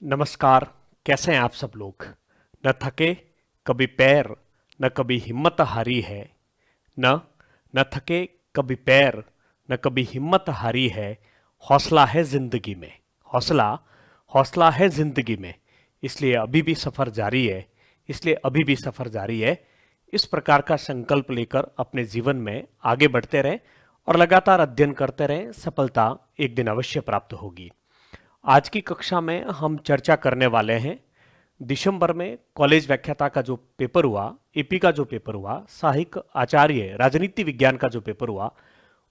नमस्कार। कैसे हैं आप सब लोग? न थके कभी पैर, न कभी हिम्मत हारी है। न न थके कभी पैर, न कभी हिम्मत हारी है। हौसला है जिंदगी में। हौसला हौसला है जिंदगी में। इसलिए अभी भी सफर जारी है। इसलिए अभी भी सफर जारी है। इस प्रकार का संकल्प लेकर अपने जीवन में आगे बढ़ते रहें और लगातार अध्ययन करते रहें। सफलता एक दिन अवश्य प्राप्त होगी। आज की कक्षा में हम चर्चा करने वाले हैं दिसंबर में कॉलेज व्याख्याता का जो पेपर हुआ, एपी का जो पेपर हुआ, सहायक आचार्य राजनीति विज्ञान का जो पेपर हुआ,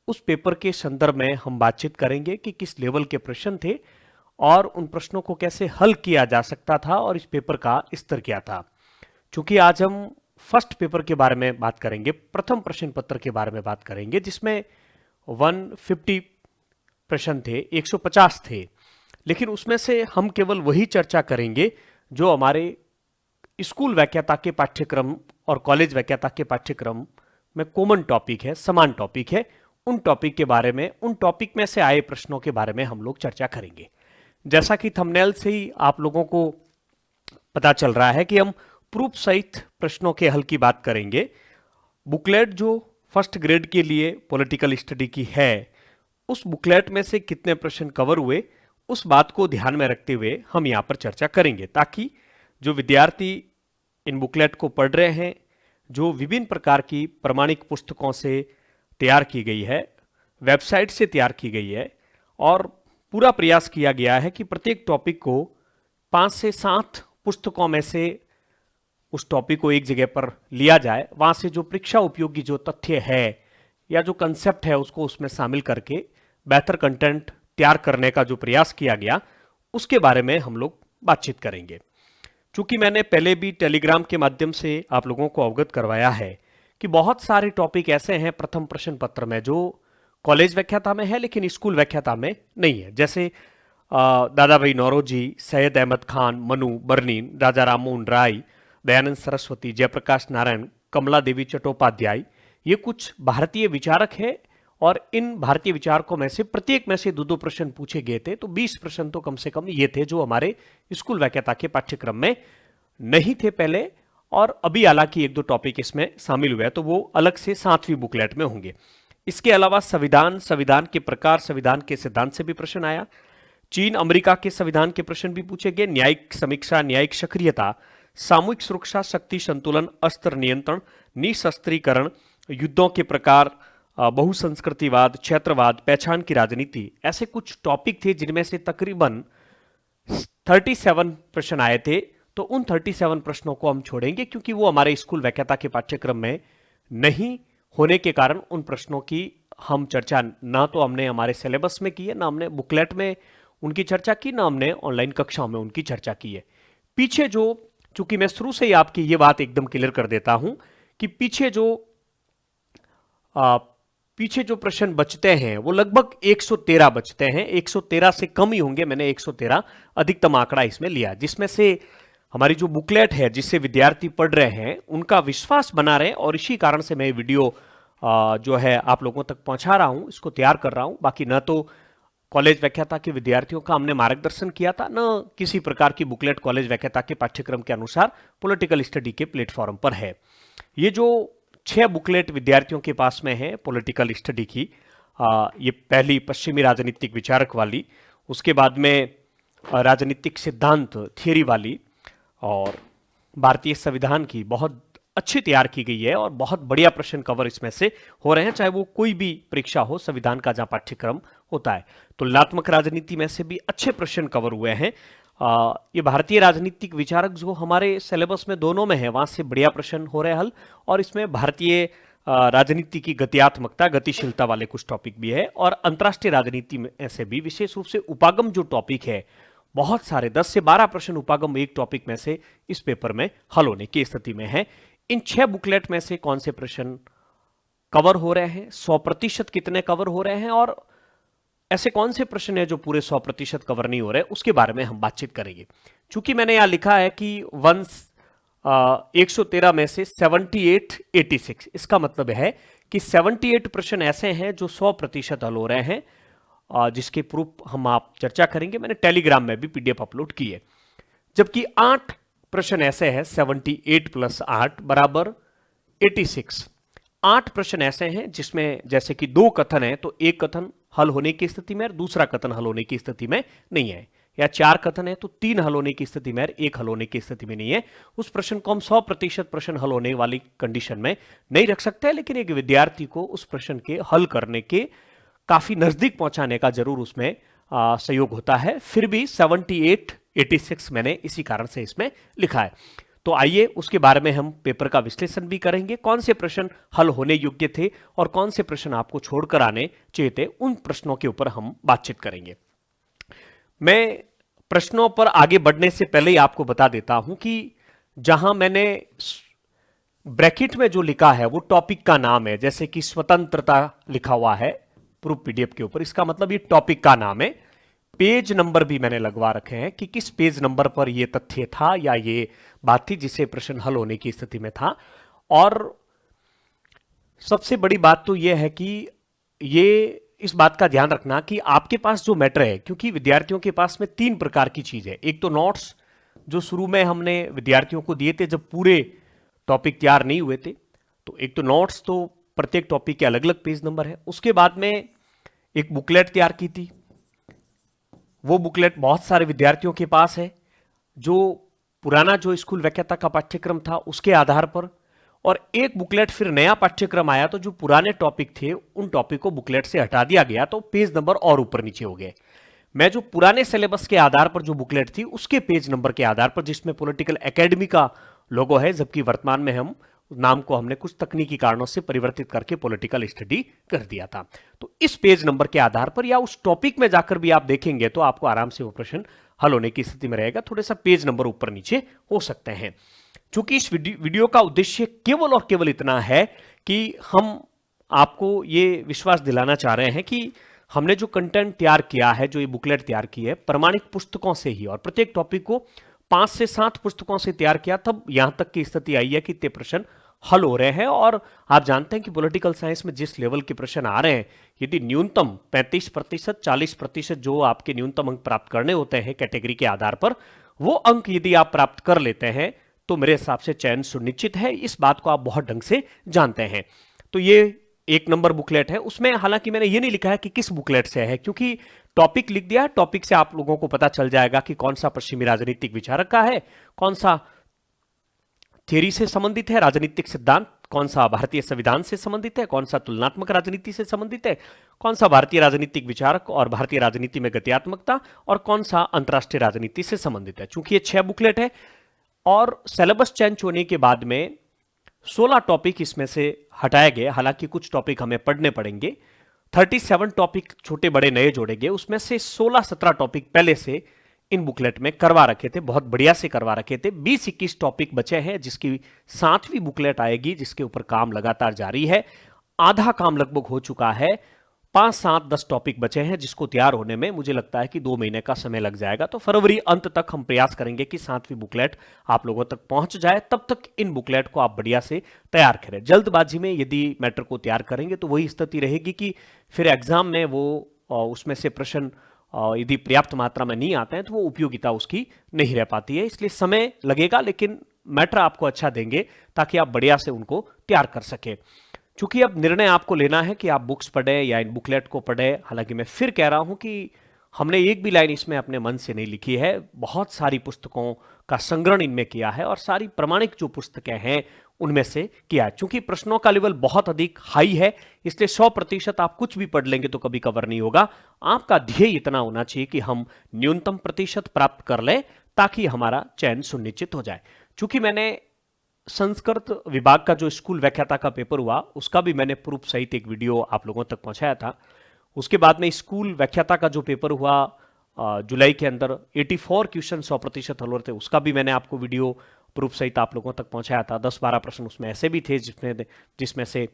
उस पेपर के संदर्भ में हम बातचीत करेंगे कि किस लेवल के प्रश्न थे और उन प्रश्नों को कैसे हल किया जा सकता था और इस पेपर का स्तर क्या था। चूंकि आज हम फर्स्ट पेपर के बारे में बात करेंगे, प्रथम प्रश्न पत्र के बारे में बात करेंगे, जिसमें 150 प्रश्न थे, 150 थे। लेकिन उसमें से हम केवल वही चर्चा करेंगे जो हमारे स्कूल व्याख्याता के पाठ्यक्रम और कॉलेज व्याख्याता के पाठ्यक्रम में कॉमन टॉपिक है, समान टॉपिक है। उन टॉपिक के बारे में, उन टॉपिक में से आए प्रश्नों के बारे में हम लोग चर्चा करेंगे। जैसा कि थंबनेल से ही आप लोगों को पता चल रहा है कि हम प्रूफ सहित प्रश्नों के हल की बात करेंगे। बुकलेट जो फर्स्ट ग्रेड के लिए पॉलिटिकल स्टडी की है, उस बुकलेट में से कितने प्रश्न कवर हुए, उस बात को ध्यान में रखते हुए हम यहाँ पर चर्चा करेंगे, ताकि जो विद्यार्थी इन बुकलेट को पढ़ रहे हैं, जो विभिन्न प्रकार की प्रमाणिक पुस्तकों से तैयार की गई है, वेबसाइट से तैयार की गई है, और पूरा प्रयास किया गया है कि प्रत्येक टॉपिक को 5 से 7 पुस्तकों में से उस टॉपिक को एक जगह पर लिया जाए, वहां से जो परीक्षा उपयोगी जो तथ्य है या जो कंसेप्ट है उसको उसमें शामिल करके बेहतर कंटेंट तैयार करने का जो प्रयास किया गया, उसके बारे में हम लोग बातचीत करेंगे। चूंकि मैंने पहले भी टेलीग्राम के माध्यम से आप लोगों को अवगत करवाया है कि बहुत सारे टॉपिक ऐसे हैं प्रथम प्रश्न पत्र में जो कॉलेज व्याख्याता में है लेकिन स्कूल व्याख्याता में नहीं है। जैसे दादा भाई नौरोजी, सैयद अहमद खान, मनु बर्नीन, राजा राममोहन राय, दयानंद सरस्वती, जयप्रकाश नारायण, कमला देवी चट्टोपाध्याय, ये कुछ भारतीय विचारक हैं और इन भारतीय विचारकों में से प्रत्येक में से दो दो प्रश्न पूछे गए थे। तो 20 प्रश्न तो कम से कम ये थे जो हमारे स्कूल व्याख्याता के पाठ्यक्रम में नहीं थे पहले, और अभी हालांकि एक दो टॉपिक इसमें शामिल हुए हैं, तो वो अलग से 7वीं बुकलेट में होंगे। इसके अलावा संविधान, संविधान के प्रकार, संविधान के सिद्धांत से भी प्रश्न आया। चीन अमेरिका के संविधान के प्रश्न भी पूछे गए। न्यायिक समीक्षा, न्यायिक सक्रियता, सामूहिक सुरक्षा, शक्ति संतुलन, अस्त्र नियंत्रण, निशस्त्रीकरण, युद्धों के प्रकार, बहुसंस्कृतिवाद, क्षेत्रवाद, पहचान की राजनीति, ऐसे कुछ टॉपिक थे जिनमें से तकरीबन 37 प्रश्न आए थे। तो उन 37 प्रश्नों को हम छोड़ेंगे क्योंकि वो हमारे स्कूल व्याख्याता के पाठ्यक्रम में नहीं होने के कारण उन प्रश्नों की हम चर्चा ना तो हमने हमारे सिलेबस में की है, ना हमने बुकलेट में उनकी चर्चा की, ना हमने ऑनलाइन कक्षाओं में उनकी चर्चा की है। पीछे जो, चूंकि मैं शुरू से ही आपकी ये बात एकदम क्लियर कर देता हूं कि पीछे जो प्रश्न बचते हैं वो लगभग 113 बचते हैं। 113 से कम ही होंगे, मैंने 113 अधिकतम आंकड़ा इसमें लिया, जिसमें से हमारी जो बुकलेट है जिससे विद्यार्थी पढ़ रहे हैं उनका विश्वास बना रहे, और इसी कारण से मैं वीडियो जो है आप लोगों तक पहुंचा रहा हूं, इसको तैयार कर रहा हूं। बाकी न तो कॉलेज व्याख्याता के विद्यार्थियों का हमने मार्गदर्शन किया था, न किसी प्रकार की बुकलेट कॉलेज व्याख्याता के पाठ्यक्रम के अनुसार पॉलिटिकल स्टडी के प्लेटफॉर्म पर है। ये जो 6 बुकलेट विद्यार्थियों के पास में है पॉलिटिकल स्टडी की, ये पहली पश्चिमी राजनीतिक विचारक वाली, उसके बाद में राजनीतिक सिद्धांत थियरी वाली, और भारतीय संविधान की बहुत अच्छी तैयार की गई है और बहुत बढ़िया प्रश्न कवर इसमें से हो रहे हैं, चाहे वो कोई भी परीक्षा हो, संविधान का जहां पाठ्यक्रम होता है। तुलनात्मक राजनीति में से भी अच्छे प्रश्न कवर हुए हैं। ये भारतीय राजनीतिक विचारक जो हमारे सिलेबस में दोनों में है, वहां से बढ़िया प्रश्न हो रहे हैं हल, और इसमें भारतीय राजनीति की गत्यात्मकता, गतिशीलता वाले कुछ टॉपिक भी है, और अंतर्राष्ट्रीय राजनीति में ऐसे भी विशेष रूप से उपागम जो टॉपिक है, बहुत सारे 10 से 12 प्रश्न उपागम एक टॉपिक में से इस पेपर में हल होने की स्थिति में है। इन 6 बुकलेट में से कौन से प्रश्न कवर हो रहे हैं, 100% कितने कवर हो रहे हैं, और ऐसे कौन से प्रश्न है जो पूरे 100% कवर नहीं हो रहे, उसके बारे में हम बातचीत करेंगे। चूंकि मैंने यहां लिखा है कि 113 में से 78 86, इसका मतलब है कि 78 प्रश्न ऐसे हैं जो 100% हल हो रहे हैं, जिसके प्रूफ हम आप चर्चा करेंगे। मैंने टेलीग्राम में भी PDF अपलोड की है। जबकि 8 प्रश्न ऐसे हैं 78 प्लस 8 बराबर 86। 8 प्रश्न ऐसे हैं जिसमें जैसे कि 2 कथन है तो एक कथन हल होने की स्थिति में और दूसरा कथन हल होने की स्थिति में नहीं है, या 4 कथन है तो 3 हल होने की स्थिति में और 1 हल होने की स्थिति में नहीं है। उस प्रश्न को हम 100% प्रश्न हल होने वाली कंडीशन में नहीं रख सकते, लेकिन एक विद्यार्थी को उस प्रश्न के हल करने के काफी नजदीक पहुंचाने का जरूर उसमें सहयोग होता है। फिर भी 78 86 मैंने इसी कारण से इसमें लिखा है। तो आइए उसके बारे में हम पेपर का विश्लेषण भी करेंगे, कौन से प्रश्न हल होने योग्य थे और कौन से प्रश्न आपको छोड़कर आने चाहिए थे, उन प्रश्नों के ऊपर हम बातचीत करेंगे। मैं प्रश्नों पर आगे बढ़ने से पहले ही आपको बता देता हूं कि जहां मैंने ब्रैकेट में जो लिखा है वो टॉपिक का नाम है, जैसे कि स्वतंत्रता लिखा हुआ है प्रूफ पीडीएफ के ऊपर, इसका मतलब ये टॉपिक का नाम है। पेज नंबर भी मैंने लगवा रखे हैं कि किस पेज नंबर पर यह तथ्य था या ये बात थी जिसे प्रश्न हल होने की स्थिति में था। और सबसे बड़ी बात तो यह है कि ये इस बात का ध्यान रखना कि आपके पास जो मैटर है, क्योंकि विद्यार्थियों के पास में 3 प्रकार की चीज है। एक तो नोट्स जो शुरू में हमने विद्यार्थियों को दिए थे जब पूरे टॉपिक तैयार नहीं हुए थे, तो एक तो नोट्स, तो प्रत्येक टॉपिक के अलग अलग पेज नंबर है। उसके बाद में एक बुकलेट तैयार की थी, वो बुकलेट बहुत सारे विद्यार्थियों के पास है, जो पुराना जो स्कूल व्याख्याता का पाठ्यक्रम था उसके आधार पर। और एक बुकलेट फिर नया पाठ्यक्रम आया तो जो पुराने टॉपिक थे उन टॉपिक को बुकलेट से हटा दिया गया, तो पेज नंबर और ऊपर नीचे हो गए। मैं जो पुराने सिलेबस के आधार पर जो बुकलेट थी उसके पेज नंबर के आधार पर, जिसमें पॉलिटिकल एकेडमी का लोगो है, जबकि वर्तमान में हम नाम को हमने कुछ तकनीकी कारणों से परिवर्तित करके पॉलिटिकल स्टडी कर दिया था, तो इस पेज नंबर के आधार पर या उस टॉपिक में जाकर भी आप देखेंगे तो आपको आराम से वो प्रश्न हल होने की स्थिति में रहेगा। थोड़ा सा पेज नंबर ऊपर नीचे हो सकते हैं। चूंकि इस वीडियो का उद्देश्य केवल और केवल इतना है कि हम आपको ये विश्वास दिलाना चाह रहे हैं कि हमने जो कंटेंट तैयार किया है, जो ये बुकलेट तैयार की है, प्रमाणिक पुस्तकों से ही, और प्रत्येक टॉपिक को 5 से 7 पुस्तकों से तैयार किया, तब यहां तक की स्थिति आई है कि इतने प्रश्न हल हो रहे हैं। और आप जानते हैं कि पॉलिटिकल साइंस में जिस लेवल के प्रश्न आ रहे हैं, यदि न्यूनतम 35%, 40% जो आपके न्यूनतम अंक प्राप्त करने होते हैं कैटेगरी के आधार पर, वो अंक यदि आप प्राप्त कर लेते हैं तो मेरे हिसाब से चयन सुनिश्चित है। इस बात को आप बहुत ढंग से जानते हैं। तो ये 1 नंबर बुकलेट है। उसमें हालांकि मैंने ये नहीं लिखा है कि किस बुकलेट से है, क्योंकि टॉपिक लिख दिया है, टॉपिक से आप लोगों को पता चल जाएगा कि कौन सा पश्चिमी राजनीतिक विचारक का है, कौन सा थियरी से संबंधित है, राजनीतिक सिद्धांत, कौन सा भारतीय संविधान से संबंधित है, कौन सा तुलनात्मक राजनीति से संबंधित है, कौन सा भारतीय राजनीतिक विचारक और भारतीय राजनीति में गत्यात्मकता, और कौन सा अंतरराष्ट्रीय राजनीति से संबंधित है। चूंकि ये 6 बुकलेट है और सिलेबस चेंज होने के बाद में 16 टॉपिक इसमें से हटाए गए, हालांकि कुछ टॉपिक हमें पढ़ने पड़ेंगे। 37 टॉपिक छोटे बड़े नए जोड़े गए, उसमें से 16-17 टॉपिक पहले से इन बुकलेट में करवा रखे थे, बहुत बढ़िया से करवा रखे थे। 20-21 टॉपिक बचे हैं जिसकी 7वीं बुकलेट आएगी, जिसके ऊपर काम लगातार जारी है। आधा काम लगभग हो चुका है, 5, 7, 10 टॉपिक बचे हैं जिसको तैयार होने में मुझे लगता है कि 2 महीने का समय लग जाएगा। तो फरवरी अंत तक हम प्रयास करेंगे कि 7वीं बुकलेट आप लोगों तक पहुंच जाए। तब तक इन बुकलेट को आप बढ़िया से तैयार करें। जल्दबाजी में यदि मैटर को तैयार करेंगे तो वही स्थिति रहेगी कि फिर एग्जाम में वो उसमें से प्रश्न यदि पर्याप्त मात्रा में नहीं आते हैं तो वो उपयोगिता उसकी नहीं रह पाती है। इसलिए समय लगेगा, लेकिन मैटर आपको अच्छा देंगे ताकि आप बढ़िया से उनको तैयार कर सके। चूंकि अब निर्णय आपको लेना है कि आप बुक्स पढ़े या इन बुकलेट को पढ़े। हालांकि मैं फिर कह रहा हूं कि हमने एक भी लाइन इसमें अपने मन से नहीं लिखी है, बहुत सारी पुस्तकों का संग्रहण इनमें किया है और सारी प्रमाणिक जो पुस्तकें हैं उनमें से किया है। चूंकि प्रश्नों का लेवल बहुत अधिक हाई है, इसलिए 100% आप कुछ भी पढ़ लेंगे तो कभी कवर नहीं होगा। आपका ध्येय इतना होना चाहिए कि हम न्यूनतम प्रतिशत प्राप्त कर लें ताकि हमारा चयन सुनिश्चित हो जाए। चूंकि मैंने संस्कृत विभाग का जो स्कूल व्याख्याता का पेपर हुआ उसका भी मैंने प्रूफ सहित एक वीडियो आप लोगों तक पहुंचाया था। उसके बाद में स्कूल व्याख्याता का जो पेपर हुआ जुलाई के अंदर 84 क्वेश्चन 100% हल थे, उसका भी मैंने आपको वीडियो प्रूफ सहित आप लोगों तक पहुंचाया था। 10-12 प्रश्न उसमें ऐसे भी थे जिसमें से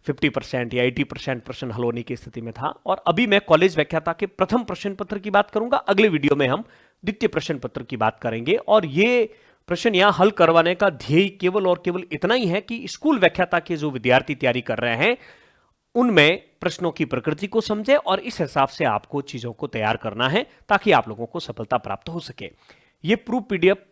50% या 80% प्रश्न हल होने की स्थिति में था। और अभी मैं कॉलेज व्याख्याता के प्रथम प्रश्न पत्र की बात करूंगा, अगले वीडियो में हम द्वितीय प्रश्न पत्र की बात करेंगे। और ये प्रश्न यहां हल करवाने का ध्येय केवल और केवल इतना ही है कि स्कूल व्याख्याता के जो विद्यार्थी तैयारी कर रहे हैं उनमें प्रश्नों की प्रकृति को समझे और इस हिसाब से आपको चीजों को तैयार करना है ताकि आप लोगों को सफलता प्राप्त हो सके। ये प्रूफ पीडीएफ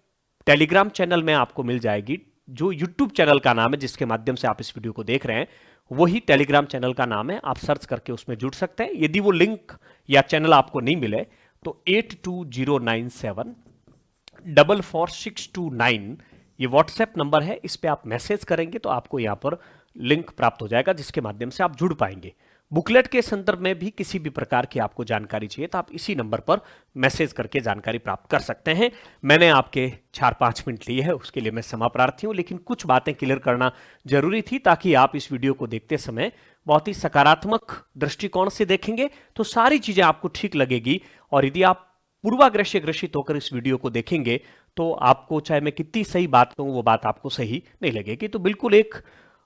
टेलीग्राम चैनल में आपको मिल जाएगी। जो यूट्यूब चैनल का नाम है जिसके माध्यम से आप इस वीडियो को देख रहे हैं, वही टेलीग्राम चैनल का नाम है। आप सर्च करके उसमें जुड़ सकते हैं। यदि वो लिंक या चैनल आपको नहीं मिले तो 8209744629 ये व्हाट्सएप नंबर है। इस पे आप मैसेज करेंगे तो आपको यहां पर लिंक प्राप्त हो जाएगा, जिसके माध्यम से आप जुड़ पाएंगे। बुकलेट के संदर्भ में भी किसी भी प्रकार की आपको जानकारी चाहिए तो आप इसी नंबर पर मैसेज करके जानकारी प्राप्त कर सकते हैं। मैंने आपके 4-5 मिनट लिए हैं, उसके लिए मैं क्षमा प्रार्थी हूं, लेकिन कुछ बातें क्लियर करना जरूरी थी ताकि आप इस वीडियो को देखते समय बहुत ही सकारात्मक दृष्टिकोण से देखेंगे तो सारी चीजें आपको ठीक लगेगी। और यदि आप पूर्वाग्रह से ग्रसित होकर इस वीडियो को देखेंगे तो आपको, चाहे मैं कितनी सही बात कहूं, वो बात आपको सही नहीं लगेगी। तो बिल्कुल एक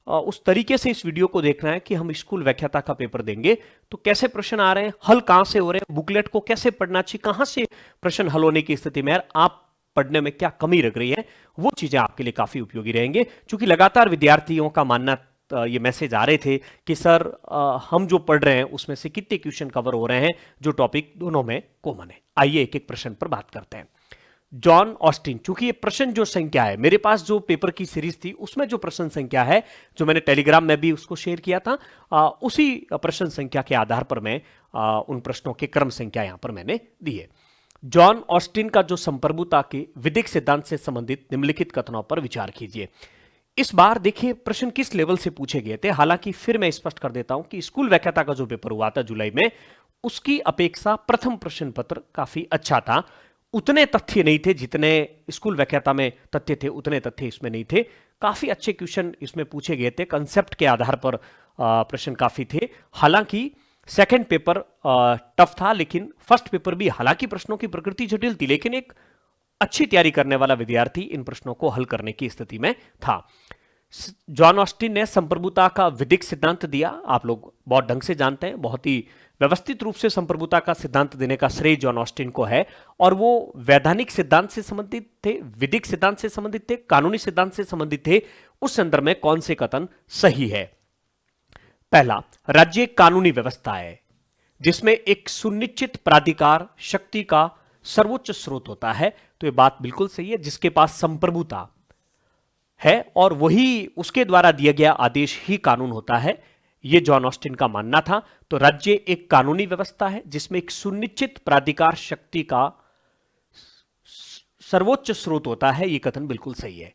उस तरीके से इस वीडियो को देखना है कि हम स्कूल व्याख्याता का पेपर देंगे तो कैसे प्रश्न आ रहे हैं, हल कहां से हो रहे हैं, बुकलेट को कैसे पढ़ना चाहिए, कहां से प्रश्न हल होने की स्थिति में आप पढ़ने में क्या कमी रख रही है, वो चीजें आपके लिए काफी उपयोगी रहेंगे। क्योंकि लगातार विद्यार्थियों का मानना, ये मैसेज आ रहे थे कि सर हम जो पढ़ रहे हैं उसमें से कितने क्वेश्चन कवर हो रहे हैं जो टॉपिक दोनों में कॉमन है। आइए एक एक प्रश्न पर बात करते हैं। जॉन ऑस्टिन, चूंकि ये प्रश्न जो संख्या है, मेरे पास जो पेपर की सीरीज थी उसमें जो प्रश्न संख्या है, जो मैंने टेलीग्राम में भी उसको शेयर किया था, उसी प्रश्न संख्या के आधार पर मैं उन प्रश्नों के क्रम संख्या यहां पर मैंने दी है। जॉन ऑस्टिन का जो संप्रभुता के विधिक सिद्धांत से संबंधित निम्नलिखित कथनों पर विचार कीजिए। इस बार देखिए प्रश्न किस लेवल से पूछे गए थे। हालांकि फिर मैं स्पष्ट कर देता हूं कि स्कूल व्याख्याता का जो पेपर हुआ था जुलाई में, उसकी अपेक्षा प्रथम प्रश्न पत्र काफी अच्छा था। उतने तथ्य नहीं थे जितने स्कूल व्याख्याता में तथ्य थे, उतने तथ्य इसमें नहीं थे। काफी अच्छे क्वेश्चन इसमें पूछे गए थे, कंसेप्ट के आधार पर प्रश्न काफी थे। हालांकि सेकंड पेपर टफ था, लेकिन फर्स्ट पेपर भी, हालांकि प्रश्नों की प्रकृति जटिल थी, लेकिन एक अच्छी तैयारी करने वाला विद्यार्थी इन प्रश्नों को हल करने की स्थिति में था। जॉन ऑस्टिन ने संप्रभुता का विधिक सिद्धांत दिया। आप लोग बहुत ढंग से जानते हैं, बहुत ही व्यवस्थित रूप से संप्रभुता का सिद्धांत देने का श्रेय जॉन ऑस्टिन को है। और वो वैधानिक सिद्धांत से संबंधित थे, विधिक सिद्धांत से संबंधित थे, कानूनी सिद्धांत से संबंधित थे। उस संदर्भ में कौन से कथन सही है? पहला, राज्य एक कानूनी व्यवस्था है जिसमें एक सुनिश्चित प्राधिकार शक्ति का सर्वोच्च स्रोत होता है। तो यह बात बिल्कुल सही है। जिसके पास संप्रभुता है और वही, उसके द्वारा दिया गया आदेश ही कानून होता है, यह जॉन ऑस्टिन का मानना था। तो राज्य एक कानूनी व्यवस्था है जिसमें एक सुनिश्चित प्राधिकार शक्ति का सर्वोच्च स्रोत होता है, यह कथन बिल्कुल सही है।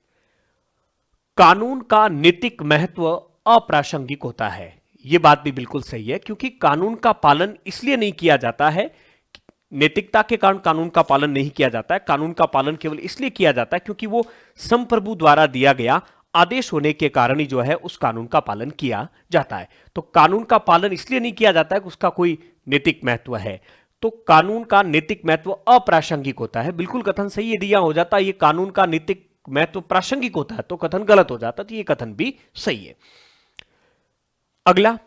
कानून का नैतिक महत्व अप्रासंगिक होता है, यह बात भी बिल्कुल सही है। क्योंकि कानून का पालन इसलिए नहीं किया जाता है, नैतिकता के कारण कानून का पालन नहीं किया जाता है। कानून का पालन केवल इसलिए किया जाता है क्योंकि वो संप्रभु द्वारा दिया गया आदेश होने के कारण ही जो है उस कानून का पालन किया जाता है। तो कानून का पालन इसलिए नहीं किया जाता है कि उसका कोई नैतिक महत्व है। तो कानून का नैतिक महत्व अप्रासंगिक होता है, बिल्कुल कथन सही। यदि यहां हो जाता ये कानून का नैतिक महत्व प्रासंगिक होता है तो कथन गलत हो जाता, तो ये कथन भी सही है। अगला,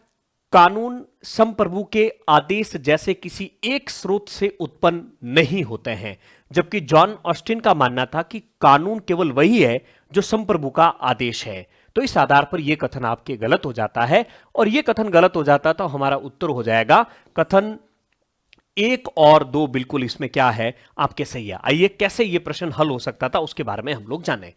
कानून संप्रभु के आदेश जैसे किसी एक स्रोत से उत्पन्न नहीं होते हैं। जबकि जॉन ऑस्टिन का मानना था कि कानून केवल वही है जो संप्रभु का आदेश है। तो इस आधार पर यह कथन आपके गलत हो जाता है। और यह कथन गलत हो जाता तो हमारा उत्तर हो जाएगा कथन 1 और 2 बिल्कुल इसमें क्या है, आपके सही है। आइए कैसे यह प्रश्न हल हो सकता था उसके बारे में हम लोग जाने।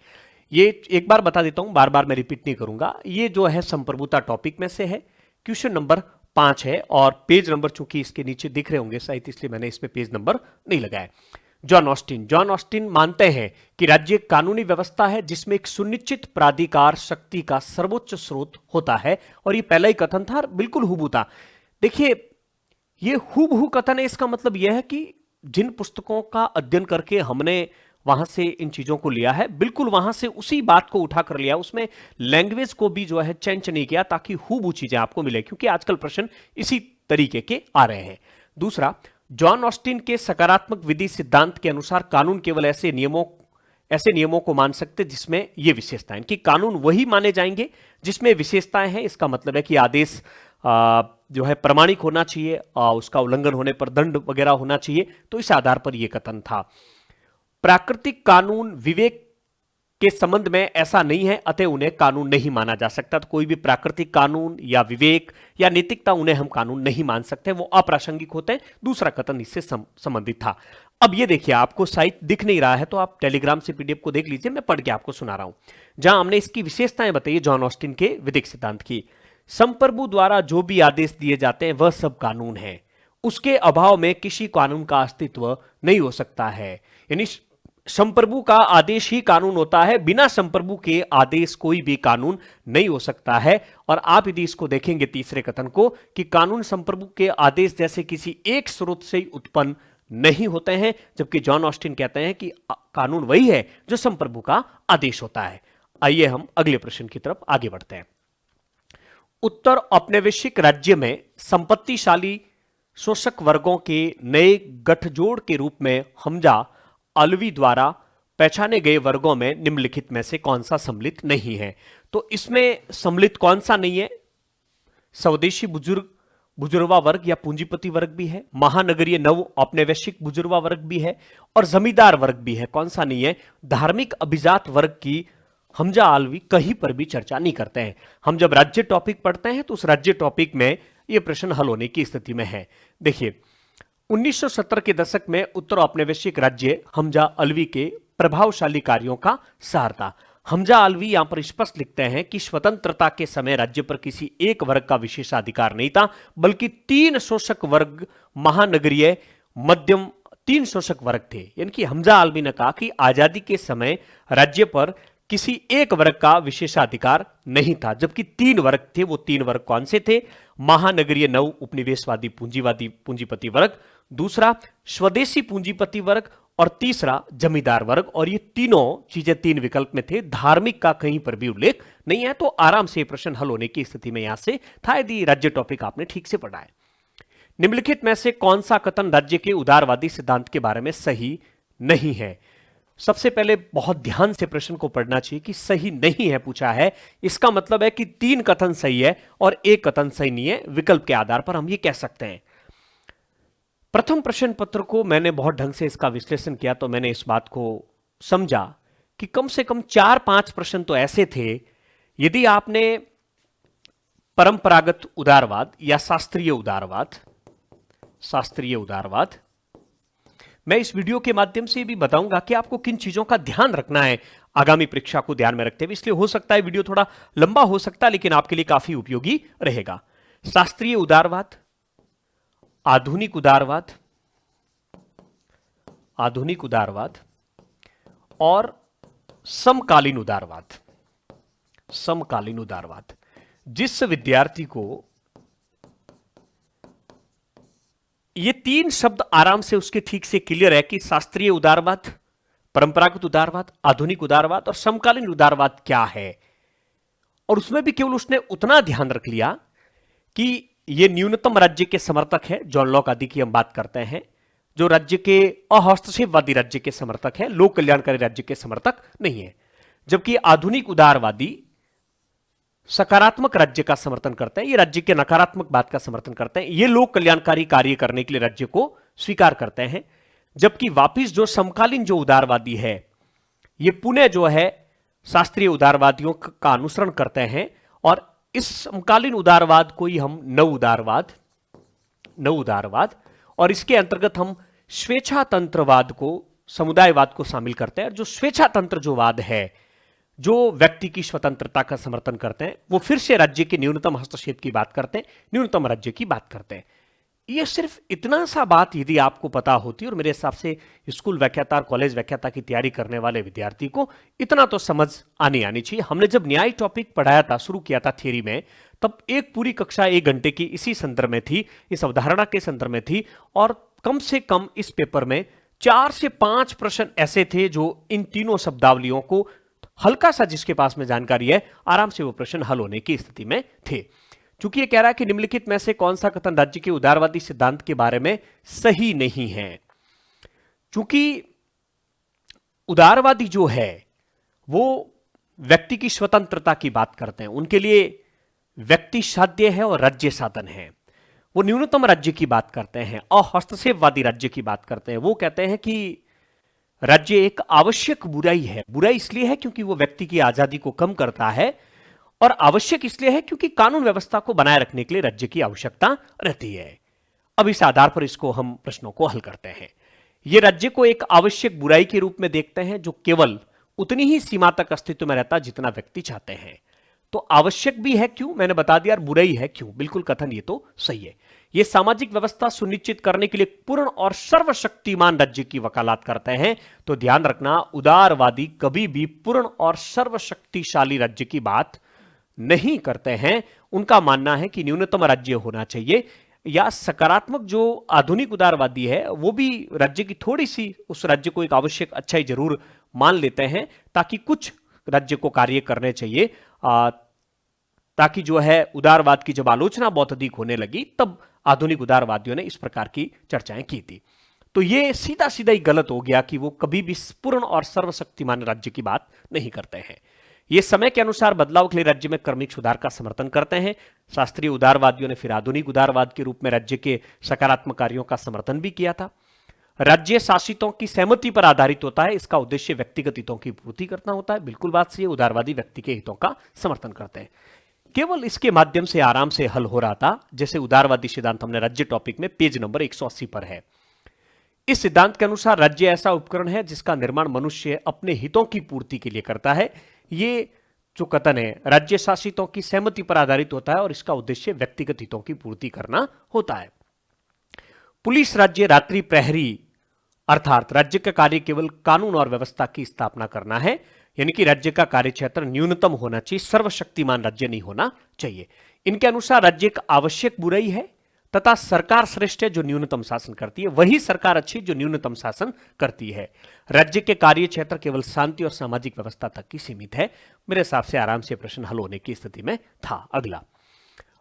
ये एक बार बता देता हूं, बार बार मैं रिपीट नहीं करूंगा। ये जो है संप्रभुता टॉपिक में से है, क्वेश्चन नंबर 5 है और पेज नंबर चूंकि इसके नीचे दिख रहे होंगे शायद, इसलिए मैंने इसमें पेज नंबर नहीं लगाया। जॉन ऑस्टिन मानते हैं कि राज्य एक कानूनी व्यवस्था है जिसमें एक सुनिश्चित प्राधिकार शक्ति का सर्वोच्च स्रोत होता है। और ये पहला ही कथन था, बिल्कुल हुबहू था। देखिए ये हुबहू कथन है, इसका मतलब यह है कि जिन पुस्तकों का अध्ययन करके हमने वहां से इन चीजों को लिया है, बिल्कुल वहां से उसी बात को उठा कर लिया, उसमें लैंग्वेज को भी जो है चेंज नहीं किया ताकि हुबहू चीजें आपको मिले, क्योंकि आजकल प्रश्न इसी तरीके के आ रहे हैं। दूसरा, जॉन ऑस्टिन के सकारात्मक विधि सिद्धांत के अनुसार कानून केवल ऐसे नियमों को मान सकते जिसमें ये विशेषताएं, कि कानून वही माने जाएंगे जिसमें विशेषताएं हैं। इसका मतलब है कि आदेश जो है प्रमाणिक होना चाहिए, उसका उल्लंघन होने पर दंड वगैरह होना चाहिए। तो इस आधार पर यह कथन था। प्राकृतिक कानून विवेक के संबंध में ऐसा नहीं है, अतः उन्हें कानून नहीं माना जा सकता। तो कोई भी प्राकृतिक कानून या विवेक या नैतिकता, उन्हें हम कानून नहीं मान सकते, वो अप्रासंगिक होते हैं। दूसरा कथन इससे संबंधित था। अब ये देखिए, आपको साइट दिख नहीं रहा है तो आप टेलीग्राम से पीडीएफ को देख लीजिए, मैं पढ़ के आपको सुना रहा हूं, जहां हमने इसकी विशेषताएं बताई है जॉन ऑस्टिन के विधिक सिद्धांत की। संप्रभु द्वारा जो भी आदेश दिए जाते हैं वह सब कानून है, उसके अभाव में किसी कानून का अस्तित्व नहीं हो सकता है। यानी संप्रभु का आदेश ही कानून होता है, बिना संप्रभु के आदेश कोई भी कानून नहीं हो सकता है। और आप यदि इसको देखेंगे तीसरे कथन को, कि कानून संप्रभु के आदेश जैसे किसी एक स्रोत से ही उत्पन्न नहीं होते हैं, जबकि जॉन ऑस्टिन कहते हैं कि कानून वही है जो संप्रभु का आदेश होता है। आइए हम अगले प्रश्न की तरफ आगे बढ़ते हैं। उत्तर औपनिवेशिक राज्य में संपत्तिशाली शोषक वर्गों के नए गठजोड़ के रूप में हमजा अलवी द्वारा पहचाने गए वर्गों में निम्नलिखित में से कौन सा सम्मिलित नहीं है? तो इसमें सम्मिलित कौन सा नहीं है? स्वदेशी बुजुर्गवा वर्ग या पूंजीपति वर्ग भी है, महानगरीय नव औपनिवेशिक बुजुर्गवा वर्ग भी है, और जमींदार वर्ग भी है। कौन सा नहीं है? धार्मिक अभिजात वर्ग की हमजा आलवी कहीं पर भी चर्चा नहीं करते हैं। हम जब राज्य टॉपिक पढ़ते हैं तो उस राज्य टॉपिक में यह प्रश्न हल होने की स्थिति में है। देखिए, 1970 के दशक में उत्तर औपनिवेशिक राज्य हमजा अलवी के प्रभावशाली कार्यों का सार था। हमजा अलवी यहां पर स्पष्ट लिखते हैं कि स्वतंत्रता के समय राज्य पर किसी एक वर्ग का विशेषाधिकार नहीं था, बल्कि 3 शोषक वर्ग महानगरीय मध्यम 3 शोषक वर्ग थे। यानी कि हमजा अलवी ने कहा कि आजादी के समय राज्य पर किसी एक वर्ग का विशेषाधिकार नहीं था, जबकि 3 वर्ग थे। वो 3 वर्ग कौन से थे? महानगरीय नव उपनिवेशवादी पूंजीपति वर्ग, दूसरा स्वदेशी पूंजीपति वर्ग, और तीसरा जमींदार वर्ग। और ये तीनों चीजें 3 विकल्प में थे, धार्मिक का कहीं पर भी उल्लेख नहीं है। तो आराम से प्रश्न हल होने की स्थिति में यहां से था, यदि राज्य टॉपिक आपने ठीक से पढ़ा है। निम्नलिखित में से कौन सा कथन राज्य के उदारवादी सिद्धांत के बारे में सही नहीं है? सबसे पहले बहुत ध्यान से प्रश्न को पढ़ना चाहिए कि सही नहीं है पूछा है, इसका मतलब है कि 3 कथन सही है और 1 कथन सही नहीं है। विकल्प के आधार पर हम ये कह सकते हैं। प्रथम प्रश्न पत्र को मैंने बहुत ढंग से इसका विश्लेषण किया तो मैंने इस बात को समझा कि कम से कम 4-5 प्रश्न तो ऐसे थे, यदि आपने परंपरागत उदारवाद या शास्त्रीय उदारवाद, मैं इस वीडियो के माध्यम से भी बताऊंगा कि आपको किन चीजों का ध्यान रखना है आगामी परीक्षा को ध्यान में रखते हुए, इसलिए हो सकता है वीडियो थोड़ा लंबा हो सकता है, लेकिन आपके लिए काफी उपयोगी रहेगा। शास्त्रीय उदारवाद, आधुनिक उदारवाद और समकालीन उदारवाद। जिस विद्यार्थी को ये 3 शब्द आराम से उसके ठीक से क्लियर है कि शास्त्रीय उदारवाद, परंपरागत उदारवाद, आधुनिक उदारवाद और समकालीन उदारवाद क्या है, और उसमें भी केवल उसने उतना ध्यान रख लिया कि ये न्यूनतम राज्य के समर्थक है, जॉन लॉक आदि की हम बात करते हैं, जो राज्य के अहस्तक्षेपवादी राज्य के समर्थक है, लोक कल्याणकारी राज्य के समर्थक नहीं है। जबकि आधुनिक उदारवादी सकारात्मक राज्य का समर्थन करते हैं, ये राज्य के नकारात्मक बात का समर्थन करते हैं, ये लोक कल्याणकारी कार्य करने के लिए राज्य को स्वीकार करते हैं। जबकि वापिस जो समकालीन जो उदारवादी है, ये पुनः जो है शास्त्रीय उदारवादियों का अनुसरण करते हैं, और इस समकालीन उदारवाद को ही हम नव उदारवाद और इसके अंतर्गत हम स्वेच्छातंत्रवाद को, समुदायवाद को शामिल करते हैं। जो स्वेच्छातंत्र जो वाद है, जो व्यक्ति की स्वतंत्रता का समर्थन करते हैं, वो फिर से राज्य के न्यूनतम हस्तक्षेप की बात करते हैं, न्यूनतम राज्य की बात करते हैं। ये सिर्फ इतना सा बात यदि आपको पता होती, और मेरे हिसाब से स्कूल व्याख्याता और कॉलेज व्याख्याता की तैयारी करने वाले विद्यार्थी को इतना तो समझ आनी चाहिए। हमने जब न्याय टॉपिक पढ़ाया था, शुरू किया था थियरी में, तब एक पूरी कक्षा 1 घंटे की इसी संदर्भ में थी, इस अवधारणा के संदर्भ में थी, और कम से कम इस पेपर में 4 से 5 प्रश्न ऐसे थे जो इन तीनों शब्दावलियों को हल्का सा जिसके पास में जानकारी है, आराम से वो प्रश्न हल होने की स्थिति में थे। चूंकि ये कह रहा है कि निम्नलिखित में से कौन सा कथन राज्य के उदारवादी सिद्धांत के बारे में सही नहीं है, चूंकि उदारवादी जो है वो व्यक्ति की स्वतंत्रता की बात करते हैं, उनके लिए व्यक्ति साध्य है और राज्य साधन है। वो न्यूनतम राज्य की बात करते हैं, अहस्तक्षेपवादी राज्य की बात करते हैं। वो कहते हैं कि राज्य एक आवश्यक बुराई है। बुराई इसलिए है क्योंकि वो व्यक्ति की आजादी को कम करता है, और आवश्यक इसलिए है क्योंकि कानून व्यवस्था को बनाए रखने के लिए राज्य की आवश्यकता रहती है। अब इस आधार पर इसको हम प्रश्नों को हल करते हैं। ये राज्य को एक आवश्यक बुराई के रूप में देखते हैं जो केवल उतनी ही सीमा तक अस्तित्व में रहता जितना व्यक्ति चाहते हैं। तो आवश्यक भी है क्यों, मैंने बता दिया, और बुराई है क्यों, बिल्कुल कथन ये तो सही है। ये सामाजिक व्यवस्था सुनिश्चित करने के लिए पूर्ण और सर्वशक्तिमान राज्य की वकालत करते हैं। तो ध्यान रखना, उदारवादी कभी भी पूर्ण और सर्वशक्तिशाली राज्य की बात नहीं करते हैं। उनका मानना है कि न्यूनतम राज्य होना चाहिए, या सकारात्मक जो आधुनिक उदारवादी है वो भी राज्य की थोड़ी सी, उस राज्य को एक आवश्यक अच्छाई जरूर मान लेते हैं, ताकि कुछ राज्य को कार्य करने चाहिए, ताकि जो है उदारवाद की जब आलोचना बहुत अधिक होने लगी तब आधुनिक उदारवादियों ने इस प्रकार की चर्चाएं की थी। तो ये सीधा सीधा ही गलत हो गया कि वो कभी भी पूर्ण और सर्वशक्तिमान राज्य की बात नहीं करते हैं। ये समय के अनुसार बदलाव के लिए राज्य में क्रमिक सुधार का समर्थन करते हैं। शास्त्रीय उदारवादियों ने फिर आधुनिक उदारवाद के रूप में राज्य के सकारात्मक कार्यों का समर्थन भी किया था। राज्य शासितों की सहमति पर आधारित होता है, इसका उद्देश्य व्यक्तिगत हितों की पूर्ति करना होता है। बिल्कुल बात सही है, उदारवादी व्यक्ति के हितों का समर्थन करते हैं। केवल इसके माध्यम से आराम से हल हो रहा था, जैसे उदारवादी सिद्धांत हमने राज्य टॉपिक में पेज नंबर 180 पर है। इस सिद्धांत के अनुसार राज्य ऐसा उपकरण है जिसका निर्माण मनुष्य अपने हितों की पूर्ति के लिए करता है। ये जो कथन है राज्य शासितों की सहमति पर आधारित होता है और इसका उद्देश्य व्यक्तिगत हितों की पूर्ति करना होता है। पुलिस राज्य रात्रि प्रहरी, अर्थात राज्य का कार्य केवल कानून और व्यवस्था की स्थापना करना है, यानी कि राज्य का कार्यक्षेत्र न्यूनतम होना चाहिए, सर्वशक्तिमान राज्य नहीं होना चाहिए। इनके अनुसार राज्य एक आवश्यक बुराई है तथा सरकार श्रेष्ठ है जो न्यूनतम शासन करती है, वही सरकार अच्छी जो न्यूनतम शासन करती है। राज्य के कार्य क्षेत्र केवल शांति और सामाजिक व्यवस्था तक ही सीमित है। मेरे हिसाब से आराम से प्रश्न हल होने की स्थिति में था। अगला,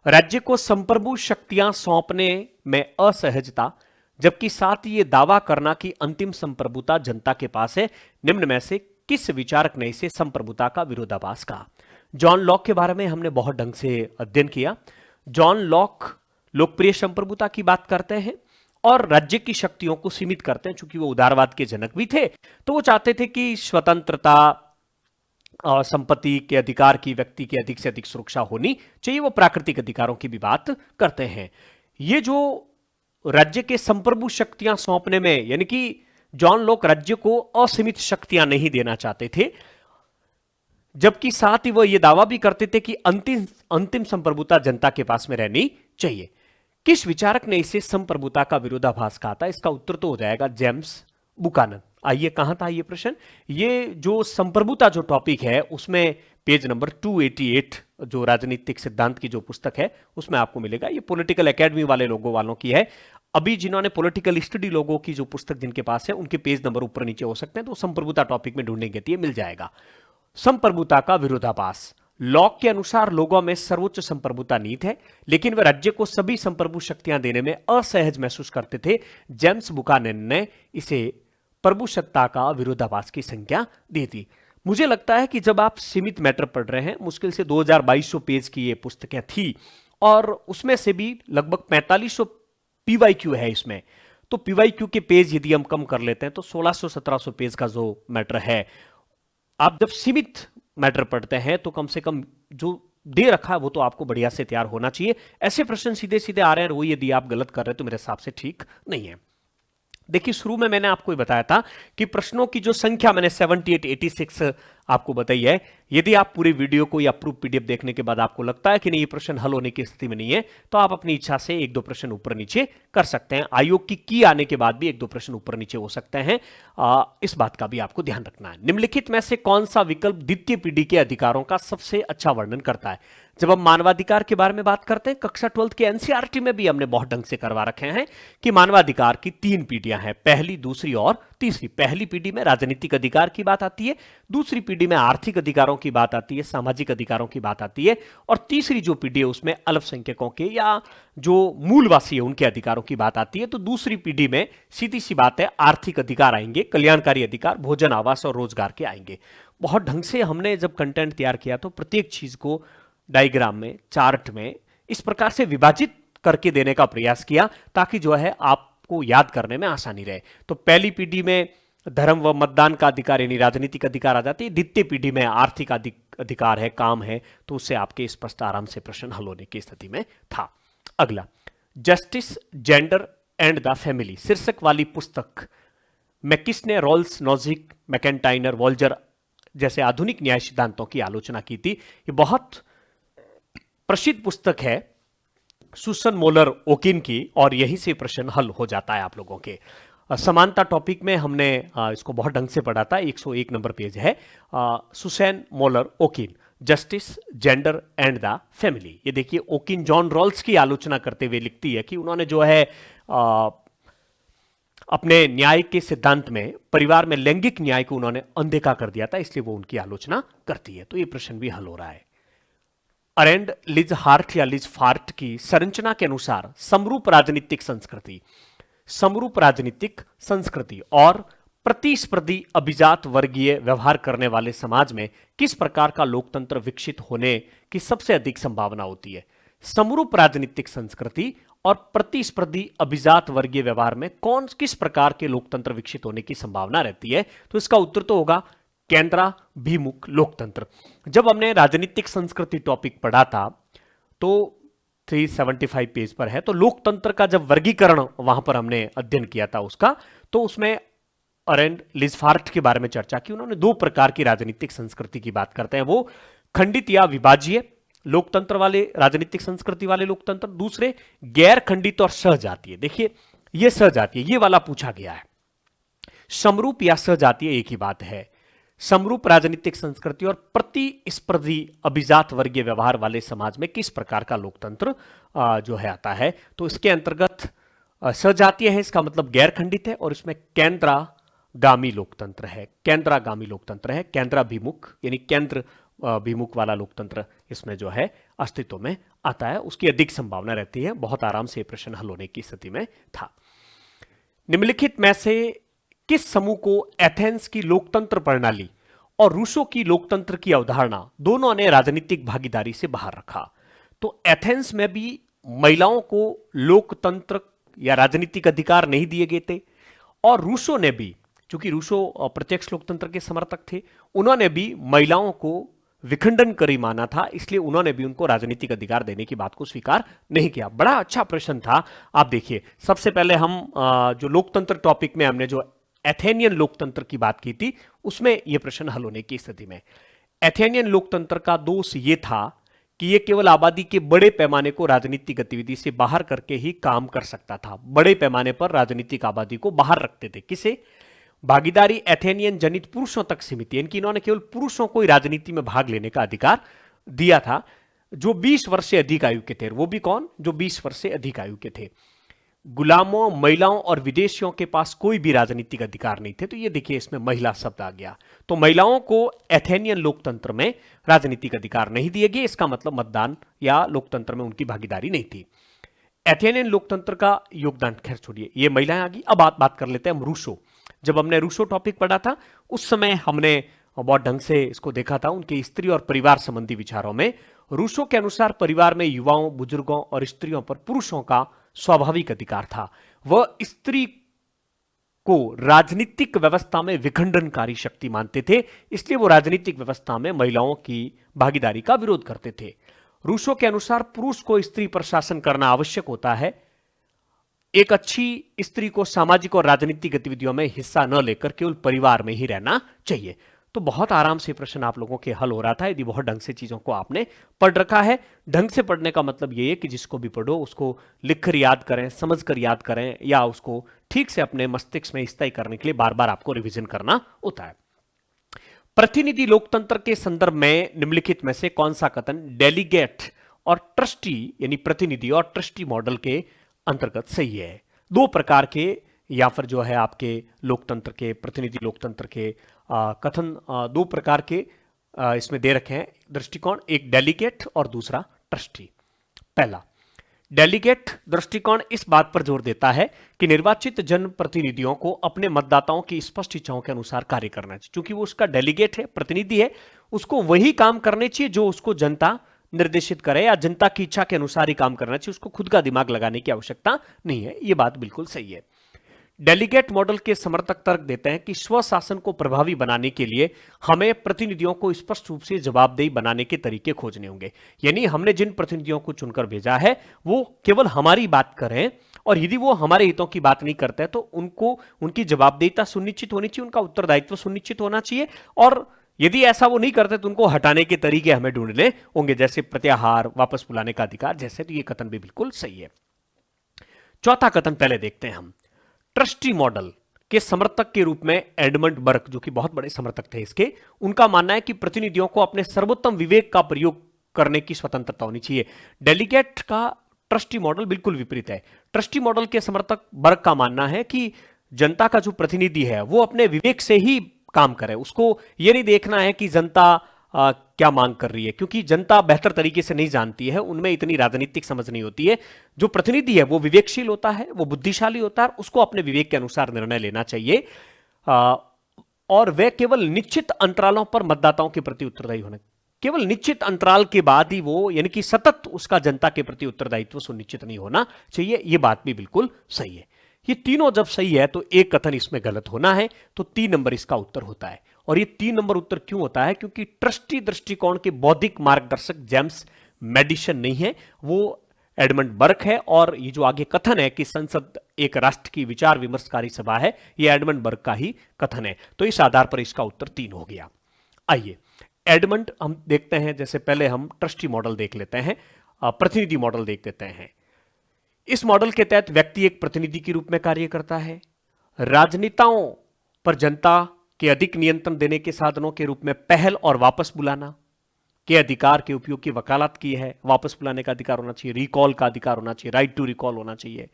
राज्य को संप्रभु शक्तियां सौंपने में असहजता, जबकि साथ ही यह दावा करना कि अंतिम संप्रभुता जनता के पास है। निम्न में से किस विचारक ने इसे संप्रभुता का विरोधाभास कहा? जॉन लॉक के बारे में हमने बहुत ढंग से अध्ययन किया। जॉन लॉक लोकप्रिय संप्रभुता की बात करते हैं और राज्य की शक्तियों को सीमित करते हैं। चूंकि वो उदारवाद के जनक भी थे, तो वो चाहते थे कि स्वतंत्रता और संपत्ति के अधिकार की, व्यक्ति की अधिक से अधिक सुरक्षा होनी चाहिए। वो प्राकृतिक अधिकारों की भी बात करते हैं। ये जो राज्य के संप्रभु शक्तियां सौंपने में, यानी कि जॉन लॉक राज्य को असीमित शक्तियां नहीं देना चाहते थे, जबकि साथ ही वो ये दावा भी करते थे कि अंतिम संप्रभुता जनता के पास में रहनी चाहिए। किस विचारक ने इसे संप्रभुता का विरोधाभास कहा था? इसका उत्तर तो हो जाएगा जेम्स बुकानन। आइए, कहां था ये प्रश्न? ये जो संप्रभुता जो टॉपिक है उसमें पेज नंबर 288 जो राजनीतिक सिद्धांत की जो पुस्तक है उसमें आपको मिलेगा। ये पॉलिटिकल एकेडमी वाले लोगों वालों की है। अभी जिन्होंने पॉलिटिकल स्टडी लोगों की जो पुस्तक जिनके पास है उनके पेज नंबर ऊपर नीचे हो सकते हैं, तो संप्रभुता टॉपिक में ढूंढेंगे तो ये मिल जाएगा। संप्रभुता का विरोधाभास, लॉक के अनुसार लोगों में सर्वोच्च संप्रभुता नीत है, लेकिन वे राज्य को सभी संप्रभु शक्तियां देने में असहज महसूस करते थे। जेम्स बुकानन ने इसे प्रभुसत्ता का विरोधाभास की संज्ञा दी थी। मुझे लगता है कि जब आप सीमित मैटर पढ़ रहे हैं, मुश्किल से 2200 पेज की ये पुस्तकें थी और उसमें से भी लगभग 4500 पीवाईक्यू है इसमें, तो पीवाईक्यू के पेज यदि हम कम कर लेते हैं तो 1600-1700 पेज का जो मैटर है, आप जब सीमित मैटर पढ़ते हैं तो कम से कम जो दे रखा है वो तो आपको बढ़िया से तैयार होना चाहिए। ऐसे प्रश्न सीधे सीधे आ रहे हैं, वो यदि आप गलत कर रहे हैं तो मेरे हिसाब से ठीक नहीं है। देखिए, शुरू में मैंने आपको बताया था कि प्रश्नों की जो संख्या मैंने 78, 86 आपको बताई है। यदि आप पूरी वीडियो को या प्रूफ पीडीएफ देखने के बाद आपको लगता है कि नहीं ये प्रश्न हल होने की स्थिति में नहीं है, तो आप अपनी इच्छा से 1-2 प्रश्न ऊपर नीचे कर सकते हैं। आयोग की आने के बाद भी 1-2 प्रश्न ऊपर नीचे हो सकते हैं। इस बात का भी आपको ध्यान रखना है। निम्नलिखित में से कौन सा विकल्प द्वितीय पीढ़ी के अधिकारों का सबसे अच्छा वर्णन करता है? जब हम मानवाधिकार के बारे में बात करते हैं, कक्षा 12 के एनसीईआरटी में भी हमने बहुत ढंग से करवा रखे हैं कि मानवाधिकार की 3 पीढ़ियां हैं, पहली, दूसरी और तीसरी। पहली पीढ़ी में राजनीतिक अधिकार की बात आती है, दूसरी पीढ़ी में आर्थिक अधिकारों की बात आती है, सामाजिक अधिकारों की बात आती है, और तीसरी जो पीढ़ी है उसमें अल्पसंख्यकों के या जो मूलवासी है उनके अधिकारों की बात आती है। तो दूसरी पीढ़ी में सीधी सी बात है, आर्थिक अधिकार आएंगे, कल्याणकारी अधिकार, भोजन, आवास और रोजगार के आएंगे। बहुत ढंग से हमने जब कंटेंट तैयार किया तो प्रत्येक चीज को डायग्राम में, चार्ट में इस प्रकार से विभाजित करके देने का प्रयास किया ताकि जो है आपको याद करने में आसानी रहे। तो पहली पीढ़ी में धर्म व मतदान का अधिकार यानी राजनीतिक अधिकार आ जाती है, द्वितीय पीढ़ी में आर्थिक अधिकार है, काम है, तो उससे आपके स्पष्ट आराम से प्रश्न हल होने की स्थिति में था। अगला, justice, gender and the family शीर्षक वाली पुस्तक मैकिस ने रॉल्स, नॉजिक, मैकेंटाइनर, वॉल्जर जैसे आधुनिक न्याय सिद्धांतों की आलोचना की थी। ये बहुत प्रसिद्ध पुस्तक है सुसन मोलर ओकिन की, और यहीं से प्रश्न हल हो जाता है आप लोगों के। समानता टॉपिक में हमने इसको बहुत ढंग से पढ़ा था। 101 नंबर पेज है। Susan Moller Okin, justice, gender and the family. ये देखिए, ओकिन जॉन रॉल्स की आलोचना करते हुए लिखती है कि उन्होंने जो है अपने न्याय के सिद्धांत में परिवार में लैंगिक न्याय को उन्होंने अनदेखा कर दिया था, इसलिए वो उनकी आलोचना करती है। तो ये प्रश्न भी हल हो रहा है। अरेंड लिज हार्ट या लिज फार्ट की संरचना के अनुसार समरूप राजनीतिक संस्कृति और प्रतिस्पर्धी अभिजात वर्गीय व्यवहार करने वाले समाज में किस प्रकार का लोकतंत्र विकसित होने की सबसे अधिक संभावना होती है? समरूप राजनीतिक संस्कृति और प्रतिस्पर्धी अभिजात वर्गीय व्यवहार में किस प्रकार के लोकतंत्र विकसित होने की संभावना रहती है? तो इसका उत्तर तो होगा केंद्राभिमुख लोकतंत्र। जब हमने राजनीतिक संस्कृति टॉपिक पढ़ा था तो 375 पेज पर है, तो लोकतंत्र का जब वर्गीकरण वहां पर हमने अध्ययन किया था उसका, तो उसमें अरेंड लिजफार्ट के बारे में चर्चा की। उन्होंने दो प्रकार की राजनीतिक संस्कृति की बात करते हैं। वो खंडित या विभाज्य लोकतंत्र वाले, राजनीतिक संस्कृति वाले लोकतंत्र, दूसरे गैर खंडित और सहजातीय। देखिए, ये सहजातीय, ये वाला पूछा गया है। समरूप या सहजातीय एक ही बात है। समरूप राजनीतिक संस्कृति और प्रतिस्पर्धी अभिजात वर्गीय व्यवहार वाले समाज में किस प्रकार का लोकतंत्र जो है आता है? तो इसके अंतर्गत सहजातीय है, इसका मतलब गैर खंडित है, और इसमें केंद्रागामी लोकतंत्र है। केंद्राभिमुख यानी केंद्र अभिमुख वाला लोकतंत्र इसमें जो है अस्तित्व में आता है, उसकी अधिक संभावना रहती है। बहुत आराम से प्रश्न हल होने की स्थिति में था। निम्नलिखित में से किस समूह को एथेंस की लोकतंत्र प्रणाली और रूसो की लोकतंत्र की अवधारणा दोनों ने राजनीतिक भागीदारी से बाहर रखा? तो एथेंस में भी महिलाओं को लोकतंत्र या राजनीतिक अधिकार नहीं दिए गए थे, और रूसो ने भी, चूंकि रूसो प्रत्यक्ष लोकतंत्र के समर्थक थे, उन्होंने भी महिलाओं को विखंडनकारी माना था, इसलिए उन्होंने भी उनको राजनीतिक अधिकार देने की बात को स्वीकार नहीं किया। बड़ा अच्छा प्रश्न था। आप देखिए, सबसे पहले हम जो लोकतंत्र टॉपिक में हमने जो एथेनियन लोकतंत्र की बात की थी, उसमें यह प्रश्न हल होने की स्थिति में एथेनियन लोकतंत्र का दोष यह था कि यह केवल आबादी के बड़े पैमाने को राजनीतिक गतिविधि से बाहर करके ही काम कर सकता था। बड़े पैमाने पर राजनीतिक आबादी को बाहर रखते थे। किसे? भागीदारी एथेनियन जनित पुरुषों तक सीमित है। इनकी इन्होंने केवल पुरुषों को ही राजनीति में भाग लेने का अधिकार दिया था, जो 20 वर्ष से अधिक आयु के थे। वो भी कौन? जो 20 वर्ष से अधिक आयु के थे। गुलामों, महिलाओं और विदेशियों के पास कोई भी राजनीतिक अधिकार नहीं थे। तो ये देखिए, इसमें महिला शब्द आ गया। तो महिलाओं को एथेनियन लोकतंत्र में राजनीतिक अधिकार नहीं दिए गए, इसका मतलब मतदान या लोकतंत्र में उनकी भागीदारी नहीं थी। एथेनियन लोकतंत्र का योगदान, खैर छोड़िए, ये महिलाएं आ गई। अब बात कर लेते हैं हम रूसो। जब हमने रूसो टॉपिक पढ़ा था उस समय हमने बहुत ढंग से इसको देखा था उनके स्त्री और परिवार संबंधी विचारों में। रूसो के अनुसार परिवार में युवाओं, बुजुर्गों और स्त्रियों पर पुरुषों का स्वाभाविक अधिकार था। वह स्त्री को राजनीतिक व्यवस्था में विखंडनकारी शक्ति मानते थे, इसलिए वो राजनीतिक व्यवस्था में महिलाओं की भागीदारी का विरोध करते थे। रूसो के अनुसार पुरुष को स्त्री पर शासन करना आवश्यक होता है। एक अच्छी स्त्री को सामाजिक और राजनीतिक गतिविधियों में हिस्सा न लेकर केवल परिवार में ही रहना चाहिए। तो बहुत आराम से प्रश्न आप लोगों के हल हो रहा था, यदि बहुत ढंग से चीजों को आपने पढ़ रखा है। ढंग से पढ़ने का मतलब यह है कि जिसको भी पढ़ो उसको लिखकर याद करें, समझकर याद करें, या उसको ठीक से अपने मस्तिष्क में स्थायी करने के लिए बार बार आपको रिवीजन करना होता है। प्रतिनिधि लोकतंत्र के संदर्भ में निम्नलिखित में से कौन सा कथन डेलीगेट और ट्रस्टी यानी प्रतिनिधि और ट्रस्टी मॉडल के अंतर्गत सही है? दो प्रकार के, या फिर जो है आपके लोकतंत्र के, प्रतिनिधि लोकतंत्र के कथन दो प्रकार के इसमें दे रखे हैं दृष्टिकोण, एक डेलीगेट और दूसरा ट्रस्टी। पहला डेलीगेट दृष्टिकोण इस बात पर जोर देता है कि निर्वाचित जनप्रतिनिधियों को अपने मतदाताओं की स्पष्ट इच्छाओं के अनुसार कार्य करना चाहिए। क्योंकि वो उसका डेलीगेट है, प्रतिनिधि है, उसको वही काम करने चाहिए जो उसको जनता निर्देशित करे, या जनता की इच्छा के अनुसार ही काम करना चाहिए। उसको खुद का दिमाग लगाने की आवश्यकता नहीं है। यह बात बिल्कुल सही है। डेलीगेट मॉडल के समर्थक तर्क देते हैं कि स्वशासन को प्रभावी बनाने के लिए हमें प्रतिनिधियों को स्पष्ट रूप से जवाबदेही बनाने के तरीके खोजने होंगे। यानी हमने जिन प्रतिनिधियों को चुनकर भेजा है वो केवल हमारी बात करें, और यदि वो हमारे हितों की बात नहीं करते तो उनको उनकी जवाबदेहिता सुनिश्चित होनी चाहिए, उनका उत्तरदायित्व सुनिश्चित होना चाहिए, और यदि ऐसा वो नहीं करते तो उनको हटाने के तरीके हमें ढूंढने होंगे, जैसे प्रत्याहार, वापस बुलाने का अधिकार जैसे। तो ये कथन भी बिल्कुल सही है। चौथा कथन पहले देखते हैं हम। ट्रस्टी मॉडल के समर्थक के रूप में एडमंड बर्क, जो कि बहुत बड़े समर्थक थे इसके, उनका मानना है कि प्रतिनिधियों को अपने सर्वोत्तम विवेक का प्रयोग करने की स्वतंत्रता होनी चाहिए। डेलीगेट का ट्रस्टी मॉडल बिल्कुल विपरीत है। ट्रस्टी मॉडल के समर्थक बर्क का मानना है कि जनता का जो प्रतिनिधि है वो अपने विवेक से ही काम करे, उसको ये नहीं देखना है कि जनता क्या मांग कर रही है, क्योंकि जनता बेहतर तरीके से नहीं जानती है, उनमें इतनी राजनीतिक समझ नहीं होती है। जो प्रतिनिधि है वो विवेकशील होता है, वो बुद्धिशाली होता है, उसको अपने विवेक के अनुसार निर्णय लेना चाहिए, और वह केवल निश्चित अंतरालों पर मतदाताओं के प्रति उत्तरदायी होने, केवल निश्चित अंतराल के बाद ही वो, यानी कि सतत उसका जनता के प्रति उत्तरदायित्व सुनिश्चित नहीं होना चाहिए। यह बात भी बिल्कुल सही है। ये तीनों जब सही है तो एक कथन इसमें गलत होना है, तो 3 नंबर इसका उत्तर होता है। और ये 3 नंबर उत्तर क्यों होता है? क्योंकि ट्रस्टी दृष्टिकोण के बौद्धिक मार्गदर्शक जेम्स मैडिसन नहीं है, वो एडमंड बर्क है। और ये जो आगे कथन है कि संसद एक राष्ट्र की विचार विमर्शकारी सभा है, ये एडमंड बर्क का ही कथन है। तो इस आधार पर इसका उत्तर 3 हो गया। आइए एडमंड हम देखते हैं, जैसे पहले हम ट्रस्टी मॉडल देख लेते हैं, प्रतिनिधि मॉडल देख लेते हैं। इस मॉडल के तहत व्यक्ति एक प्रतिनिधि के रूप में कार्य करता है। राजनेताओं पर जनता के अधिक नियंत्रण देने के साधनों के रूप में पहल और वापस बुलाना के अधिकार के उपयोग की वकालत की है। वापस बुलाने का अधिकार होना चाहिए, रिकॉल का अधिकार होना चाहिए, राइट टू रिकॉल होना चाहिए,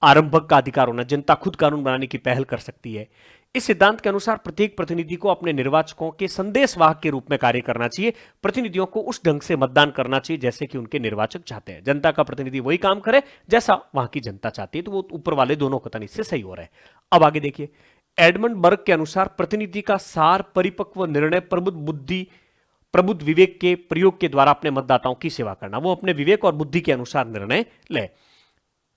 आरंभक का अधिकार होना, जनता खुद कानून बनाने की पहल कर सकती है। इस सिद्धांत के अनुसार प्रत्येक प्रतिनिधि को अपने निर्वाचकों के संदेशवाहक के रूप में कार्य करना चाहिए। प्रतिनिधियों को उस ढंग से मतदान करना चाहिए जैसे कि उनके निर्वाचक चाहते हैं। जनता का प्रतिनिधि वही काम करे जैसा वहां की जनता चाहती है। तो वो ऊपर वाले दोनों कथन इससे सही हो रहे हैं। अब आगे देखिए, एडमंड बर्क के अनुसार प्रतिनिधि का सार परिपक्व निर्णय प्रबुद्ध बुद्धि प्रबुद्ध विवेक के प्रयोग के द्वारा अपने मतदाताओं की सेवा करना, वो अपने विवेक और बुद्धि के अनुसार निर्णय ले।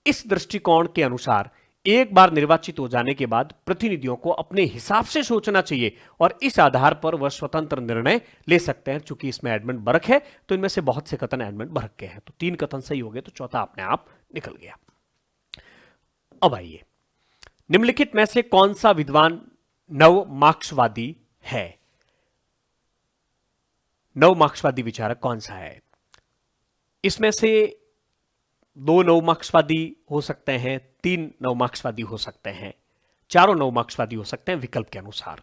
इस दृष्टिकोण के अनुसार एक बार निर्वाचित हो जाने के बाद प्रतिनिधियों को अपने हिसाब से सोचना चाहिए और इस आधार पर वह स्वतंत्र निर्णय ले सकते हैं। चूंकि इसमें एडमंड बर्क है तो इनमें से बहुत से कथन एडमंड बर्क के हैं, तो 3 कथन सही हो गए, तो चौथा अपने आप निकल गया। अब आइए, निम्नलिखित में से कौन सा विद्वान नव मार्क्सवादी है? नव मार्क्सवादी विचारक कौन सा है? इसमें से 2 नव मार्क्सवादी हो सकते हैं, 3 नव मार्क्सवादी हो सकते हैं, 4 नव मार्क्सवादी हो सकते हैं विकल्प के अनुसार।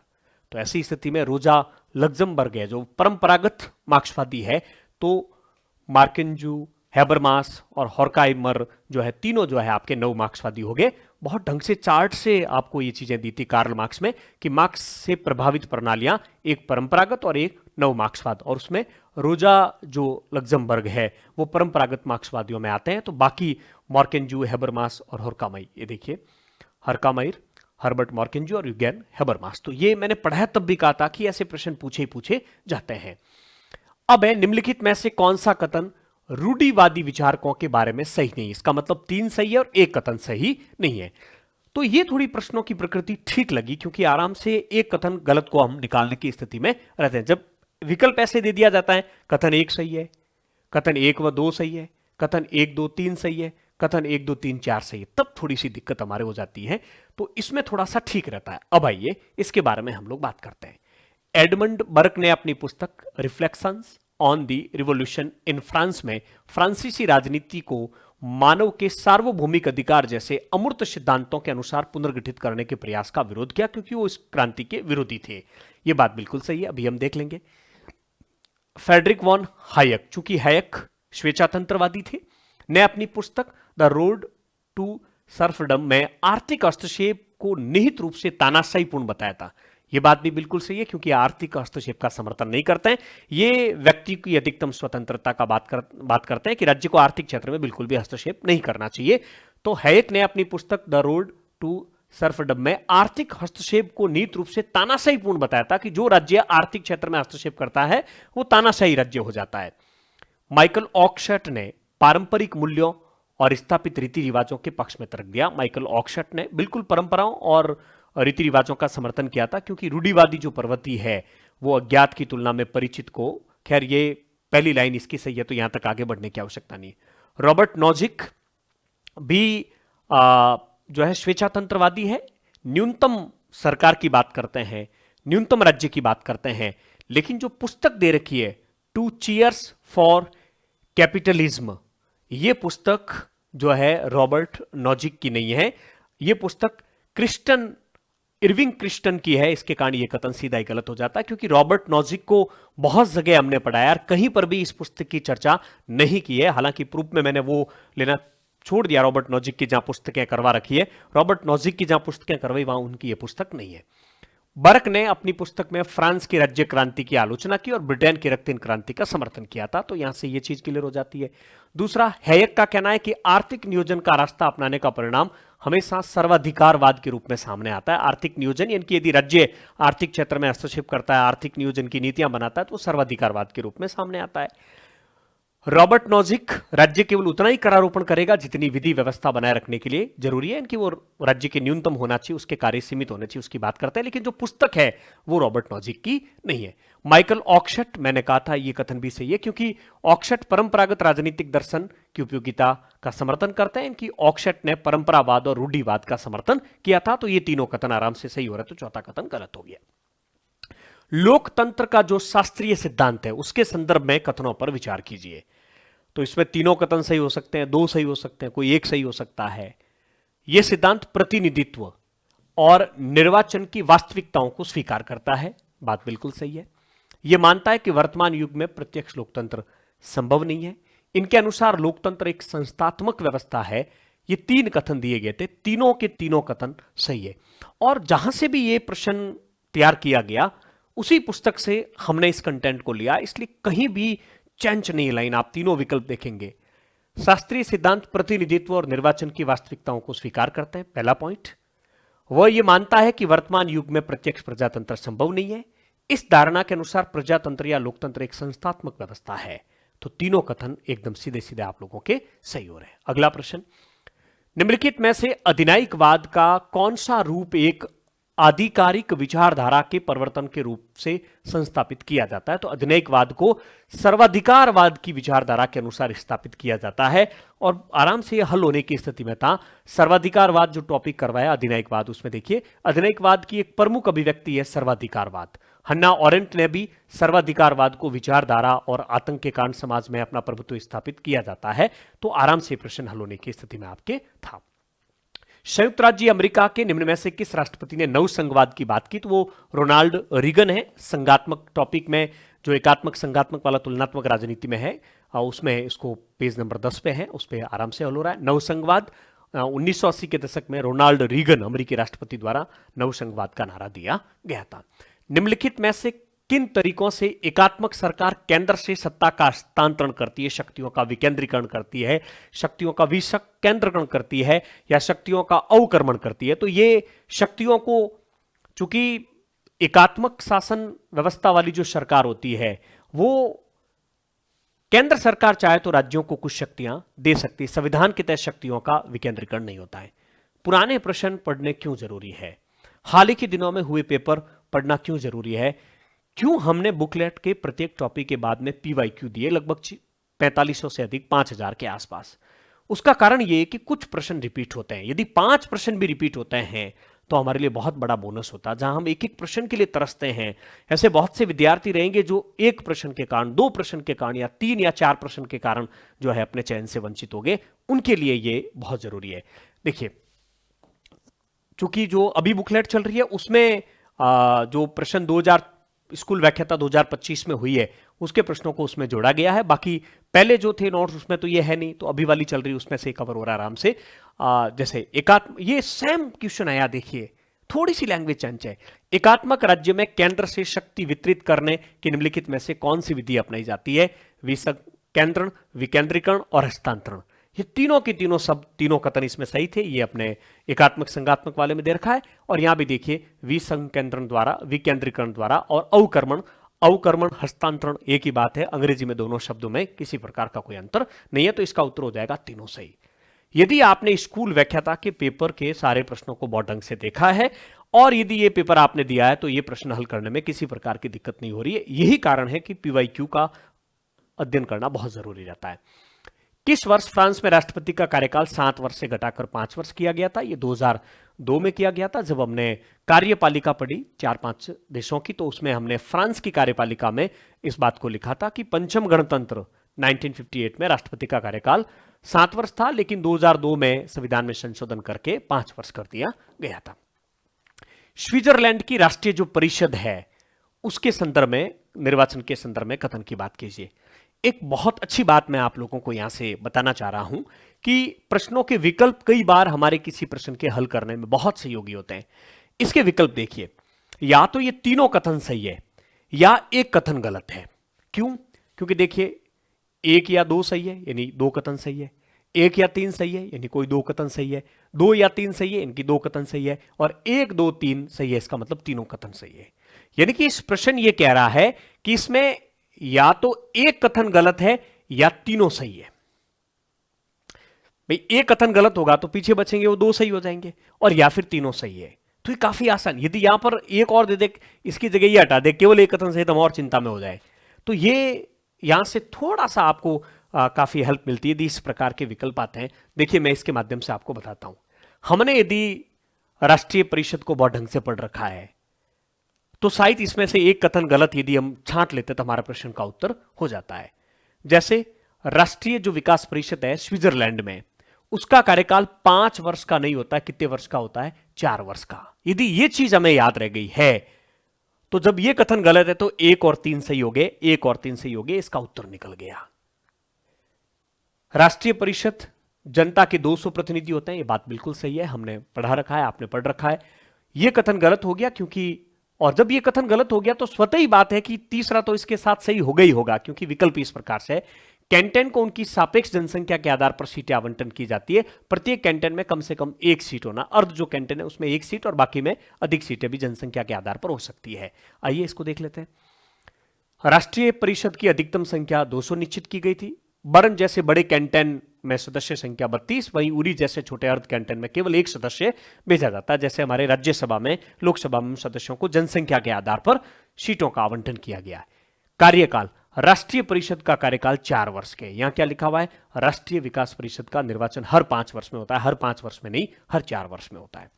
तो ऐसी स्थिति में रोजा लग्जमबर्ग है जो परंपरागत मार्क्सवादी है, तो मार्केंजू, हैबरमास और हॉर्खहाइमर जो है, तीनों जो है आपके नव मार्क्सवादी हो गए। बहुत ढंग से चार्ट से आपको ये चीजें दी थी कार्ल मार्क्स में कि मार्क्स से प्रभावित प्रणालियां एक परंपरागत और एक नव मार्क्सवाद, और उसमें रोजा जो लग्जमबर्ग है वो परंपरागत मार्क्सवादियों में आते हैं। तो बाकी मार्केंजू, हैबरमास और हॉर्खहाइमर, ये देखिए हॉर्खहाइमर, हर्बर्ट मार्केंजू और यूगेन हैबरमास। तो ये मैंने पढ़ाया तब भी कहा था कि ऐसे प्रश्न पूछे जाते हैं। अब है, निम्नलिखित में से कौन सा कथन रूढ़िवादी विचारकों के बारे में सही नहीं? इसका मतलब 3 सही है और 1 कथन सही नहीं है। तो ये थोड़ी प्रश्नों की प्रकृति ठीक लगी, क्योंकि आराम से एक कथन गलत को हम निकालने की स्थिति में रहते हैं। जब विकल्प ऐसे दे दिया जाता है, कथन 1 सही है, कथन 1 व 2 सही है, कथन 1, 2, 3 सही है, कथन 1, 2, 3, 4 सही है, तब थोड़ी सी दिक्कत हमारे हो जाती है। तो इसमें थोड़ा सा ठीक रहता है। अब आइए इसके बारे में हम लोग बात करते हैं। एडमंड बर्क ने अपनी पुस्तक reflections on the revolution in France में फ्रांसीसी राजनीति को मानव के सार्वभौमिक अधिकार जैसे अमूर्त सिद्धांतों के अनुसार पुनर्गठित करने के प्रयास का विरोध किया, क्योंकि वो इस क्रांति के विरोधी थे। ये बात बिल्कुल सही है, अभी हम देख लेंगे। फ्रेडरिक वॉन हायक, चूंकि हायक स्वेच्छातंत्रवादी थे, ने अपनी पुस्तक द रोड टू सर्फडम में आर्थिक हस्तक्षेप को निहित रूप से तानाशाहीपूर्ण बताया था। यह बात भी बिल्कुल सही है, क्योंकि आर्थिक हस्तक्षेप का समर्थन नहीं करते हैं। ये व्यक्ति की अधिकतम स्वतंत्रता का बात करते हैं कि राज्य को आर्थिक क्षेत्र में बिल्कुल भी हस्तक्षेप नहीं करना चाहिए। तो हैयक ने अपनी पुस्तक द रोड टू सर्फडम में आर्थिक हस्तक्षेप को निहित रूप से तानाशाहीपूर्ण बताया था कि जो राज्य आर्थिक क्षेत्र में हस्तक्षेप करता है वो तानाशाही राज्य हो जाता है। माइकल ऑक्शर्ट ने पारंपरिक मूल्यों और स्थापित रीति रिवाजों के पक्ष में तर्क दिया। माइकल ऑक्सफर्ड ने बिल्कुल परंपराओं और रीति रिवाजों का समर्थन किया था, क्योंकि रूढ़िवादी जो प्रवृत्ति है वो अज्ञात की तुलना में परिचित को, खैर ये पहली लाइन इसकी सही है तो यहां तक आगे बढ़ने की आवश्यकता नहीं। रॉबर्ट नॉजिक भी जो है स्वेच्छातंत्रवादी है, न्यूनतम सरकार की बात करते हैं, न्यूनतम राज्य की बात करते हैं, लेकिन जो पुस्तक दे रखी है टू चीयर्स फॉर कैपिटलिज्म, ये पुस्तक जो है रॉबर्ट नॉजिक की नहीं है, ये पुस्तक क्रिस्टन इरविंग क्रिस्टन की है। इसके कारण यह कथन सीधा ही गलत हो जाता है, क्योंकि रॉबर्ट नॉजिक को बहुत जगह हमने पढ़ाया और कहीं पर भी इस पुस्तक की चर्चा नहीं की है। हालांकि प्रूफ में मैंने वो लेना छोड़ दिया, रॉबर्ट नॉजिक की जहां पुस्तकें करवा रखी है, रॉबर्ट नॉजिक की जहां पुस्तकें करवाई वहां उनकी यह पुस्तक नहीं है। बर्क ने अपनी पुस्तक में फ्रांस की राज्य क्रांति की आलोचना की और ब्रिटेन की रक्तहीन क्रांति का समर्थन किया था, तो यहां से यह चीज क्लियर हो जाती है। दूसरा, हैयक का कहना है कि आर्थिक नियोजन का रास्ता अपनाने का परिणाम हमेशा सर्वाधिकारवाद के रूप में सामने आता है। आर्थिक नियोजन यानी कि यदि राज्य आर्थिक क्षेत्र में हस्तक्षेप करता है, आर्थिक नियोजन की नीतियां बनाता है, तो सर्वाधिकारवाद के रूप में सामने आता है। रॉबर्ट नॉजिक राज्य केवल उतना ही करारोपण करेगा जितनी विधि व्यवस्था बनाए रखने के लिए जरूरी है, इनकी वो राज्य के न्यूनतम होना चाहिए, उसके कार्य सीमित होने चाहिए, उसकी बात करते हैं, लेकिन जो पुस्तक है वो रॉबर्ट नॉजिक की नहीं है। माइकल ऑक्सफर्ड, मैंने कहा था ये कथन भी सही है, क्योंकि ऑक्सफर्ड परंपरागत राजनीतिक दर्शन की उपयोगिता का समर्थन करते हैं, इनकी ऑक्सफर्ड ने परंपरावाद और रूढ़िवाद का समर्थन किया था, तो ये तीनों कथन आराम से सही हो रहे, तो चौथा कथन गलत हो गया। लोकतंत्र का जो शास्त्रीय सिद्धांत है उसके संदर्भ में कथनों पर विचार कीजिए। तो इसमें तीनों कथन सही हो सकते हैं, दो सही हो सकते हैं, कोई एक सही हो सकता है। यह सिद्धांत प्रतिनिधित्व और निर्वाचन की वास्तविकताओं को स्वीकार करता है, बात बिल्कुल सही है। यह मानता है कि वर्तमान युग में प्रत्यक्ष लोकतंत्र संभव नहीं है। इनके अनुसार लोकतंत्र एक संस्थात्मक व्यवस्था है। ये तीन कथन दिए गए थे, तीनों के तीनों कथन सही है। और जहां से भी यह प्रश्न तैयार किया गया उसी पुस्तक से हमने इस कंटेंट को लिया, इसलिए कहीं भी चेंज नहीं लाइन, आप तीनों विकल्प देखेंगे। शास्त्रीय सिद्धांत प्रतिनिधित्व और निर्वाचन की वास्तविकताओं को स्वीकार करते हैं, पहला पॉइंट। वह यह मानता है कि वर्तमान युग में प्रत्यक्ष प्रजातंत्र संभव नहीं है। इस धारणा के अनुसार प्रजातंत्र या लोकतंत्र एक संस्थात्मक व्यवस्था है। तो तीनों कथन एकदम सीधे सीधे आप लोगों के सही हो रहे हैं। अगला प्रश्न, निम्नलिखित में से अधिनायकवाद का कौन सा रूप एक आधिकारिक विचारधारा के परिवर्तन के रूप से संस्थापित किया जाता है? तो अधिनायकवाद को सर्वाधिकारवाद की विचारधारा के अनुसार स्थापित किया जाता है, और आराम से यह हल होने की स्थिति में था। सर्वाधिकारवाद जो टॉपिक करवाया अधिनायकवाद, उसमें देखिए अधिनायकवाद की एक प्रमुख अभिव्यक्ति है सर्वाधिकारवाद। हन्ना ऑरेंट ने भी सर्वाधिकारवाद को विचारधारा और आतंक के कारण समाज में अपना प्रभुत्व स्थापित किया जाता है, तो आराम से प्रश्न हल होने की स्थिति में आपके था। संयुक्त राज्य अमेरिका के निम्न में से किस राष्ट्रपति ने नवसंघवाद की बात की? तो वो रोनाल्ड रीगन है। संघात्मक टॉपिक में जो एकात्मक संघात्मक वाला तुलनात्मक राजनीति में है, उसमें इसको पेज नंबर 10 पे है, उस पर आराम से हल हो रहा है। नवसंघवाद 1980 के दशक में रोनाल्ड रीगन अमेरिकी राष्ट्रपति द्वारा नवसंघवाद का नारा दिया गया था। निम्नलिखित में से किन तरीकों से एकात्मक सरकार केंद्र से सत्ता का हस्तांतरण करती है, शक्तियों का विकेंद्रीकरण करती है, शक्तियों का विकेंद्रीकरण करती है, या शक्तियों का अवक्रमण करती है? तो ये शक्तियों को, चूंकि एकात्मक शासन व्यवस्था वाली जो सरकार होती है वो केंद्र सरकार चाहे तो राज्यों को कुछ शक्तियां दे सकती है, संविधान के तहत शक्तियों का विकेंद्रीकरण नहीं होता है। पुराने प्रश्न पढ़ने क्यों जरूरी है? हाल ही के दिनों में हुए पेपर पढ़ना क्यों जरूरी है? क्यों हमने बुकलेट के प्रत्येक टॉपिक के बाद में PYQ दिए, लगभग 4500 से अधिक, 5000 के आसपास? उसका कारण यह कि कुछ प्रश्न रिपीट होते हैं। यदि 5 प्रश्न भी रिपीट होते हैं तो हमारे लिए बहुत बड़ा बोनस होता है। जहां हम एक एक प्रश्न के लिए तरसते हैं, ऐसे बहुत से विद्यार्थी रहेंगे जो एक प्रश्न के कारण, 2 प्रश्न के कारण, या 3 या 4 प्रश्न के कारण जो है अपने चयन से वंचित हो गए। उनके लिए यह बहुत जरूरी है। देखिए, चूंकि जो अभी बुकलेट चल रही है उसमें जो प्रश्न 2000 स्कूल व्याख्याता 2025 में हुई है उसके प्रश्नों को उसमें जोड़ा गया है। बाकी पहले जो थे नोट्स उसमें तो ये है नहीं, तो अभी वाली चल रही उसमें से कवर हो रहा है आराम से। जैसे एकात्म, ये सेम क्वेश्चन आया, देखिए थोड़ी सी लैंग्वेज चेंज है। एकात्मक राज्य में केंद्र से शक्ति वितरित करने की निम्नलिखित में से कौन सी विधि अपनाई जाती है? विकेंद्रण, विकेंद्रीकरण और हस्तांतरण। ये तीनों के तीनों सब तीनों कथन इसमें सही थे। ये अपने एकात्मक संघात्मक वाले में दे रखा है, और यहां भी देखिए विसंकेंद्रण द्वारा, विकेंद्रीकरण द्वारा और अवक्रमण, अवक्रमण हस्तांतरण एक ही बात है। अंग्रेजी में दोनों शब्दों में किसी प्रकार का कोई अंतर नहीं है, तो इसका उत्तर हो जाएगा तीनों सही। यदि आपने स्कूल व्याख्याता के पेपर के सारे प्रश्नों को बहुत ढंग से देखा है और यदि ये पेपर आपने दिया है तो ये प्रश्न हल करने में किसी प्रकार की दिक्कत नहीं हो रही है। यही कारण है कि पीवाईक्यू का अध्ययन करना बहुत जरूरी रहता है। किस वर्ष फ्रांस में राष्ट्रपति का कार्यकाल 7 वर्ष से घटाकर 5 वर्ष किया गया था? ये 2002 में किया गया था। जब हमने कार्यपालिका पढ़ी 4-5 देशों की, तो उसमें हमने फ्रांस की कार्यपालिका में इस बात को लिखा था कि पंचम गणतंत्र 1958 में राष्ट्रपति का कार्यकाल 7 वर्ष था, लेकिन 2002 में संविधान में संशोधन करके 5 वर्ष कर दिया गया था। स्विट्जरलैंड की राष्ट्रीय जो परिषद है उसके संदर्भ में, निर्वाचन के संदर्भ में कथन की बात कीजिए। एक बहुत अच्छी बात मैं आप लोगों को यहां से बताना चाह रहा हूं कि प्रश्नों के विकल्प कई बार हमारे किसी प्रश्न के हल करने में बहुत सहयोगी होते हैं। इसके विकल्प देखिए, या तो ये तीनों कथन सही है या एक कथन गलत है। क्यों? क्योंकि देखिए, 1 या 2 सही है यानी 2 कथन सही है, 1 या 3 सही है यानी कोई 2 कथन सही है, 2 या 3 सही है इनकी 2 कथन सही है, और 1, 2, 3 सही है, इसका मतलब तीनों कथन सही है। यानी कि इस प्रश्न ये कह रहा है कि इसमें या तो एक कथन गलत है या तीनों सही है। भाई एक कथन गलत होगा तो पीछे बचेंगे वो 2 सही हो जाएंगे, और या फिर तीनों सही है। तो ये काफी आसान। यदि यहां पर एक और दे दे, इसकी जगह ये हटा दे, केवल एक कथन सही, तो हम और चिंता में हो जाए। तो ये यहां से थोड़ा सा आपको काफी हेल्प मिलती है यदि इस प्रकार के विकल्प आते हैं। देखिए, मैं इसके माध्यम से आपको बताता हूं। हमने यदि राष्ट्रीय परिषद को बहुत ढंग से पढ़ रखा है तो शायद इसमें से एक कथन गलत यदि हम छांट लेते तो हमारा प्रश्न का उत्तर हो जाता है। जैसे राष्ट्रीय जो विकास परिषद है स्विट्जरलैंड में, उसका कार्यकाल 5 वर्ष का नहीं होता है। कितने वर्ष का होता है? 4 वर्ष का। यदि ये चीज हमें याद रह गई है तो जब ये कथन गलत है तो 1 और 3 सही हो गए, 1 और 3 सही हो गए, इसका उत्तर निकल गया। राष्ट्रीय परिषद जनता के 200 प्रतिनिधि होते हैं, ये बात बिल्कुल सही है, हमने पढ़ा रखा है, आपने पढ़ रखा है। यह कथन गलत हो गया क्योंकि, और जब यह कथन गलत हो गया तो स्वतः ही बात है कि तीसरा तो इसके साथ सही हो गई होगा, क्योंकि विकल्प इस प्रकार से है। कैंटन को उनकी सापेक्ष जनसंख्या के आधार पर सीटें आवंटन की जाती है। प्रत्येक कैंटन में कम से कम 1 सीट होना। अर्ध जो कैंटन है उसमें 1 सीट और बाकी में अधिक सीटें भी जनसंख्या के आधार पर हो सकती है। आइए इसको देख लेते हैं। राष्ट्रीय परिषद की अधिकतम संख्या 200 निश्चित की गई थी। बर्न जैसे बड़े कैंटन में सदस्य संख्या 32, वहीं उरी जैसे छोटे अर्ध कैंटन में केवल 1 सदस्य भेजा जाता है। जैसे हमारे राज्यसभा में, लोकसभा में सदस्यों को जनसंख्या के आधार पर सीटों का आवंटन किया गया है। कार्यकाल, राष्ट्रीय परिषद का कार्यकाल 4 वर्ष के। यहां क्या लिखा हुआ है? राष्ट्रीय विकास परिषद का निर्वाचन हर 5 वर्ष में होता है। हर 5 वर्ष में नहीं, हर 4 वर्ष में होता है।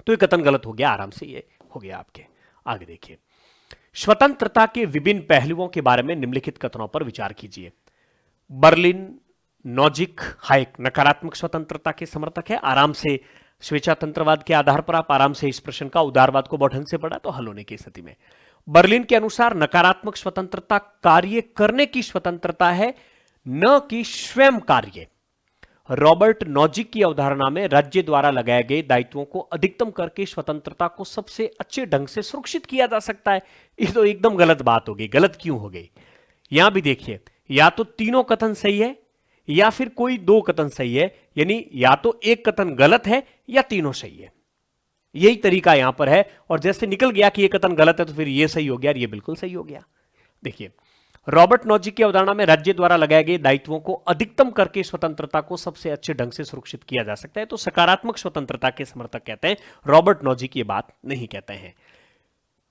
तो ये कथन गलत हो गया, आराम से ये हो गया आपके। आगे देखिए, स्वतंत्रता के विभिन्न पहलुओं के बारे में निम्नलिखित कथनों पर विचार कीजिए। बर्लिन नॉजिक हाइक नकारात्मक स्वतंत्रता के समर्थक है। आराम से स्वेच्छातंत्रवाद के आधार पर आप आराम से इस प्रश्न का उदारवाद को बहुत ढंग से पढ़ा तो हल होने की स्थिति में। बर्लिन के अनुसार नकारात्मक स्वतंत्रता कार्य करने की स्वतंत्रता है, न कि स्वयं कार्य। रॉबर्ट नॉजिक की अवधारणा में राज्य द्वारा लगाए गए दायित्वों को अधिकतम करके स्वतंत्रता को सबसे अच्छे ढंग से सुरक्षित किया जा सकता है। ये तो एकदम गलत बात हो गई। गलत क्यों हो गई? यहां भी देखिए, या तो तीनों कथन सही है या फिर कोई 2 कथन सही है, यानी या तो एक कथन गलत है या तीनों सही है। यही तरीका यहां पर है। और जैसे निकल गया कि ये कथन गलत है तो फिर ये सही हो गया और ये बिल्कुल सही हो गया। देखिए, रॉबर्ट नॉजिक की अवधारणा में राज्य द्वारा लगाए गए दायित्वों को अधिकतम करके स्वतंत्रता को सबसे अच्छे ढंग से सुरक्षित किया जा सकता है। तो सकारात्मक स्वतंत्रता के समर्थक कहते हैं, रॉबर्ट नॉजिक ये बात नहीं कहते हैं।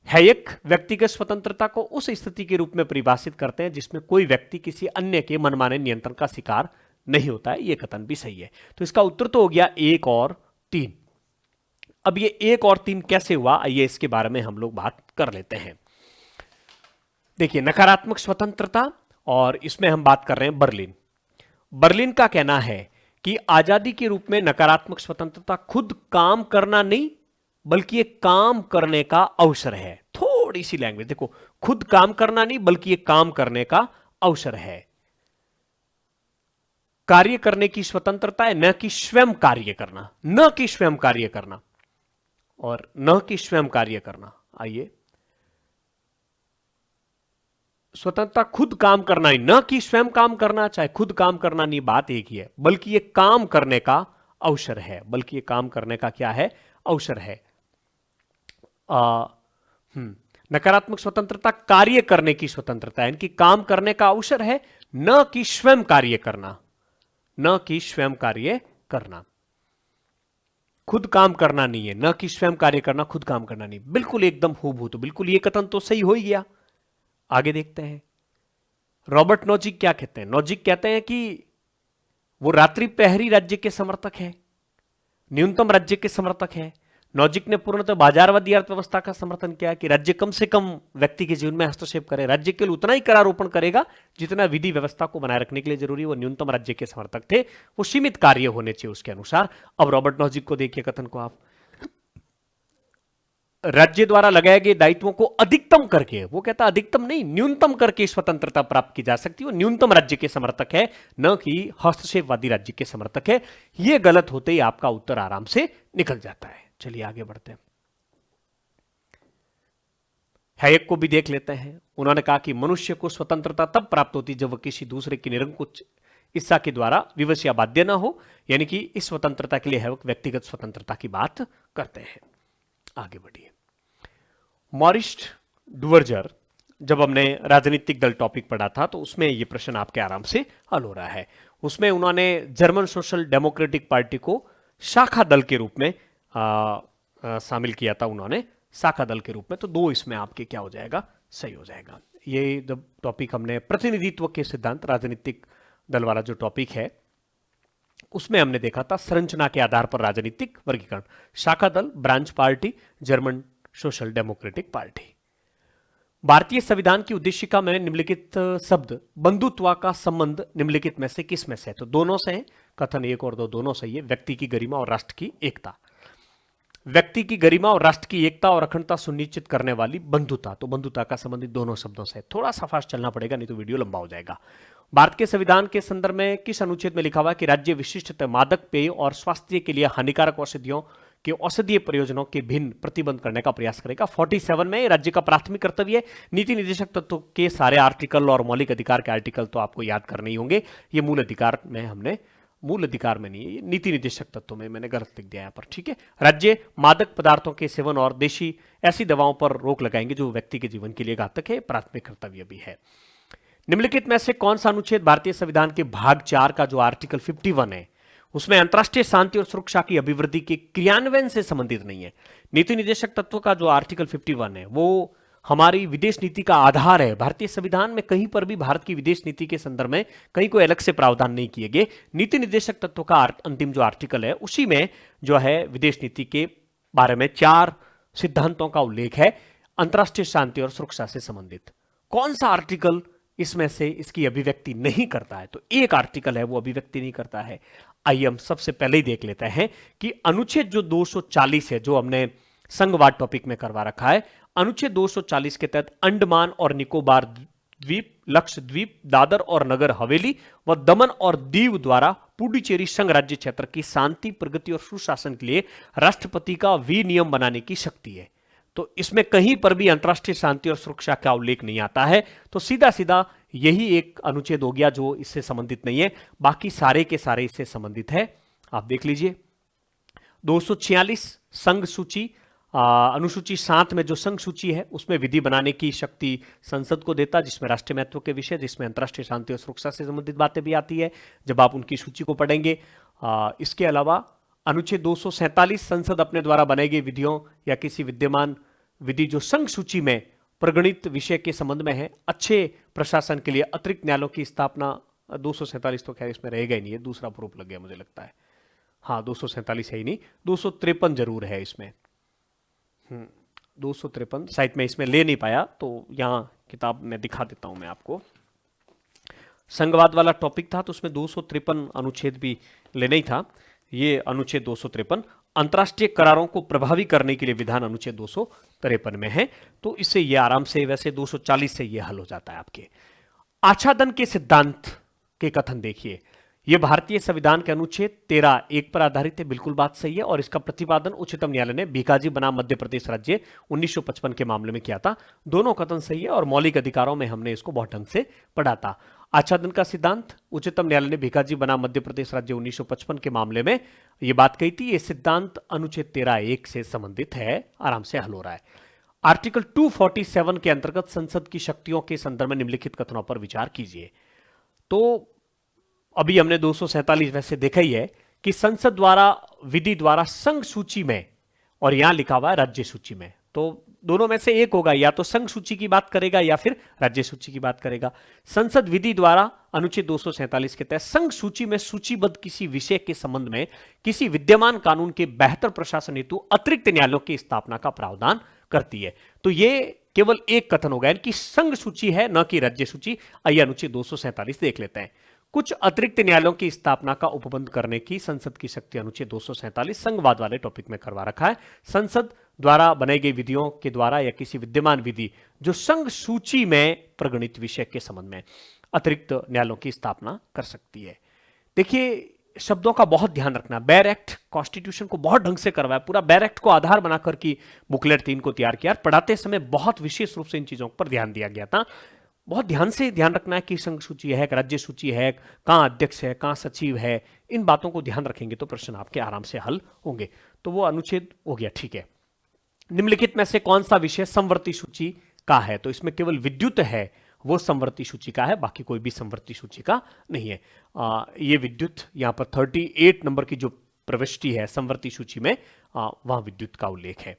हैयक व्यक्तिगत स्वतंत्रता को उस स्थिति के रूप में परिभाषित करते हैं जिसमें कोई व्यक्ति किसी अन्य के मनमाने नियंत्रण का शिकार नहीं होता है। यह कथन भी सही है। तो इसका उत्तर तो हो गया 1 और 3। अब ये 1 और 3 कैसे हुआ, आइए इसके बारे में हम लोग बात कर लेते हैं। देखिए, नकारात्मक स्वतंत्रता, और इसमें हम बात कर रहे हैं बर्लिन। बर्लिन का कहना है कि आजादी के रूप में नकारात्मक स्वतंत्रता खुद काम करना नहीं बल्कि एक काम करने का अवसर है। थोड़ी सी लैंग्वेज देखो, खुद काम करना नहीं बल्कि एक काम करने का अवसर है। कार्य करने की स्वतंत्रता है, न कि स्वयं कार्य करना, न कि स्वयं कार्य करना, और न कि स्वयं कार्य करना। आइए, स्वतंत्रता खुद काम करना ही, न कि स्वयं काम करना, चाहे खुद काम करना नहीं, बात एक ही है। बल्कि ये काम करने का अवसर है, बल्कि ये काम करने का क्या है? अवसर है। नकारात्मक स्वतंत्रता कार्य करने की स्वतंत्रता है, इनकी काम करने का अवसर है, न कि स्वयं कार्य करना, न कि स्वयं कार्य करना, खुद काम करना नहीं है, न कि स्वयं कार्य करना, खुद काम करना नहीं, बिल्कुल एकदम हूबहू। तो बिल्कुल ये कथन तो सही हो ही गया। आगे देखते हैं रॉबर्ट नोजिक क्या कहते हैं। नोजिक कहते हैं कि वो रात्रि प्रहरी राज्य के समर्थक है, न्यूनतम राज्य के समर्थक है। नोजिक ने पूर्णतः बाजारवादी अर्थव्यवस्था का समर्थन किया कि राज्य कम से कम व्यक्ति के जीवन में हस्तक्षेप करे, राज्य के लिए उतना ही करारोपण करेगा जितना विधि व्यवस्था को बनाए रखने के लिए जरूरी। वो न्यूनतम राज्य के समर्थक थे, वो सीमित कार्य होने चाहिए उसके अनुसार। अब रॉबर्ट नोजिक को देखिए कथन को आप, राज्य द्वारा लगाए गए दायित्वों को अधिकतम करके, वो कहता अधिकतम नहीं न्यूनतम करके स्वतंत्रता प्राप्त की जा सकती है। वो न्यूनतम राज्य के समर्थक है, न कि हस्तक्षेपवादी राज्य के समर्थक है। यह गलत होते ही आपका उत्तर आराम से निकल जाता है। चलिए आगे बढ़ते हैं, हैयक को भी देख लेते हैं। उन्होंने कहा कि मनुष्य को स्वतंत्रता तब प्राप्त होती जब वह किसी दूसरे की निरंकुश इच्छा के द्वारा विवश या बाध्य ना हो, यानी कि इस स्वतंत्रता के लिए हैयक व्यक्तिगत स्वतंत्रता की बात करते हैं। आगे बढ़िए, मॉरिस डुवर्जर, जब हमने राजनीतिक दल टॉपिक पढ़ा था तो उसमें यह प्रश्न आपके आराम से हल हो रहा है। उसमें उन्होंने जर्मन सोशल डेमोक्रेटिक पार्टी को शाखा दल के रूप में शामिल किया था, उन्होंने शाखा दल के रूप में। तो दो इसमें आपके क्या हो जाएगा, सही हो जाएगा। ये जब टॉपिक हमने प्रतिनिधित्व के सिद्धांत, राजनीतिक दल वाला जो टॉपिक है, उसमें हमने देखा था संरचना के आधार पर राजनीतिक वर्गीकरण, शाखा दल, branch party, German social democratic party. भारतीय संविधान की उद्देशिका में निम्नलिखित शब्द बंधुत्व का संबंध निम्नलिखित में से किस में से है? तो दोनों से है, कथन एक और दो दोनों सही है। व्यक्ति की गरिमा और राष्ट्र की एकता, व्यक्ति की गरिमा और राष्ट्र की एकता और अखंडता सुनिश्चित करने वाली बंधुता, तो बंधुता का संबंधित दोनों शब्दों से। थोड़ा सा फास्ट चलना पड़ेगा नहीं तो वीडियो लंबा हो जाएगा। भारत के संविधान के संदर्भ में किस अनुच्छेद में लिखा हुआ है कि राज्य विशिष्ट मादक पेय और स्वास्थ्य के लिए हानिकारक औषधियों के औषधीय प्रयोजनों के भिन्न प्रतिबंध करने का प्रयास करेगा? 47 में राज्य का प्राथमिक कर्तव्य है। नीति निर्देशक तत्व के सारे आर्टिकल और मौलिक अधिकार के आर्टिकल तो आपको याद करने ही होंगे। ये मूल अधिकार में हमने, मूल अधिकार में नहीं है, नीति निर्देशक तत्वों में मैंने गलत लिख दिया यहां पर, ठीक है। राज्य मादक पदार्थों के सेवन और देशी ऐसी दवाओं पर रोक लगाएंगे जो व्यक्ति के जीवन के लिए घातक है, प्राथमिक कर्तव्य भी है। निम्नलिखित में से कौन सा अनुच्छेद भारतीय संविधान के भाग 4 का जो आर्टिकल 51 है उसमें अंतरराष्ट्रीय शांति और सुरक्षा की अभिवृद्धि के क्रियान्वयन से संबंधित नहीं है? नीति निर्देशक तत्व का जो आर्टिकल 51 है वो हमारी विदेश नीति का आधार है। भारतीय संविधान में कहीं पर भी भारत की विदेश नीति के संदर्भ में कहीं कोई अलग से प्रावधान नहीं किए गए। नीति निर्देशक तत्व का अंतिम जो आर्टिकल है उसी में जो है विदेश नीति के बारे में 4 सिद्धांतों का उल्लेख है अंतरराष्ट्रीय शांति और सुरक्षा से संबंधित। कौन सा आर्टिकल इसमें से इसकी अभिव्यक्ति नहीं करता है? तो एक आर्टिकल है वो अभिव्यक्ति नहीं करता है। आइए हम सबसे पहले ही देख लेते हैं कि अनुच्छेद जो 240 है, जो हमने संघवाद टॉपिक में करवा रखा है, अनुच्छेद 240 के तहत अंडमान और निकोबार द्वीप, लक्षद्वीप, दादर और नगर हवेली व दमन और दीव द्वारा पुडुचेरी संघ राज्य क्षेत्र की शांति, प्रगति और सुशासन के लिए राष्ट्रपति का विनियम बनाने की शक्ति है। तो इसमें कहीं पर भी अंतरराष्ट्रीय शांति और सुरक्षा का उल्लेख नहीं आता है। तो सीधा सीधा यही एक अनुच्छेद हो गया जो इससे संबंधित नहीं है, बाकी सारे के सारे इससे संबंधित है। आप देख लीजिए 246 संघ सूची, अनुसूची 7 में जो संघ सूची है उसमें विधि बनाने की शक्ति संसद को देता, जिसमें राष्ट्रीय महत्व के विषय, जिसमें अंतरराष्ट्रीय शांति और सुरक्षा से संबंधित बातें भी आती है जब आप उनकी सूची को पढ़ेंगे। इसके अलावा अनुच्छेद 247 संसद अपने द्वारा बनाई गई विधियों या किसी विद्यमान विधि जो संघ सूची में प्रगणित विषय के संबंध में है, अच्छे प्रशासन के लिए अतिरिक्त न्यायालयों की स्थापना। 247 तो खैर इसमें रहेगा ही नहीं है, दूसरा प्रूफ लग गया मुझे लगता है। हाँ 247 है ही नहीं, 253 जरूर है इसमें। 253 शायद मैं इसमें ले नहीं पाया, तो यहां किताब में दिखा देता हूं मैं आपको। संघवाद वाला टॉपिक था तो उसमें 253 अनुच्छेद भी लेना ही था। ये अनुच्छेद 253 अंतरराष्ट्रीय करारों को प्रभावी करने के लिए विधान अनुच्छेद 253 में है। तो इससे ये आराम से, वैसे 240 से ये हल हो जाता है आपके। आच्छादन के सिद्धांत के कथन देखिए, यह भारतीय संविधान के अनुच्छेद 13(1) पर आधारित है, बिल्कुल बात सही है। और इसका प्रतिपादन उच्चतम न्यायालय ने भीकाजी बनाम मध्य प्रदेश राज्य 1955 के मामले में किया था। दोनों कथन सही है और मौलिक अधिकारों में हमने इसको बहुत ढंग से पढ़ा था। आच्छादन का सिद्धांत उच्चतम न्यायालय ने भीकाजी बनाम मध्य प्रदेश राज्य 1955 के मामले में यह बात कही थी। यह सिद्धांत अनुच्छेद 13(1) से संबंधित है, आराम से हल हो रहा है। आर्टिकल 247 के अंतर्गत संसद की शक्तियों के संदर्भ में निम्नलिखित कथनों पर विचार कीजिए। तो अभी हमने 247 वैसे देखा ही है कि संसद द्वारा विधि द्वारा संघ सूची में, और यहां लिखा हुआ है राज्य सूची में, तो दोनों में से एक होगा, या तो संघ सूची की बात करेगा या फिर राज्य सूची की बात करेगा। संसद विधि द्वारा अनुच्छेद 247 के तहत संघ सूची में सूचीबद्ध किसी विषय के संबंध में किसी विद्यमान कानून के बेहतर प्रशासन हेतु अतिरिक्त न्यायालयों की स्थापना का प्रावधान करती है। तो ये केवल एक कथन होगा कि संघ सूची है, न कि राज्य सूची। आइए अनुच्छेद 247 देख लेते हैं। कुछ अतिरिक्त न्यायालयों की स्थापना का उपबंध करने की संसद की शक्ति अनुच्छेद 247 संघवाद वाले टॉपिक में करवा रखा है। संसद द्वारा बनाई गई विधियों के द्वारा या किसी विद्यमान विधि जो संघ सूची में प्रगणित विषय के संबंध में अतिरिक्त न्यायालयों की स्थापना कर सकती है। देखिए, शब्दों का बहुत ध्यान रखना। बेयर एक्ट कॉन्स्टिट्यूशन को बहुत ढंग से करवाया, पूरा बेयर एक्ट को आधार बनाकर की बुकलेट 3 को तैयार किया। पढ़ाते समय बहुत विशेष रूप से इन चीजों पर ध्यान दिया गया था। बहुत ध्यान से ध्यान रखना है कि संघ सूची है, राज्य सूची है, कहां अध्यक्ष है, कहां सचिव है, इन बातों को ध्यान रखेंगे तो प्रश्न आपके आराम से हल होंगे। तो वो अनुच्छेद हो गया, ठीक है। निम्नलिखित में से कौन सा विषय समवर्ती सूची का है? तो इसमें केवल विद्युत है वो समवर्ती सूची का है, बाकी कोई भी समवर्ती सूची का नहीं है। ये विद्युत यहां पर 38 नंबर की जो प्रविष्टि है समवर्ती सूची में, वहां विद्युत का उल्लेख है।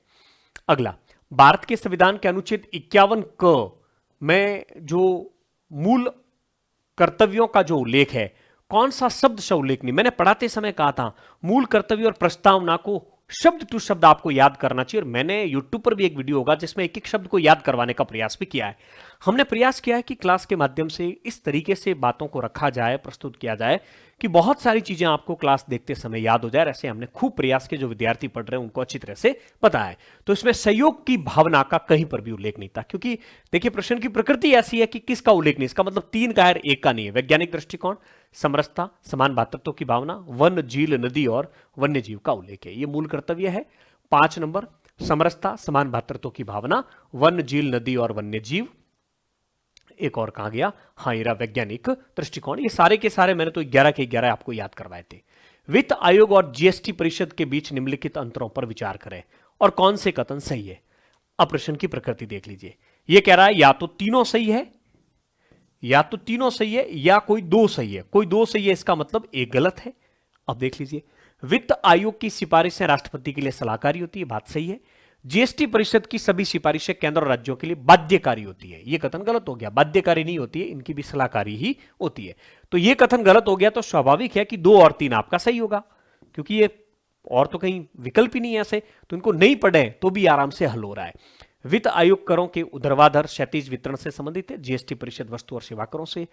अगला, भारत के संविधान के अनुच्छेद 51 क में जो मूल कर्तव्यों का जो उल्लेख है, कौन सा शब्द से उल्लेख नहीं? मैंने पढ़ाते समय कहा था मूल कर्तव्य और प्रस्तावना को शब्द टू शब्द आपको याद करना चाहिए। और मैंने यूट्यूब पर भी एक वीडियो होगा जिसमें एक एक शब्द को याद करवाने का प्रयास भी किया है। हमने प्रयास किया है कि क्लास के माध्यम से इस तरीके से बातों को रखा जाए, प्रस्तुत किया जाए कि बहुत सारी चीजें आपको क्लास देखते समय याद हो जाए। ऐसे हमने खूब प्रयास के जो विद्यार्थी पढ़ रहे हैं उनको अच्छी तरह से पता है। तो इसमें सहयोग की भावना का कहीं पर भी उल्लेख नहीं था, क्योंकि देखिए प्रश्न की प्रकृति ऐसी है कि किसका उल्लेख नहीं। इसका मतलब 3 का है, 1 का नहीं है। वैज्ञानिक दृष्टिकोण, समरसता, समान भातृत्व की भावना, वन, झील, नदी और वन्य जीव का उल्लेख है। ये मूल कर्तव्य है। 5 नंबर, समरसता, समान भातृत्व की भावना, वन, झील, नदी और वन्य जीव। एक और कहा गया, हाँ, ये वैज्ञानिक दृष्टिकोण। ये सारे के सारे मैंने तो 11 के 11 आपको याद करवाए थे। वित्त आयोग और जीएसटी परिषद के बीच निम्नलिखित अंतरों पर विचार करें और कौन से कथन सही है। अब प्रश्न की प्रकृति देख लीजिए। यह कह रहा है या तो तीनों सही है, या तो तीनों सही है, या कोई 2 सही है। कोई 2 सही है, इसका मतलब एक गलत है। अब देख लीजिए, वित्त आयोग की सिफारिशें राष्ट्रपति के लिए सलाहकारी होती है, बात सही है। जीएसटी परिषद की सभी सिफारिशें केंद्र और राज्यों के लिए बाध्यकारी होती है, यह कथन गलत हो गया। बाध्यकारी नहीं होती है, इनकी भी सलाहकारी ही होती है। तो यह कथन गलत हो गया, तो स्वाभाविक है कि 2 और 3 आपका सही होगा, क्योंकि ये और तो कहीं विकल्प ही नहीं है ऐसे। तो इनको नहीं पढ़े तो भी आराम से हल हो रहा है। वित्त आयोग करों के ऊर्ध्वाधर क्षैतिज वितरण से संबंधित है। जीएसटी परिषद वस्तु और सेवा करों से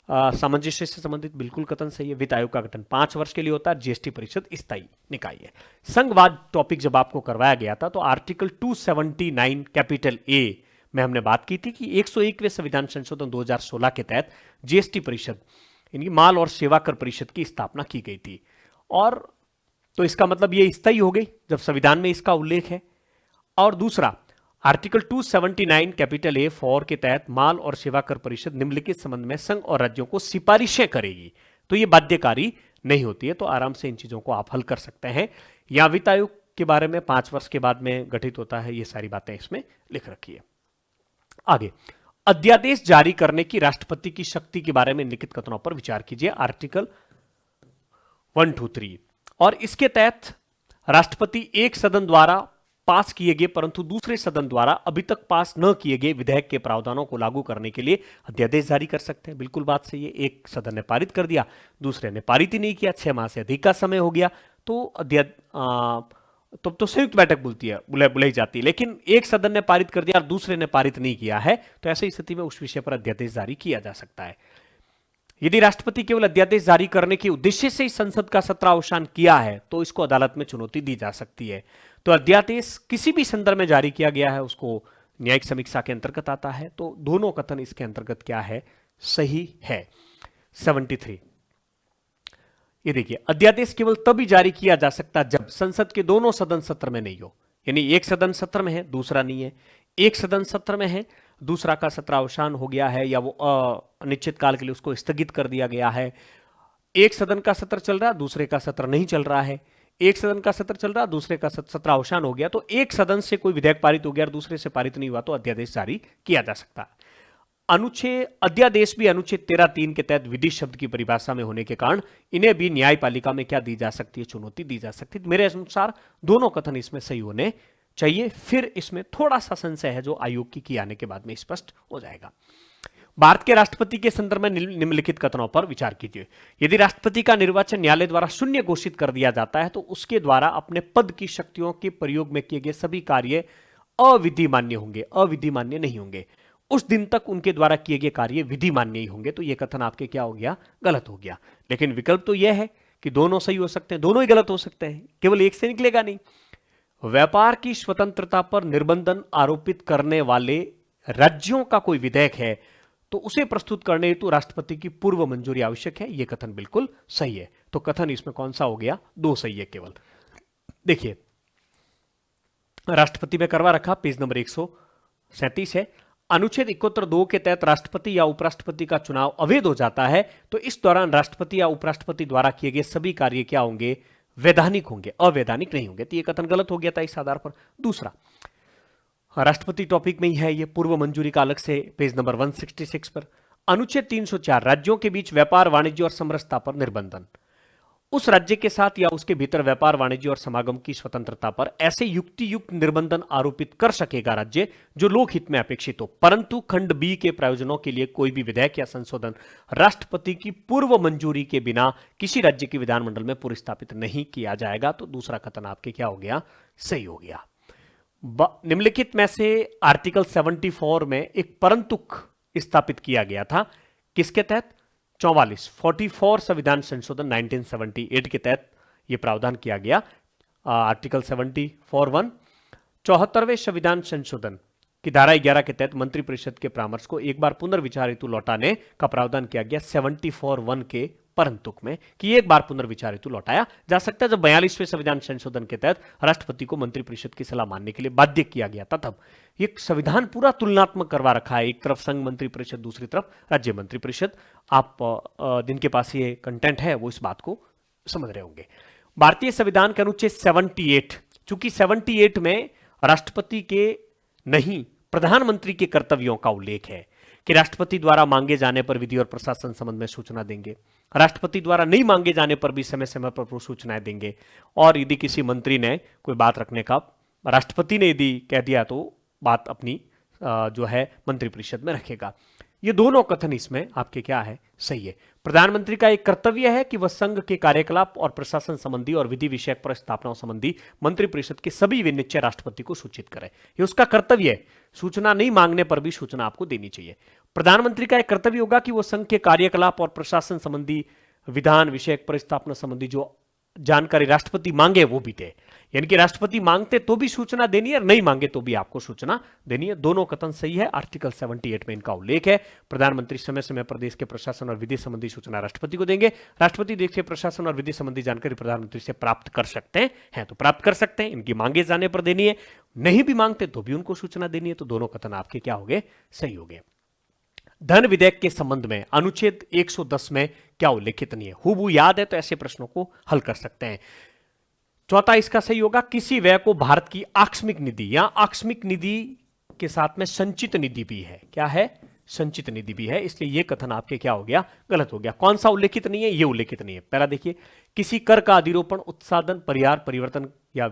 सामंजस्य से संबंधित, बिल्कुल कथन सही है। वित्त आयोग का गठन 5 वर्ष के लिए होता है। जीएसटी परिषद स्थायी निकाय है। संघवाद टॉपिक जब आपको करवाया गया था तो आर्टिकल 279 कैपिटल ए में हमने बात की थी कि 101वें संविधान संशोधन 2016 के तहत जीएसटी परिषद, यानी माल और सेवा कर परिषद की स्थापना की गई थी। और तो इसका मतलब ये स्थायी हो गई जब संविधान में इसका उल्लेख है। और दूसरा, आर्टिकल 279 कैपिटल ए 4 के तहत माल और सेवा कर परिषद निम्नलिखित संबंध में संघ और राज्यों को सिफारिशें करेगी, तो ये बाध्यकारी नहीं होती है। तो आराम से इन चीजों को आप हल कर सकते हैं। या वित्त आयोग के बारे में 5 वर्ष के बाद में गठित होता है, ये सारी बातें इसमें लिख रखी है। आगे, अध्यादेश जारी करने की राष्ट्रपति की शक्ति के बारे में निम्नलिखित कथनों पर विचार कीजिए। आर्टिकल 123, और इसके तहत राष्ट्रपति एक सदन द्वारा पास किए गए परंतु दूसरे सदन द्वारा अभी तक पास न किए गए विधेयक के प्रावधानों को लागू करने के लिए अध्यादेश जारी कर सकते हैं। बिल्कुल बात सही है। एक सदन ने पारित कर दिया, दूसरे ने पारित ही नहीं किया, 6 माह से अधिक का समय हो गया, तो तब तो संयुक्त बैठक बुलाई जाती है। लेकिन एक सदन ने पारित कर दिया और दूसरे ने पारित नहीं किया है, तो ऐसी स्थिति में उस विषय पर अध्यादेश जारी किया जा सकता है। यदि राष्ट्रपति केवल अध्यादेश जारी करने के उद्देश्य से ही संसद का सत्रावसान किया है तो इसको अदालत में चुनौती दी जा सकती है। तो अध्यादेश किसी भी संदर्भ में जारी किया गया है उसको न्यायिक समीक्षा के अंतर्गत आता है। तो दोनों कथन इसके अंतर्गत क्या है, सही है। 73, ये देखिए, अध्यादेश केवल तभी जारी किया जा सकता जब संसद के दोनों सदन सत्र में नहीं हो। यानी एक सदन सत्र में है, दूसरा नहीं है। एक सदन सत्र में है, दूसरा का सत्रावसान हो गया है या वो अनिश्चित काल के लिए उसको स्थगित कर दिया गया है। एक सदन का सत्र चल रहा है, दूसरे का सत्र नहीं चल रहा है। एक सदन का सत्र चल रहा है, दूसरे का सत्रावसान हो गया। तो एक सदन से कोई विधेयक पारित हो गया और दूसरे से पारित नहीं हुआ तो अध्यादेश जारी किया जा सकता है। अनुच्छेद अध्यादेश भी अनुच्छेद 13(3) के तहत विधि शब्द की परिभाषा में होने के कारण इन्हें भी न्यायपालिका में क्या दी जा सकती है, चुनौती दी जा सकती है। मेरे अनुसार दोनों कथन इसमें सही होने चाहिए। फिर इसमें थोड़ा सा संशय है जो आयोग की आने के बाद में स्पष्ट हो जाएगा। भारत के राष्ट्रपति के संदर्भ में निम्नलिखित कथनों पर विचार कीजिए। यदि राष्ट्रपति का निर्वाचन न्यायालय द्वारा शून्य घोषित कर दिया जाता है तो उसके द्वारा अपने पद की शक्तियों के प्रयोग में किए गए सभी कार्य अविधि मान्य होंगे, अविधि मान्य नहीं होंगे। उस दिन तक उनके द्वारा किए गए कार्य विधि मान्य ही होंगे। तो यह कथन आपके क्या हो गया, गलत हो गया। लेकिन विकल्प तो यह है कि दोनों सही हो सकते हैं, दोनों ही गलत हो सकते हैं, केवल एक से निकलेगा नहीं। व्यापार की स्वतंत्रता पर निर्बंधन आरोपित करने वाले राज्यों का कोई विधेयक है तो उसे प्रस्तुत करने हेतु राष्ट्रपति की पूर्व मंजूरी आवश्यक है। यह कथन बिल्कुल सही है। तो कथन इसमें कौन सा हो गया, दो सही है केवल। देखिए राष्ट्रपति में करवा रखा, पेज नंबर 137 है। अनुच्छेद 71(2) के तहत राष्ट्रपति या उपराष्ट्रपति का चुनाव अवैध हो जाता है तो इस दौरान राष्ट्रपति या उपराष्ट्रपति द्वारा किए गए सभी कार्य क्या होंगे, वैधानिक होंगे, अवैधानिक नहीं होंगे। तो यह कथन गलत हो गया था इस आधार पर। दूसरा, राष्ट्रपति टॉपिक में ही है, यह पूर्व मंजूरी का अलग से पेज नंबर 166 पर। अनुच्छेद 304 राज्यों के बीच व्यापार, वाणिज्य और समरसता पर निर्बंधन। उस राज्य के साथ या उसके भीतर व्यापार, वाणिज्य और समागम की स्वतंत्रता पर ऐसे युक्ति युक्त निर्बंधन आरोपित कर सकेगा राज्य जो लोकहित में अपेक्षित हो, परंतु खंड बी के प्रयोजनों के लिए कोई भी विधेयक या संशोधन राष्ट्रपति की पूर्व मंजूरी के बिना किसी राज्य के विधानमंडल में पुरस्तापित नहीं किया जाएगा। तो दूसरा कथन आपके क्या हो गया, सही हो गया। निम्नलिखित में से आर्टिकल 74 में एक परंतुक स्थापित किया गया था, किसके तहत, 44 संविधान संशोधन 1978 के तहत यह प्रावधान किया गया। आर्टिकल 74(1) 74वें संविधान संशोधन की धारा 11 के तहत मंत्रिपरिषद के परामर्श को एक बार पुनर्विचार हेतु लौटाने का प्रावधान किया गया 74(1) के परंतुक में, कि एक बार पुनर्विचार हेतु लौटाया जा सकता है। जब 42वें संविधान संशोधन के तहत राष्ट्रपति को मंत्रिपरिषद की सलाह मानने के लिए बाध्य किया गया था, तब ये संविधान पूरा तुलनात्मक करवा रखा है। एक तरफ संघ मंत्रिपरिषद, दूसरी तरफ राज्य मंत्रिपरिषद। आप जिनके पास ये कंटेंट है वो इस बात को समझ रहे होंगे। भारतीय संविधान के अनुच्छेद 78, चूंकि 78 में राष्ट्रपति के नहीं प्रधानमंत्री के कर्तव्यों का उल्लेख है कि राष्ट्रपति द्वारा मांगे जाने पर विधि और प्रशासन संबंध में सूचना देंगे, राष्ट्रपति द्वारा नहीं मांगे जाने पर भी समय समय पर सूचनाएं देंगे, और यदि किसी मंत्री ने कोई बात रखने का, राष्ट्रपति ने यदि कह दिया तो बात अपनी जो है मंत्रिपरिषद में रखेगा। ये दोनों कथन इसमें आपके क्या है, सही है। प्रधानमंत्री का एक कर्तव्य है कि वह संघ के कार्यकलाप और प्रशासन संबंधी और विधि विषयक प्रस्तावनाओं संबंधी मंत्रिपरिषद के सभी विनिश्चय राष्ट्रपति को सूचित करे। ये उसका कर्तव्य है। सूचना नहीं मांगने पर भी सूचना आपको देनी चाहिए। प्रधानमंत्री का एक कर्तव्य होगा कि वो संघ के कार्यकलाप और प्रशासन संबंधी विधान विषयक प्रस्तावना संबंधी जो जानकारी राष्ट्रपति मांगे वो भी दे। यानी कि राष्ट्रपति मांगते तो भी सूचना देनी है, नहीं मांगे तो भी आपको सूचना देनी है। दोनों कथन सही है। आर्टिकल 78 में इनका उल्लेख है। प्रधानमंत्री समय समय पर देश के प्रशासन और विधि संबंधी सूचना राष्ट्रपति को देंगे। राष्ट्रपति देश के प्रशासन और विधि संबंधी जानकारी प्रधानमंत्री से प्राप्त कर सकते हैं तो प्राप्त कर सकते हैं। इनकी मांगे जाने पर देनी है, नहीं भी मांगते तो भी उनको सूचना देनी है। तो दोनों कथन आपके क्या हो गए, सही हो गए। धन विधेयक के संबंध में अनुच्छेद 110 में क्या उल्लेखित नहीं है, हूबहू याद है तो ऐसे प्रश्नों को हल कर सकते हैं। चौथा इसका सही होगा, किसी व्यय को भारत की आकस्मिक निधि या आकस्मिक निधि के साथ में संचित निधि भी है। क्या है, संचित निधि भी है, इसलिए यह कथन आपके क्या हो गया, गलत हो गया। कौन सा उल्लेखित नहीं है, यह उल्लेखित नहीं है। पहला देखिए, किसी कर का अधिरोपण, उत्साधन, परिहार, परिवर्तन या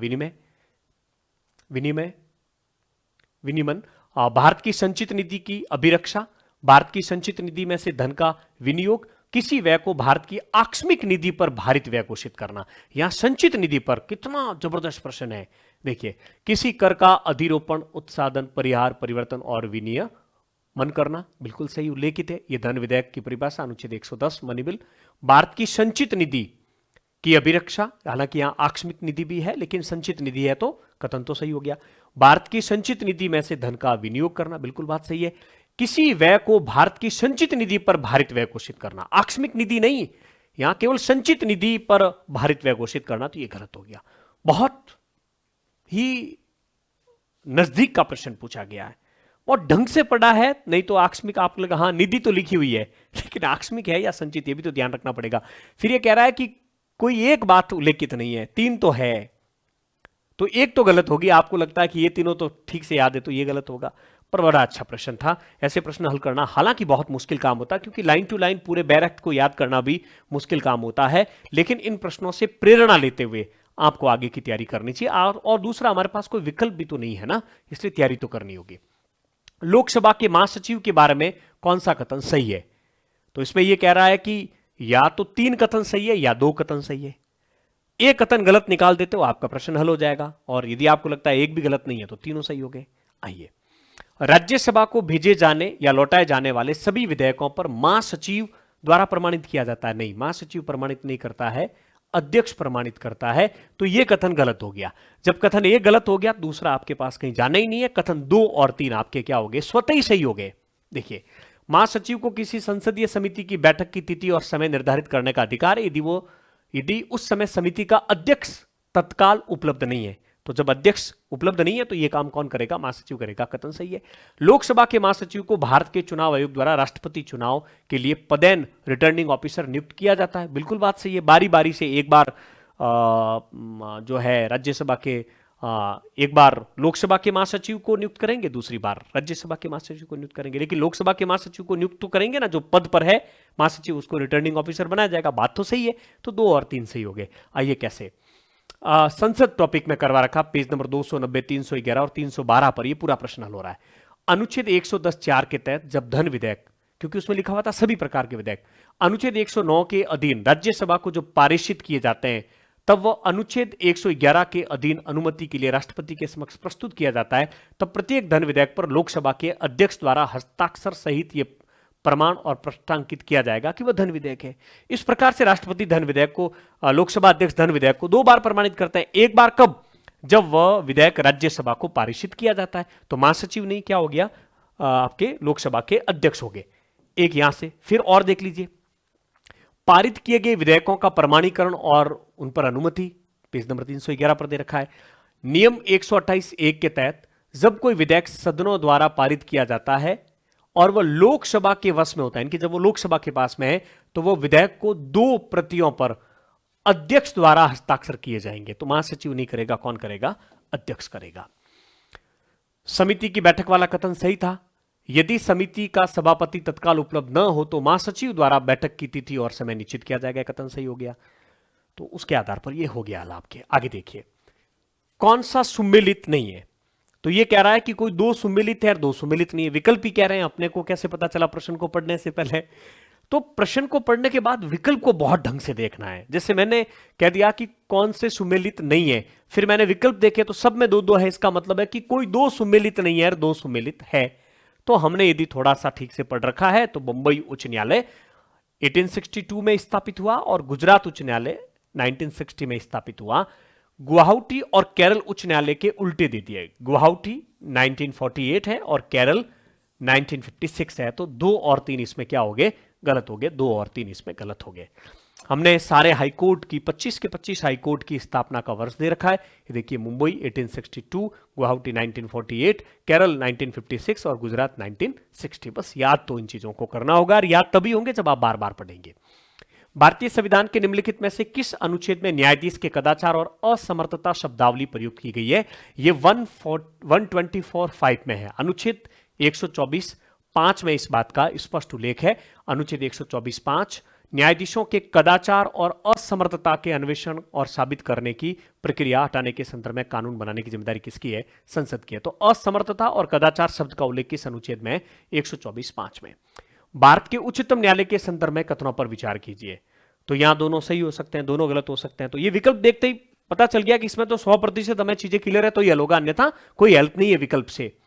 विनिमन, भारत की संचित निधि की अभिरक्षा, भारत की संचित निधि में से धन का विनियोग, किसी व्यय को भारत की आकस्मिक निधि पर भारित व्यय घोषित करना। यहां संचित निधि पर कितना जबरदस्त प्रश्न है। देखिए, किसी कर का अधिरोपण, उत्साधन, परिहार, परिवर्तन और विनियमन करना, बिल्कुल सही उल्लेखित है। यह धन विधेयक की परिभाषा अनुच्छेद 110 मनी बिल। भारत की संचित निधि की अभिरक्षा, हालांकि यहां आकस्मिक निधि भी है लेकिन संचित निधि है तो कथन तो सही हो गया। भारत की संचित निधि में से धन का विनियोग करना, बिल्कुल बात सही है। किसी व्यय को भारत की संचित निधि पर भारित व्यय घोषित करना, आकस्मिक निधि नहीं, यहां केवल संचित निधि पर भारित व्यय घोषित करना, तो यह गलत हो गया। बहुत ही नजदीक का प्रश्न पूछा गया है और ढंग से पढ़ा है, नहीं तो आकस्मिक आपको लगा हाँ निधि तो लिखी हुई है लेकिन आकस्मिक है या संचित, यह भी तो ध्यान रखना पड़ेगा। फिर यह कह रहा है कि कोई एक बात उल्लेखित नहीं है, तीन तो है, तो एक तो गलत होगी। आपको लगता है कि ये तीनों तो ठीक से याद है तो ये गलत होगा। पर बड़ा अच्छा प्रश्न था। ऐसे प्रश्न हल करना हालांकि बहुत मुश्किल काम होता है, क्योंकि लाइन टू लाइन पूरे बैर एक्ट को याद करना भी मुश्किल काम होता है, लेकिन इन प्रश्नों से प्रेरणा लेते हुए आपको आगे की तैयारी करनी चाहिए। और दूसरा, हमारे पास कोई विकल्प भी तो नहीं है ना, इसलिए तैयारी तो करनी होगी। लोकसभा के महासचिव के बारे में कौन सा कथन सही है? तो इसमें यह कह रहा है कि या तो 3 कथन सही है या 2 कथन सही है। एक कथन गलत निकाल देते हो आपका प्रश्न हल हो जाएगा, और यदि आपको लगता है एक भी गलत नहीं है तो तीनों सही हो गए। आइए, राज्यसभा को भेजे जाने या लौटाए जाने वाले सभी विधेयकों पर महासचिव द्वारा प्रमाणित किया जाता है। नहीं, महासचिव प्रमाणित नहीं करता है, अध्यक्ष प्रमाणित करता है। तो यह कथन गलत हो गया। जब कथन एक गलत हो गया, दूसरा आपके पास कहीं जाना ही नहीं है। कथन 2 और 3 आपके क्या हो गए? स्वतः ही सही हो गए। देखिए, महासचिव को किसी संसदीय समिति की बैठक की तिथि और समय निर्धारित करने का अधिकार है यदि उस समय समिति का अध्यक्ष तत्काल उपलब्ध नहीं है। तो जब अध्यक्ष उपलब्ध नहीं है तो यह काम कौन करेगा? महासचिव करेगा। कथन सही है। लोकसभा के महासचिव को भारत के चुनाव आयोग द्वारा राष्ट्रपति चुनाव के लिए पदेन रिटर्निंग ऑफिसर नियुक्त किया जाता है। बिल्कुल बात सही है। बारी बारी से एक बार जो है राज्यसभा के एक बार लोकसभा के महासचिव को नियुक्त करेंगे, दूसरी बार राज्यसभा के महासचिव को नियुक्त करेंगे। लेकिन लोकसभा के महासचिव को नियुक्त तो करेंगे ना, जो पद पर है महासचिव, उसको रिटर्निंग ऑफिसर बनाया जाएगा। बात तो सही है। तो 2 और 3 सही हो गए। आइए कैसे? संसद टॉपिक में करवा रखा, पेज नंबर 290, 311 और 312 पर यह पूरा प्रश्न हल हो रहा है। अनुच्छेद 110(4) के तहत जब धन विधेयक, क्योंकि उसमें लिखा हुआ था सभी प्रकार के विधेयक, अनुच्छेद 109 के अधीन राज्यसभा को जो पारित किए जाते हैं, तब वह अनुच्छेद 111 के अधीन अनुमति के लिए राष्ट्रपति के समक्ष प्रस्तुत किया जाता है। तब प्रत्येक धन विधेयक पर लोकसभा के अध्यक्ष द्वारा हस्ताक्षर सहित यह प्रमाण और प्रश्नांकित किया जाएगा कि वह धन विधेयक है। इस प्रकार से राष्ट्रपति धन विधेयक को, लोकसभा अध्यक्ष धन विधेयक को 2 बार प्रमाणित करते हैं। एक बार कब? जब वह विधेयक राज्यसभा को पारित किया जाता है। तो महासचिव नहीं, क्या हो गया? आपके लोकसभा के अध्यक्ष हो गए। एक यहां से फिर और देख लीजिए, पारित किए गए विधेयकों का प्रमाणीकरण और उन पर अनुमति, पेज नंबर 311 पर दे रखा है। नियम 128(1) के तहत जब कोई विधेयक सदनों द्वारा पारित किया जाता है और वह लोकसभा के वश में होता है, इनकी जब वो लोकसभा के पास में है, तो वो विधेयक को 2 प्रतियों पर अध्यक्ष द्वारा हस्ताक्षर किए जाएंगे। तो महासचिव नहीं करेगा, कौन करेगा? अध्यक्ष करेगा। समिति की बैठक वाला कथन सही था। यदि समिति का सभापति तत्काल उपलब्ध न हो तो महासचिव द्वारा बैठक की तिथि और समय निश्चित किया जाएगा। कथन सही हो गया। तो उसके आधार पर यह हो गया हल आपके। आगे देखिए, कौन सा सुमेलित नहीं है? तो यह कह रहा है कि कोई 2 सुमेलित है और 2 सुमेलित नहीं है। विकल्प ही कह रहे हैं। अपने को कैसे पता चला प्रश्न को पढ़ने से पहले? तो प्रश्न को पढ़ने के बाद विकल्प को बहुत ढंग से देखना है। जैसे मैंने कह दिया कि कौन से सुमेलित नहीं है, फिर मैंने विकल्प देखे तो सब में 2-2 है। इसका मतलब है कि कोई 2 सुमेलित नहीं है और 2 सुमेलित है। तो हमने यदि थोड़ा सा ठीक से पढ़ रखा है तो बंबई उच्च न्यायालय 1862 में स्थापित हुआ और गुजरात उच्च न्यायालय 1960 में स्थापित हुआ। गुवाहाटी और केरल उच्च न्यायालय के उल्टे दे दिए। गुवाहाटी 1948 है और केरल 1956 है। तो 2 और 3 इसमें क्या हो गए? गलत हो गए। 2 और 3 इसमें गलत हो गए। हमने सारे हाईकोर्ट की 25 के 25 हाईकोर्ट की स्थापना का वर्ष दे रखा है। ये देखिए, मुंबई 1862, गुवाहाटी 1948, केरल 1956 और गुजरात 1960। बस याद तो इन चीजों को करना होगा, और याद तभी होंगे जब आप बार बार पढ़ेंगे। भारतीय संविधान के निम्नलिखित में से किस अनुच्छेद में न्यायाधीश के कदाचार और असमर्थता शब्दावली प्रयुक्त की गई है? ये 124(5) में है। अनुच्छेद 124(5) में इस बात का स्पष्ट उल्लेख है। अनुच्छेद 124(5) न्यायाधीशों के कदाचार और असमर्थता के अन्वेषण और साबित करने की प्रक्रिया हटाने के संदर्भ में कानून बनाने की जिम्मेदारी किसकी है? संसद की है। तो असमर्थता और कदाचार शब्द का उल्लेख किस अनुच्छेद में? 124(5) में। भारत के उच्चतम न्यायालय के संदर्भ में कथनों पर विचार कीजिए। तो यहां दोनों सही हो सकते हैं, दोनों गलत हो सकते हैं। तो ये विकल्प देखते ही पता चल गया कि इसमें तो 100% हमें चीजें क्लियर है, तो यह होगा, अन्यथा कोई हेल्प नहीं है विकल्प से।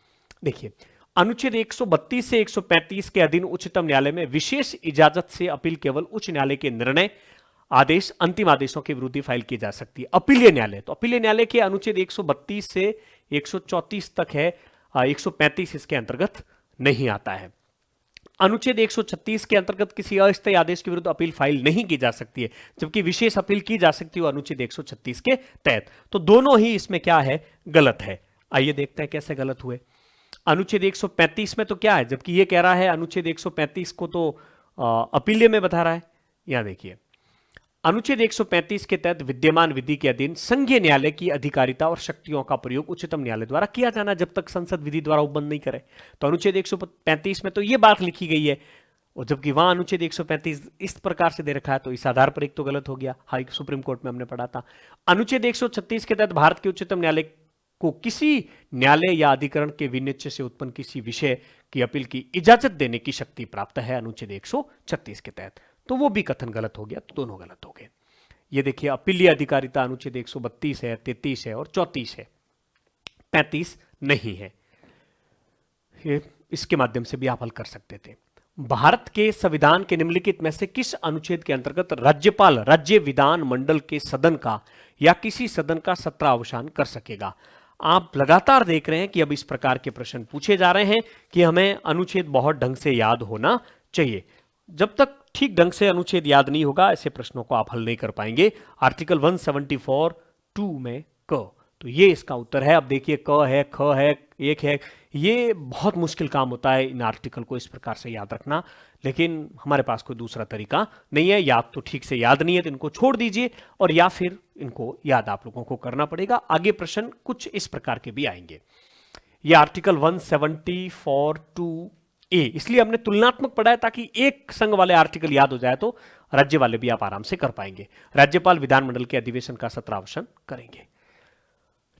देखिए, अनुच्छेद 132 से 135 के अधीन उच्चतम न्यायालय में विशेष इजाजत से अपील केवल उच्च न्यायालय के निर्णय, आदेश, अंतिम आदेशों के विरुद्ध फाइल की जा सकती है। अपीलीय न्यायालय, तो अपीलीय न्यायालय के अनुच्छेद 132 से 134 तक है। 135 इसके अंतर्गत नहीं आता है। अनुच्छेद 136 के अंतर्गत किसी अस्थायी आदेश के विरुद्ध अपील फाइल नहीं की जा सकती है, जबकि विशेष अपील की जा सकती है अनुच्छेद 136 के तहत। तो दोनों ही इसमें क्या है? गलत है। आइए देखते हैं कैसे गलत हुए। अनुच्छेद 135 में तो क्या है? जबकि ये कह रहा है अनुच्छेद 135 को तो अपील्य में बता रहा है। यहां देखिए, अनुच्छेद 135 के तहत विद्यमान विधि के अधीन संघीय न्यायालय की अधिकारिता और शक्तियों का प्रयोग उच्चतम न्यायालय द्वारा किया जाना जब तक संसद विधि द्वारा उपबंध नहीं करे। तो अनुच्छेद 135 में तो यह बात लिखी गई है, और जबकि वहां अनुच्छेद 135 इस प्रकार से दे रखा है, तो इस आधार पर एक तो गलत हो गया। हाई सुप्रीम कोर्ट में हमने पढ़ा था। अनुच्छेद 136 के तहत भारत के उच्चतम न्यायालय को किसी न्यायालय या अधिकरण के विनिश्चय से उत्पन्न किसी विषय की अपील की इजाजत देने की शक्ति प्राप्त है अनुच्छेद 136 के तहत। तो वो भी कथन गलत हो गया, तो दोनों गलत हो गए। ये देखिए, अपीलीय अधिकारिता अनुच्छेद 132 है, 33 है और 34 है, 35 नहीं है। इसके माध्यम से भी आप हल कर सकते थे। भारत के संविधान के निम्नलिखित में से किस अनुच्छेद के अंतर्गत राज्यपाल राज्य विधान मंडल के सदन का या किसी सदन का सत्रावसान कर सकेगा? आप लगातार देख रहे हैं कि अब इस प्रकार के प्रश्न पूछे जा रहे हैं कि हमें अनुच्छेद बहुत ढंग से याद होना चाहिए। जब तक ठीक ढंग से अनुच्छेद याद नहीं होगा, ऐसे प्रश्नों को आप हल नहीं कर पाएंगे। आर्टिकल 174(2) में क, तो ये इसका उत्तर है। अब देखिए, क है, ख है, एक है। ये बहुत मुश्किल काम होता है इन आर्टिकल को इस प्रकार से याद रखना, लेकिन हमारे पास कोई दूसरा तरीका नहीं है। या तो ठीक से याद नहीं है तो इनको छोड़ दीजिए, और या फिर इनको याद आप लोगों को करना पड़ेगा। आगे प्रश्न कुछ इस प्रकार के भी आएंगे। ये आर्टिकल 174(2)(a), इसलिए हमने तुलनात्मक पढ़ा है ताकि एक संघ वाले आर्टिकल याद हो जाए तो राज्य वाले भी आप आराम से कर पाएंगे। राज्यपाल विधानमंडल के अधिवेशन का सत्रावसान करेंगे।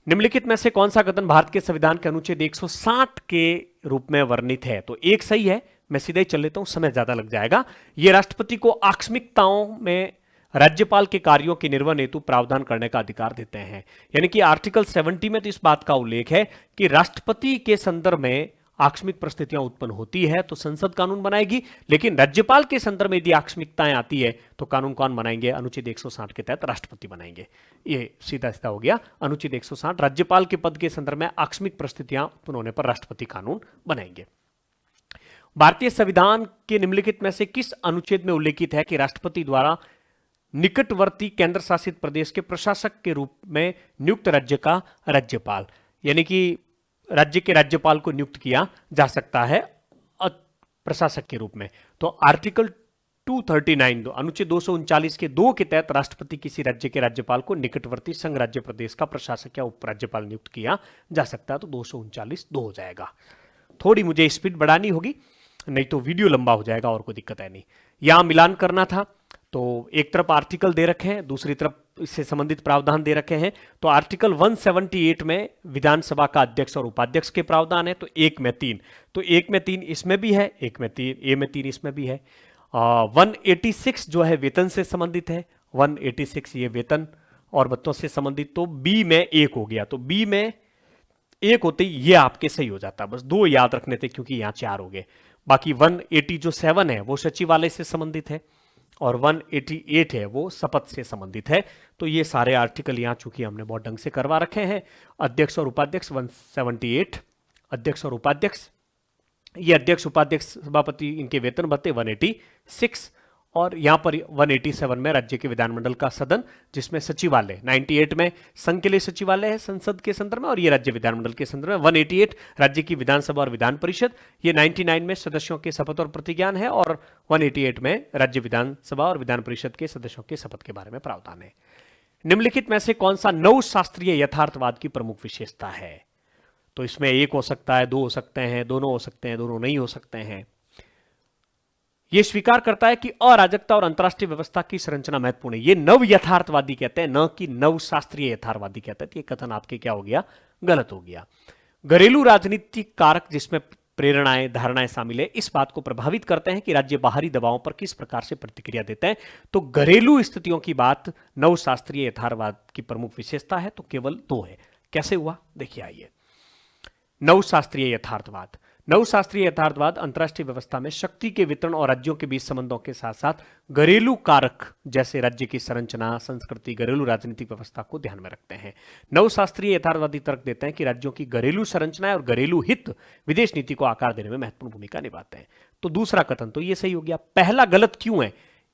निम्नलिखित में से कौन सा कथन भारत के संविधान के अनुच्छेद 160 के रूप में वर्णित है? तो एक सही है, मैं सीधा ही चल लेता हूं, समय ज्यादा लग जाएगा। यह राष्ट्रपति को आकस्मिकताओं में राज्यपाल के कार्यों के निर्वहन हेतु प्रावधान करने का अधिकार देते हैं। यानी कि आर्टिकल 70 में तो इस बात का उल्लेख है कि राष्ट्रपति के संदर्भ में आकस्मिक परिस्थितियां उत्पन्न होती है तो संसद कानून बनाएगी, लेकिन राज्यपाल के संदर्भ में यदि आकस्मिकताएं आती है तो कानून कौन बनाएंगे? अनुच्छेद 160 के तहत राष्ट्रपति बनाएंगे। ये सीधा सीधा हो गया। अनुच्छेद 160 राज्यपाल के पद के संदर्भ में आकस्मिक परिस्थितियां उत्पन्न होने पर राष्ट्रपति कानून बनाएंगे। भारतीय संविधान के निम्नलिखित में से किस अनुच्छेद में उल्लेखित है कि राष्ट्रपति द्वारा निकटवर्ती केंद्र शासित प्रदेश के प्रशासक के रूप में नियुक्त राज्य का राज्यपाल, यानी कि राज्य के राज्यपाल को नियुक्त किया जा सकता है प्रशासक के रूप में? तो आर्टिकल 239 अनुच्छेद 239 के 2 के तहत राष्ट्रपति किसी राज्य के राज्यपाल को निकटवर्ती संघ राज्य प्रदेश का प्रशासक या उपराज्यपाल नियुक्त किया जा सकता है। तो 239(2) हो जाएगा। थोड़ी मुझे स्पीड बढ़ानी होगी, नहीं तो वीडियो लंबा हो जाएगा, और कोई दिक्कत है नहीं। यहां मिलान करना था, तो एक तरफ आर्टिकल दे रखे हैं, दूसरी तरफ इससे संबंधित प्रावधान दे रखे हैं। तो आर्टिकल 178 में विधानसभा का अध्यक्ष और उपाध्यक्ष के प्रावधान है, तो 1 में 3, तो 1 में 3 इसमें भी है, 1 में 3 ए में 3 इसमें भी है। 186 जो है वेतन से संबंधित है, 186 ये वेतन और भत्तों से संबंधित, तो बी में 1 हो गया। तो बी में 1 होते ही ये आपके सही हो जाता। बस 2 याद रखने थे क्योंकि यहां 4 हो गए। बाकी 180 जो 7 है वो सचिवालय से संबंधित है, और 188 है वो शपथ से संबंधित है। तो ये सारे आर्टिकल यहां चूंकि हमने बहुत ढंग से करवा रखे हैं। अध्यक्ष और उपाध्यक्ष 178, अध्यक्ष और उपाध्यक्ष, ये अध्यक्ष उपाध्यक्ष सभापति इनके वेतन भत्ते 186, और यहां पर 187 में राज्य के विधानमंडल का सदन जिसमें सचिवालय, 98 में संघ के लिए सचिवालय है संसद के संदर्भ में, और ये राज्य विधानमंडल के संदर्भ में। 188 राज्य की विधानसभा और विधान परिषद, ये 99 में सदस्यों के शपथ और प्रतिज्ञान है, और 188 में राज्य विधानसभा और विधान परिषद के सदस्यों के शपथ के बारे में प्रावधान है। निम्नलिखित में से कौन सा नव शास्त्रीय यथार्थवाद की प्रमुख विशेषता है? तो इसमें 1 हो सकता है, 2 हो सकते हैं, दोनों हो सकते हैं, दोनों नहीं हो सकते हैं। यह स्वीकार करता है कि अराजकता और अंतरराष्ट्रीय व्यवस्था की संरचना महत्वपूर्ण है। यह नव यथार्थवादी कहते हैं, न कि नव शास्त्रीय यथार्थवादी कहते हैं। यह कथन आपके क्या हो गया? गलत हो गया। घरेलू राजनीतिक कारक जिसमें प्रेरणाएं, धारणाएं शामिल है, इस बात को प्रभावित करते हैं कि राज्य बाहरी दबावों पर किस प्रकार से प्रतिक्रिया देते हैं। तो घरेलू स्थितियों की बात नव शास्त्रीय यथार्थवाद की प्रमुख विशेषता है, तो केवल 2 है। कैसे हुआ देखिए, आइए। नव शास्त्रीय यथार्थवाद, नव शास्त्रीय यथार्थवाद अंतरराष्ट्रीय व्यवस्था में शक्ति के वितरण और राज्यों के बीच संबंधों के साथ साथ घरेलू कारक जैसे राज्य की संरचना, संस्कृति, घरेलू राजनीतिक व्यवस्था को ध्यान में रखते हैं। नव शास्त्रीय यथार्थवादी तर्क देते हैं कि राज्यों की घरेलू संरचनाएं और घरेलू हित विदेश नीति को आकार देने में महत्वपूर्ण भूमिका निभाते हैं। तो दूसरा कथन तो ये सही हो गया। पहला गलत क्यों है?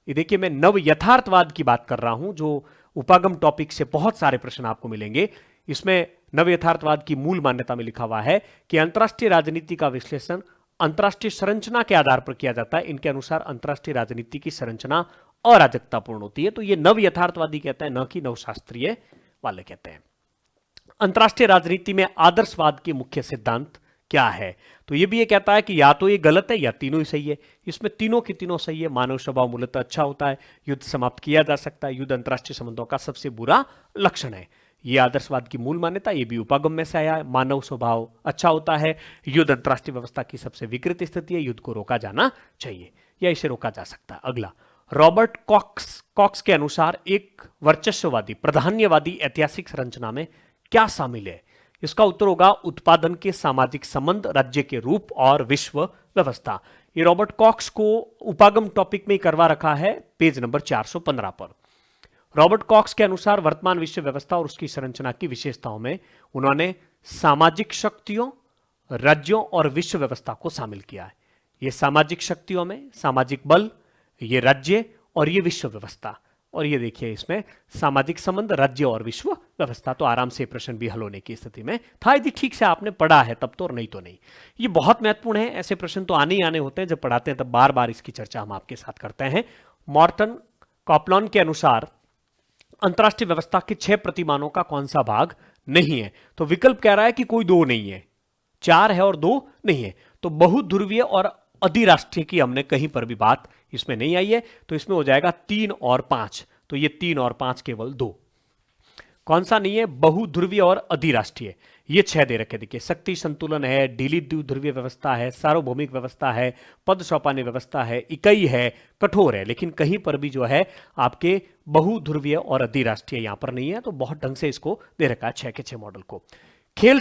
ये देखिए, मैं नव यथार्थवाद की बात कर रहा हूं, जो उपागम टॉपिक से बहुत सारे प्रश्न आपको मिलेंगे। इसमें नव यथार्थवाद की मूल मान्यता में लिखा हुआ है कि अंतरराष्ट्रीय राजनीति का विश्लेषण अंतरराष्ट्रीय संरचना के आधार पर किया जाता है। इनके अनुसार अंतरराष्ट्रीय राजनीति की संरचना अराजकतापूर्ण होती है। तो ये नव यथार्थवादी कहते हैं, न कि नवशास्त्रीय वाले कहते हैं। अंतरराष्ट्रीय राजनीति में आदर्शवाद के मुख्य सिद्धांत क्या है? तो ये भी ये कहता है कि या तो ये गलत है या तीनों ही सही है। इसमें तीनों की तीनों सही है। मानव स्वभाव मूलतः अच्छा होता है, युद्ध समाप्त किया जा सकता है, युद्ध अंतरराष्ट्रीय संबंधों का सबसे बुरा लक्षण है। ये आदर्शवाद की मूल मान्यता, ये भी उपागम में से आया है। मानव स्वभाव अच्छा होता है, युद्ध अंतरराष्ट्रीय व्यवस्था की सबसे विकृत स्थिति है, युद्ध को रोका जाना चाहिए या इसे रोका जा सकता है। अगला, रॉबर्ट कॉक्स के अनुसार एक वर्चस्ववादी प्राधान्यवादी ऐतिहासिक संरचना में क्या शामिल है? इसका उत्तर होगा उत्पादन के सामाजिक संबंध, राज्य के रूप और विश्व व्यवस्था। ये रॉबर्ट कॉक्स को उपागम टॉपिक में ही करवा रखा है, पेज नंबर 415 पर। रॉबर्ट कॉक्स के अनुसार वर्तमान विश्व व्यवस्था और उसकी संरचना की विशेषताओं में उन्होंने सामाजिक शक्तियों, राज्यों और विश्व व्यवस्था को शामिल किया है। ये सामाजिक शक्तियों में सामाजिक बल, ये राज्य और ये विश्व व्यवस्था। और ये देखिए इसमें सामाजिक संबंध, राज्य और विश्व व्यवस्था। तो आराम से प्रश्न भी हल होने की स्थिति में था, यदि ठीक से आपने पढ़ा है तब तो, और नहीं तो नहीं। ये बहुत महत्वपूर्ण है, ऐसे प्रश्न तो आने ही आने होते हैं, जब पढ़ाते हैं तब बार बार इसकी चर्चा हम आपके साथ करते हैं। मॉर्टन कॉपलॉन के अनुसार अंतरराष्ट्रीय व्यवस्था के 6 प्रतिमानों का कौन सा भाग नहीं है? तो विकल्प कह रहा है कि कोई 2 नहीं है, 4 है और 2 नहीं है। तो बहुध्रुवीय और अधिराष्ट्रीय की हमने कहीं पर भी बात इसमें नहीं आई है, तो इसमें हो जाएगा 3 और 5। तो ये 3 और 5 केवल 2। कौन सा नहीं है? बहुध्रुवीय और अधिराष्ट्रीय। ये 6 दे रखे, देखिए शक्ति संतुलन है, ढीली द्विध्रुवीय व्यवस्था है, सार्वभौमिक व्यवस्था है, पद सौपान्य व्यवस्था है, इकाई है, कठोर है। लेकिन कहीं पर भी जो है आपके बहुध्रुवीय और अधिराष्ट्रीय यहां पर नहीं है। तो बहुत ढंग से इसको दे रखा है 6 के 6 मॉडल को। खेल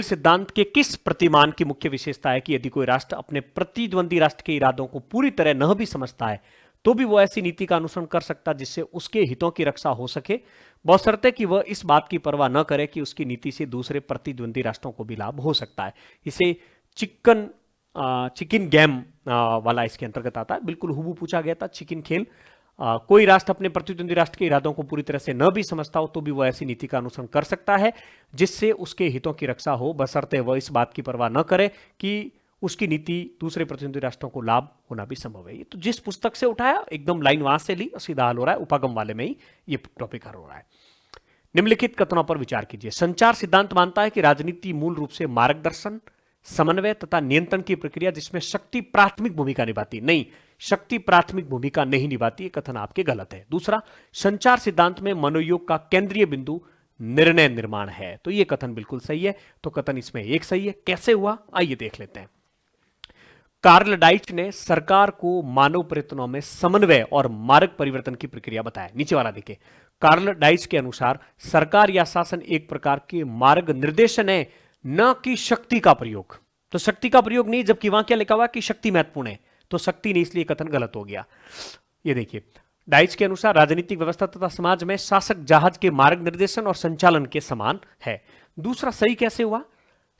सिद्धांत के किस प्रतिमान की मुख्य विशेषता है कि यदि कोई राष्ट्र अपने प्रतिद्वंदी राष्ट्र के इरादों को पूरी तरह न भी समझता है तो भी वह ऐसी नीति का अनुसरण कर सकता है जिससे उसके हितों की रक्षा हो सके, बशर्ते कि वह इस बात की परवाह न करे कि उसकी नीति से दूसरे प्रतिद्वंदी राष्ट्रों को भी लाभ हो सकता है। इसे चिकन गेम वाला इसके अंतर्गत आता है। बिल्कुल हुबहू पूछा गया था चिकन खेल। कोई राष्ट्र अपने प्रतिद्वंदी राष्ट्र के इरादों को पूरी तरह से न भी समझता हो तो भी वह ऐसी नीति का अनुसरण कर सकता है जिससे उसके हितों की रक्षा हो, बशर्ते वह इस बात की परवाह न करे कि उसकी नीति दूसरे प्रतिद्वंदी राष्ट्रों को लाभ होना भी संभव है। ये तो जिस पुस्तक से उठाया एकदम लाइन वहां से ली, सीधा हल हो रहा है, उपागम वाले में ही ये टॉपिक हल हो रहा है। निम्नलिखित कथनों पर विचार कीजिए। संचार सिद्धांत मानता है कि राजनीति मूल रूप से मार्गदर्शन, समन्वय तथा नियंत्रण की प्रक्रिया जिसमें शक्ति प्राथमिक भूमिका निभाती। नहीं, शक्ति प्राथमिक भूमिका नहीं निभाती, ये कथन आपके गलत है। दूसरा, संचार सिद्धांत में मनोयोग का केंद्रीय बिंदु निर्णय निर्माण है। तो ये कथन बिल्कुल सही है। तो कथन इसमें एक सही है। कैसे हुआ, आइए देख लेते हैं। कार्ल डाइच ने सरकार को मानव प्रयत्नों में समन्वय और मार्ग परिवर्तन की प्रक्रिया बताया। नीचे वाला देखिए, कार्ल डाइच के अनुसार सरकार या शासन एक प्रकार के मार्ग निर्देशन है, न कि शक्ति का प्रयोग। तो शक्ति का प्रयोग नहीं, जबकि वहां क्या लिखा हुआ कि शक्ति महत्वपूर्ण है, तो शक्ति नहीं, इसलिए कथन गलत हो गया। ये देखिए, डाइच के अनुसार राजनीतिक व्यवस्था तथा समाज में शासक जहाज के मार्ग निर्देशन और संचालन के समान है। दूसरा सही कैसे हुआ?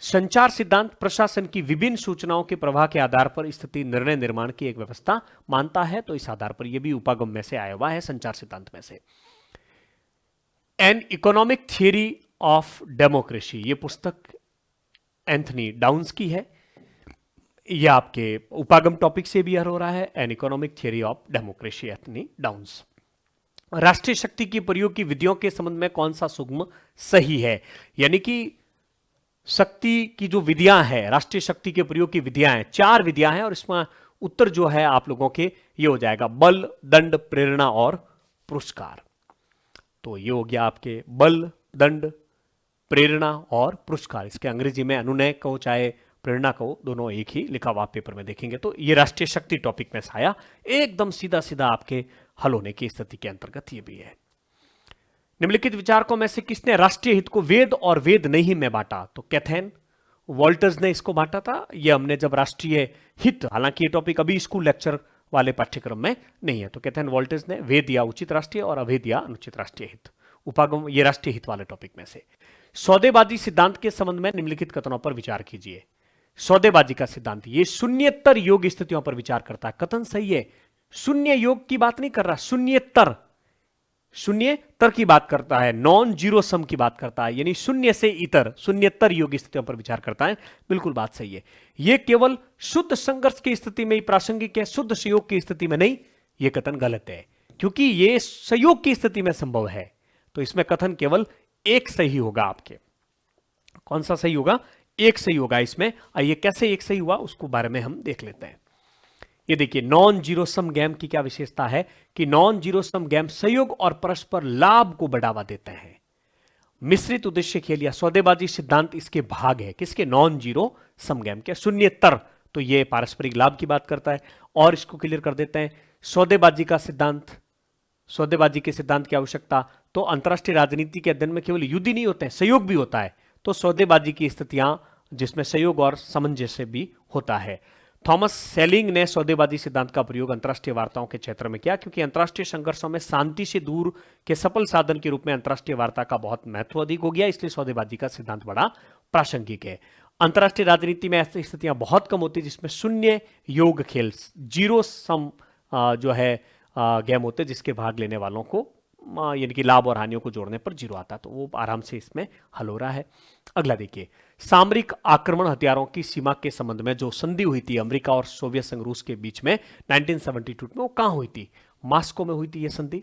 संचार सिद्धांत प्रशासन की विभिन्न सूचनाओं के प्रवाह के आधार पर स्थिति निर्णय निर्माण की एक व्यवस्था मानता है। तो इस आधार पर यह भी उपागम में से आया हुआ है, संचार सिद्धांत में से। An economic theory of democracy, ये पुस्तक एंथनी डाउन्स की है। यह आपके उपागम टॉपिक से भी हल हो रहा है। An economic theory of democracy, Anthony downs. राष्ट्रीय शक्ति की प्रयोग की विधियों के संबंध में कौन सा सुगम सही है? यानी कि शक्ति की जो विधियां हैं, राष्ट्रीय शक्ति के प्रयोग की विधियां हैं, 4 विधियां हैं, और इसमें उत्तर जो है आप लोगों के ये हो जाएगा बल, दंड, प्रेरणा और पुरस्कार। तो ये हो गया आपके बल, दंड, प्रेरणा और पुरस्कार। इसके अंग्रेजी में अनुनय कहो चाहे प्रेरणा कहो, दोनों एक ही लिखा हुआ आप पेपर में देखेंगे। तो ये राष्ट्रीय शक्ति टॉपिक में से आया, एकदम सीधा सीधा आपके हल होने की स्थिति के अंतर्गत ये भी है। निम्नलिखित विचारकों में से किसने राष्ट्रीय हित को वेद और वेद नहीं में बांटा? तो कैथेन वॉल्टर्स ने इसको बांटा था। ये हमने जब राष्ट्रीय हित, हालांकि ये टॉपिक अभी स्कूल लेक्चर वाले पाठ्यक्रम में नहीं है, तो कैथेन वॉल्टर्स ने वेद या उचित राष्ट्रीय और अभेद या अनुचित राष्ट्रीय हित, उपागम ये राष्ट्रीय हित वाले टॉपिक में से। सौदेबाजी सिद्धांत के संबंध में निम्नलिखित कथनों पर विचार कीजिए। सौदेबाजी का सिद्धांत ये शून्यतर योग स्थितियों पर विचार करता है। कथन सही है, शून्य योग की बात नहीं कर रहा, शून्यतर की बात करता है, नॉन जीरो सम की बात करता है, यानी शून्य से इतर, शून्यतर योग स्थितियों पर विचार करता है। बिल्कुल बात सही है। यह केवल शुद्ध संघर्ष की स्थिति में ही प्रासंगिक है, शुद्ध सहयोग की स्थिति में नहीं। यह कथन गलत है, क्योंकि यह संयोग की स्थिति में संभव है। तो इसमें कथन केवल एक सही होगा आपके। कौन सा सही होगा? एक सही होगा इसमें। आइए कैसे एक सही हुआ उसको बारे में हम देख लेते हैं। ये देखिए, नॉन जीरो सम गेम की क्या विशेषता है कि नॉन जीरो सम गेम संयोग और परस्पर लाभ को बढ़ावा देते हैं। मिश्रित उद्देश्य खेल या सौदेबाजी सिद्धांत इसके भाग है। किसके? नॉन जीरो सम गेम के। शून्येतर तो ये पारस्परिक लाभ की बात करता है। और इसको क्लियर कर देते हैं, सौदेबाजी का सिद्धांत, सौदेबाजी के सिद्धांत की आवश्यकता। तो अंतरराष्ट्रीय राजनीति के अध्ययन में केवल युद्ध ही नहीं होते हैं, सहयोग भी होता है। तो सौदेबाजी की स्थितियां जिसमें सहयोग और सामंजस्य भी होता है। थॉमस सेलिंग ने सौदेबाजी सिद्धांत का प्रयोग अंतरराष्ट्रीय वार्ताओं के क्षेत्र में किया, क्योंकि अंतरराष्ट्रीय संघर्षों में शांति से दूर के सफल साधन के रूप में अंतरराष्ट्रीय वार्ता का बहुत महत्व अधिक हो गया, इसलिए सौदेबाजी का सिद्धांत बड़ा प्रासंगिक है। अंतरराष्ट्रीय राजनीति में ऐसी स्थितियां बहुत कम होती जिसमें शून्य योग खेल, जीरो सम जो है गेम होते, जिसके भाग लेने वालों को यानी कि लाभ और हानियों को जोड़ने पर जीरो आता, तो वो आराम से इसमें हल हो रहा है। अगला देखिए, सामरिक आक्रमण हथियारों की सीमा के संबंध में जो संधि हुई थी अमेरिका और सोवियत संघ रूस के बीच में 1972 में, वो कहां हुई थी? मास्को में हुई थी ये संधि।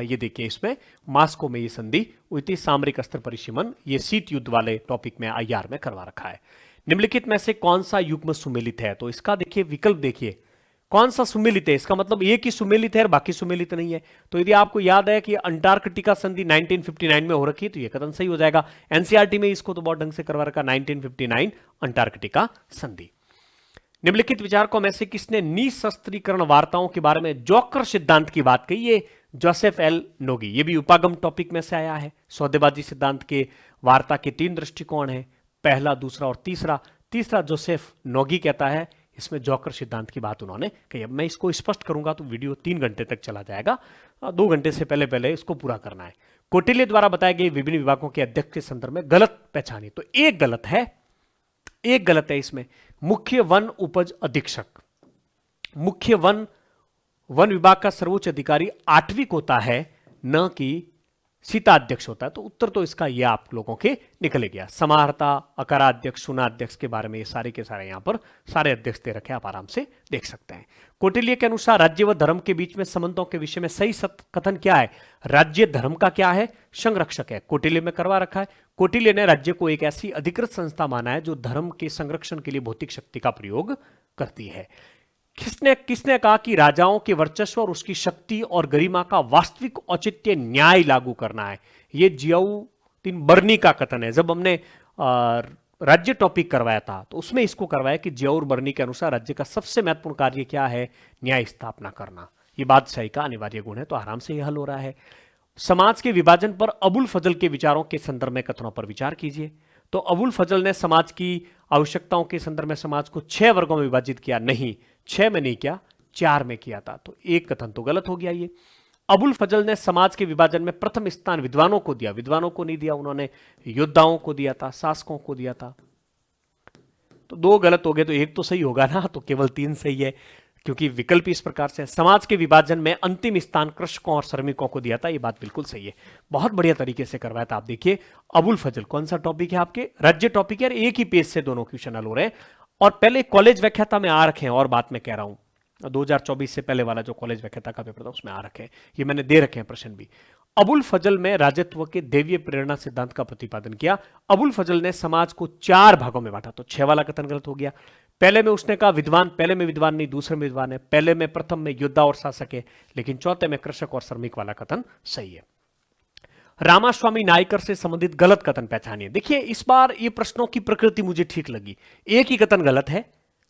ये देखिए, इसमें मास्को में ये संधि हुई थी। सामरिक अस्त्र परिसीमन ये शीत युद्ध वाले टॉपिक में आईआर में करवा रखा है। निम्नलिखित में से कौन सा युग्म सुमेलित है? तो इसका देखिए विकल्प देखिए, कौन सा सुमेलित है? इसका मतलब एक ही सुमेलित है और बाकी सुमेलित नहीं है। तो यदि आपको याद है कि अंटार्कटिका संधि 1959 में हो रखी है, तो यह कथन सही हो जाएगा। एनसीईआरटी में इसको तो बहुत ढंग से करवा रखा, 1959 अंटार्कटिका संधि। निम्नलिखित विचारकों में से किसने निशस्त्रीकरण वार्ताओं के बारे में जोकर सिद्धांत की बात कही? ये जोसेफ एल नोगी। ये भी उपागम टॉपिक में से आया है। सौदेबाजी सिद्धांत के वार्ता के 3 दृष्टिकोण हैं, पहला, दूसरा और तीसरा। तीसरा जोसेफ नोगी कहता है, इसमें जोकर सिद्धांत की बात उन्होंने कही। अब मैं इसको स्पष्ट करूंगा तो वीडियो 3 घंटे तक चला जाएगा, 2 घंटे से पहले पहले इसको पूरा करना है। कौटिल्य द्वारा बताए गए विभिन्न विभागों के अध्यक्ष के संदर्भ में गलत पहचानी। तो एक गलत है, एक गलत है इसमें। मुख्य वन उपज अधीक्षक, मुख्य वन विभाग का सर्वोच्च अधिकारी आठवीं होता है, न कि सीताध्यक्ष होता है। तो उत्तर तो इसका यह आप लोगों के निकले गया। समाहर्ता, अकाराध्यक्ष, सुनाध्यक्ष के बारे में ये सारे के सारे यहां पर सारे अध्यक्ष दे रखे, आप आराम से देख सकते हैं। कौटिल्य के अनुसार राज्य व धर्म के बीच में संबंधों के विषय में सही कथन क्या है? राज्य धर्म का क्या है? संरक्षक है। कौटिल्य में करवा रखा है। कौटिल्य ने राज्य को एक ऐसी अधिकृत संस्था माना है जो धर्म के संरक्षण के लिए भौतिक शक्ति का प्रयोग करती है। किसने कहा कि राजाओं के वर्चस्व और उसकी शक्ति और गरिमा का वास्तविक औचित्य न्याय लागू करना है? ये जियाउद्दीन बर्नी का कथन है। जब हमने राज्य टॉपिक करवाया था तो उसमें इसको करवाया कि जियाउर बर्नी के अनुसार राज्य का सबसे महत्वपूर्ण कार्य क्या है? न्याय स्थापना करना। ये बादशाही का अनिवार्य गुण है। तो आराम से यह हल हो रहा है। समाज के विभाजन पर अबुल फजल के विचारों के संदर्भ में कथनों पर विचार कीजिए। तो अबुल फजल ने समाज की आवश्यकताओं के संदर्भ में समाज को 6 वर्गों में विभाजित किया। नहीं, 6 में नहीं किया, 4 में किया था। तो एक कथन तो गलत हो गया। ये अबुल फजल ने समाज के विभाजन में प्रथम स्थान विद्वानों को दिया। विद्वानों को नहीं दिया, उन्होंने योद्धाओं को दिया था, शासकों को दिया था। तो 2 गलत हो गए, तो एक तो सही होगा ना। तो केवल 3 सही है, क्योंकि विकल्प इस प्रकार से समाज के विभाजन में अंतिम स्थान कृषकों और श्रमिकों को दिया था। ये बात बिल्कुल सही है, बहुत बढ़िया तरीके से करवाया था। आप देखिए, अबुल फजल कौन सा टॉपिक है आपके? राज्य टॉपिक है। एक ही पेज से दोनों क्वेश्चन हल हो रहे हैं। और पहले कॉलेज व्याख्याता में आ रखे हैं, और बात में कह रहा हूं 2024 से पहले वाला जो कॉलेज व्याख्याता का पेपर था उसमें आ रखे हैं, ये मैंने दे रखे हैं प्रश्न भी। अबुल फजल में राजत्व के दैवीय प्रेरणा सिद्धांत का प्रतिपादन किया। अबुल फजल ने समाज को 4 भागों में बांटा। तो 6 वाला कथन गलत हो गया। पहले में उसने कहा विद्वान, पहले में विद्वान नहीं, दूसरे में विद्वान है। पहले में, प्रथम में योद्धा और शासक है, लेकिन चौथे में कृषक और श्रमिक वाला कथन सही है। रामास्वामी नायकर से संबंधित गलत कथन पहचानिए। देखिए, इस बार ये प्रश्नों की प्रकृति मुझे ठीक लगी। एक ही कथन गलत है,